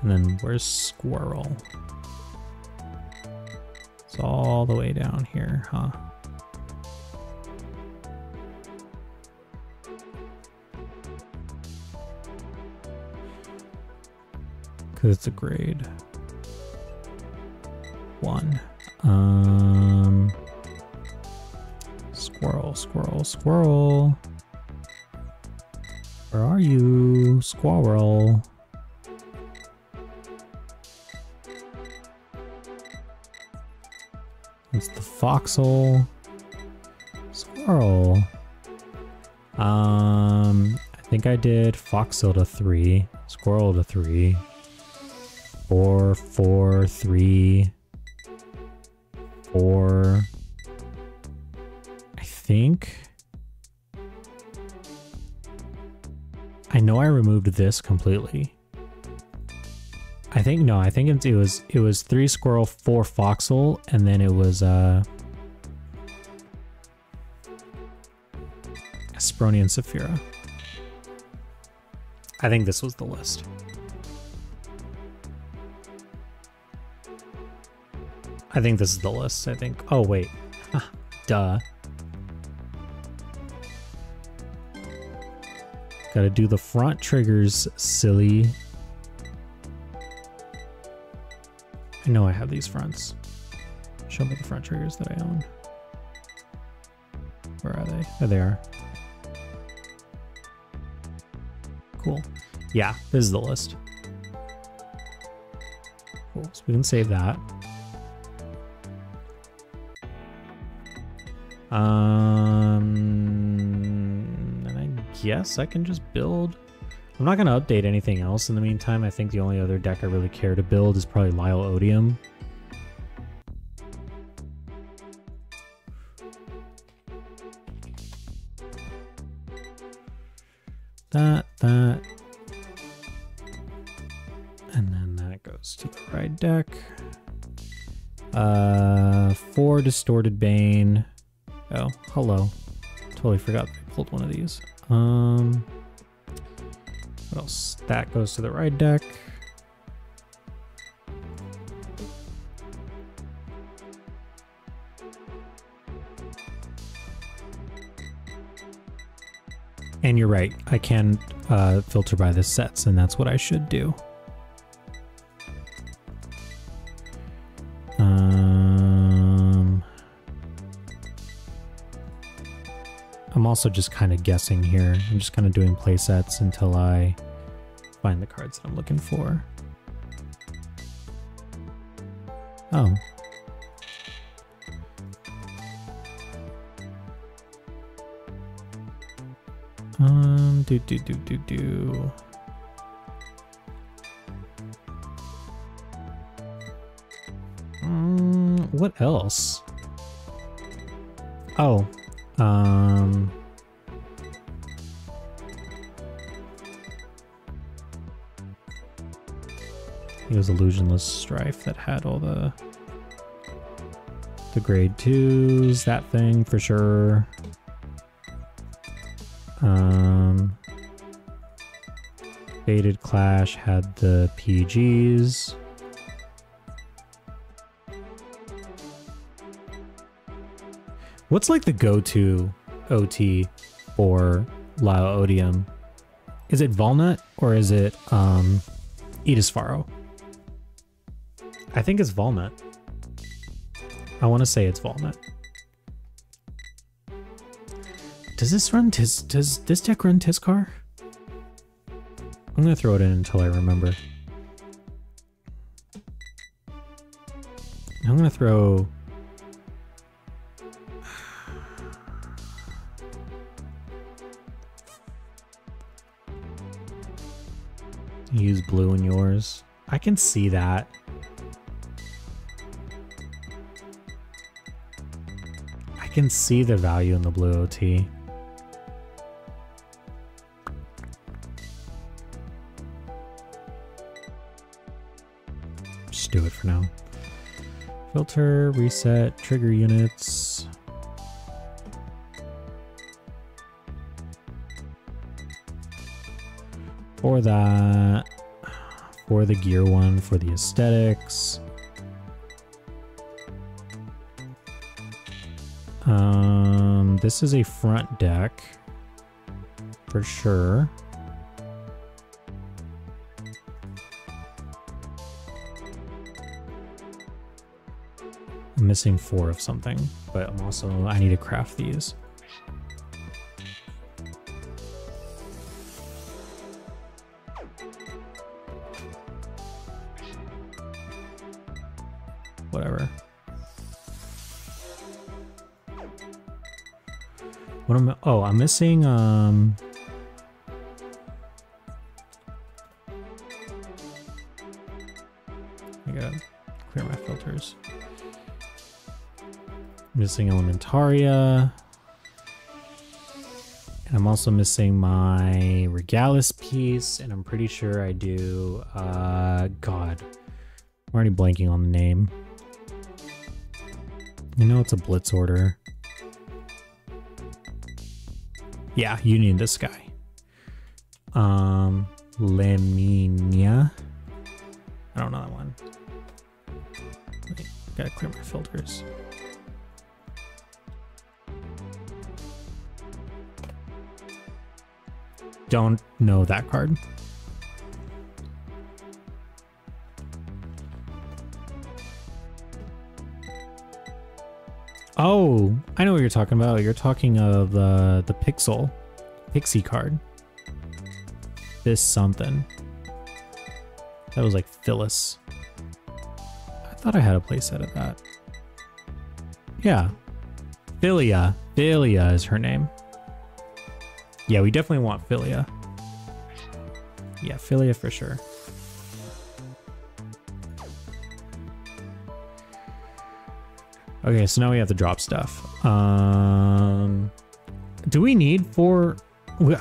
And then where's Squirrel? It's all the way down here, huh? Because it's a grade 1. Squirrel, squirrel, squirrel. Where are you, squirrel? It's the foxhole. Squirrel. I think I did foxhole to 3, squirrel to 3. 4, 4, 3, 4. I think. I know I removed this completely. I think no. I think it was 3 squirrel, 4 foxhole, and then it was Asproni and Saphira. I think this was the list. I think this is the list, I think. Oh, wait. Duh. Gotta do the front triggers, silly. I know I have these fronts. Show me the front triggers that I own. Where are they? There they are. Cool. Yeah, this is the list. Cool, so we can save that. And I guess I can just build. I'm not gonna update anything else in the meantime. I think the only other deck I really care to build is probably Liael Odium. That, and then that goes to the right deck. 4 Distorted Bane. Oh, hello. Totally forgot I pulled one of these. What else? That goes to the right deck. And you're right, I can filter by the sets, and that's what I should do. I'm also just kind of guessing here. I'm just kind of doing play sets until I find the cards that I'm looking for. Oh. What else? Oh. It was Illusionless Strife that had all the grade 2s, that thing for sure. Faded Clash had the PGs. What's like the go-to OT for Liael Odium? Is it Volnut or is it Edisfaro? I think it's Volnut. I want to say it's Volnut. Does this run does this deck run Tiskar? I'm gonna throw it in until I remember. I'm gonna throw use blue in yours. I can see that. I can see the value in the blue OT. just do it for now. Filter, reset, trigger units. For that, for the gear one, for the aesthetics. This is a front deck for sure. I'm missing 4 of something, but I need to craft these. Whatever. What am I? Oh, I'm missing, I gotta clear my filters. Missing Elementaria. And I'm also missing my Regalis piece, and I'm pretty sure I do, God. I'm already blanking on the name. You know it's a blitz order. Yeah, you need this guy. Leminia. I don't know that one. Wait, gotta clear my filters. Don't know that card. Oh, I know what you're talking about. You're talking of the Pixie card. This something. That was like Phyllis. I thought I had a playset of that. Yeah. Philia. Philia is her name. Yeah, we definitely want Philia. Yeah, Philia for sure. Okay, so now we have to drop stuff. Do we need 4?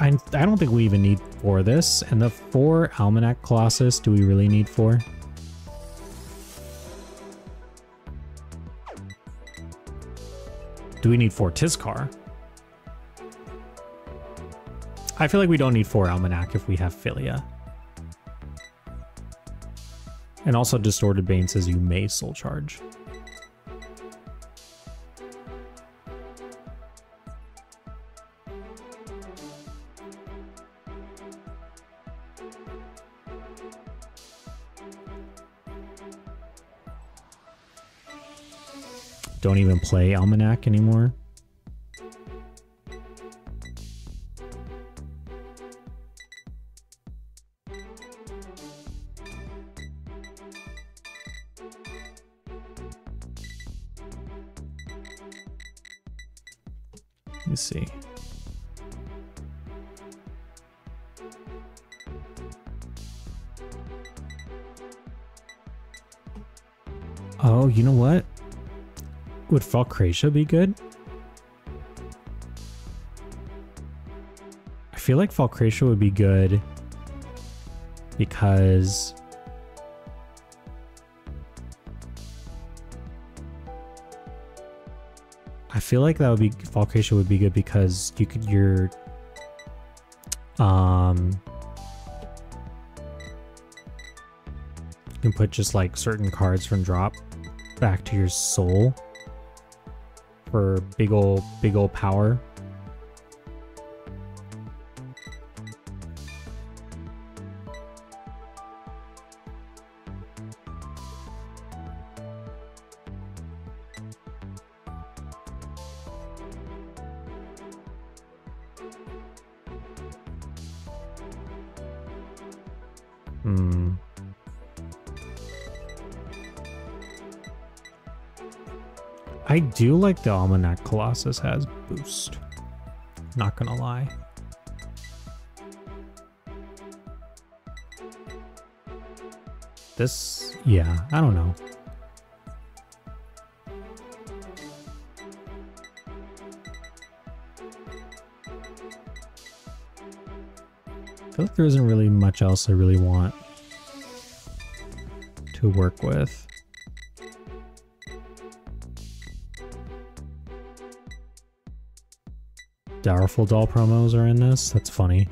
I don't think we even need 4 of this. And the 4 Almanac Colossus, do we really need 4? Do we need 4 Tizcar? I feel like we don't need 4 Almanac if we have Philia. And also Distorted Bane says you may soul charge. Don't even play Almanac anymore. Let me see. Oh, you know what? Would Falcratia be good? I feel like Falcratia would be good because Falcratia would be good because you could you can put just like certain cards from drop back to your soul for big ol' power. I do like the Almanac Colossus has boost. Not gonna lie. This, yeah, I don't know. I feel like there isn't really much else I really want to work with. Powerful doll promos are in this. That's funny.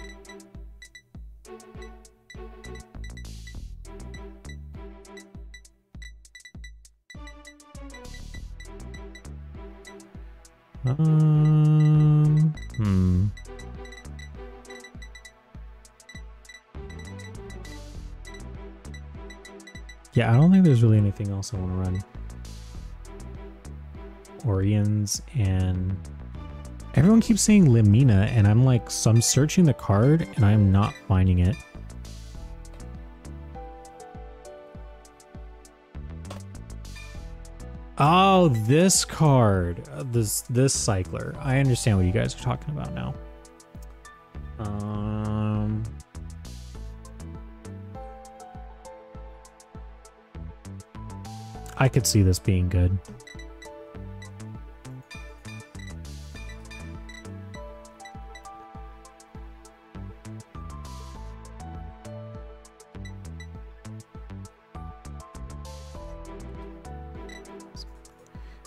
Yeah, I don't think there's really anything else I want to run. Orions and everyone keeps saying Limina, and I'm like, so I'm searching the card and I'm not finding it. Oh, this card, this cycler. I understand what you guys are talking about now. I could see this being good.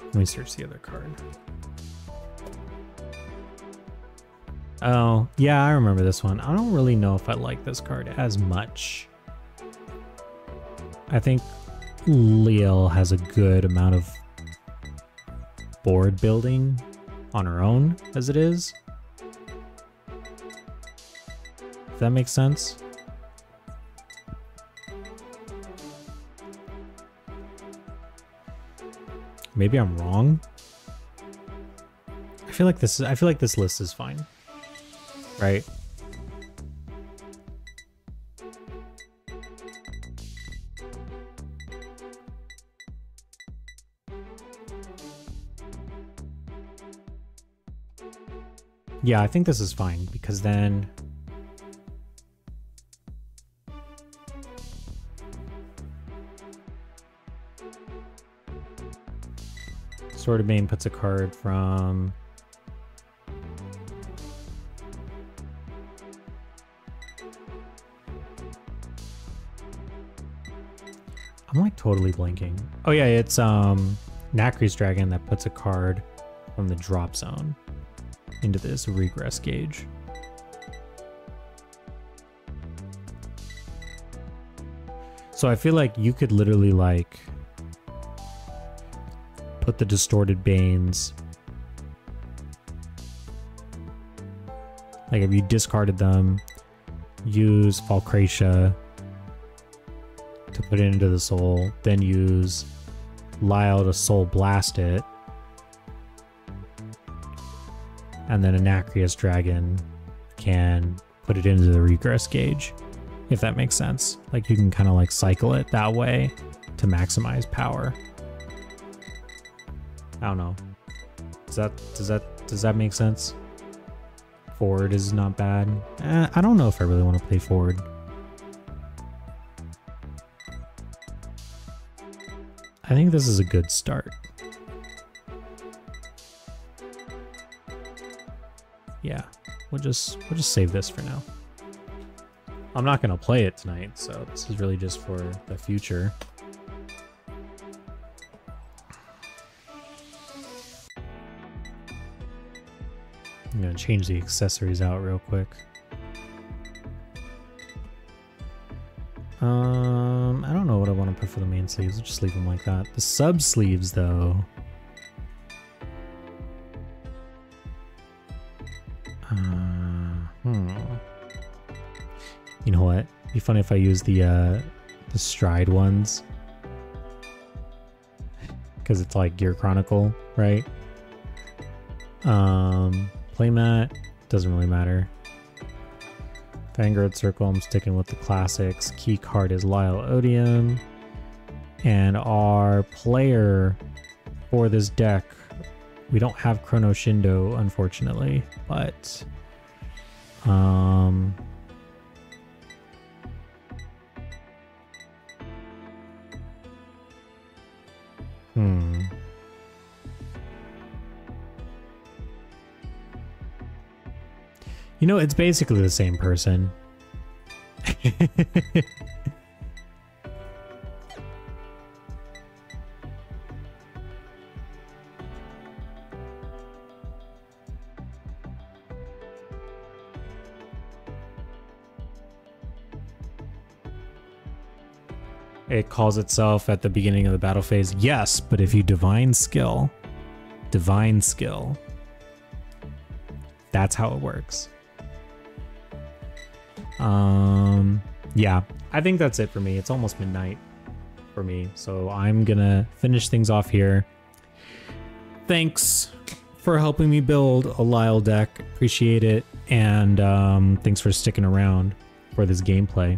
Let me search the other card. Oh, yeah, I remember this one. I don't really know if I like this card as much. I think Liael has a good amount of board building on her own as it is. If that makes sense. Maybe I'm wrong. I feel like this list is fine. Right? Yeah, I think this is fine because then Sword of Bane puts a card from I'm like totally blanking. Oh yeah, it's Nacre's Dragon that puts a card from the drop zone into this regress gauge. So I feel like you could literally like put the Distorted Banes, like if you discarded them, use Falcratia to put it into the soul, then use Liael to soul blast it, and then Anacreus Dragon can put it into the regress gauge, if that makes sense. Like you can kind of like cycle it that way to maximize power. I don't know. Does that make sense? Forward is not bad. I don't know if I really want to play forward. I think this is a good start. Yeah, we'll just save this for now. I'm not gonna play it tonight, so this is really just for the future. I'm gonna change the accessories out real quick. I don't know what I want to put for the main sleeves. I'll just leave them like that. The sub sleeves, though. You know what? It'd be funny if I use the stride ones, because it's like Gear Chronicle, right? Playmat doesn't really matter. Vanguard Circle, I'm sticking with the classics. Key card is Liael Odium. And our player for this deck, we don't have Chrono Shindo, unfortunately, but you know, it's basically the same person. it calls itself at the beginning of the battle phase. Yes, but if you divine skill, that's how it works. Yeah, I think that's it for me. It's almost midnight for me, so I'm gonna finish things off here. Thanks for helping me build a Liael deck. Appreciate it. And thanks for sticking around for this gameplay.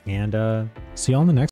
And see you on the next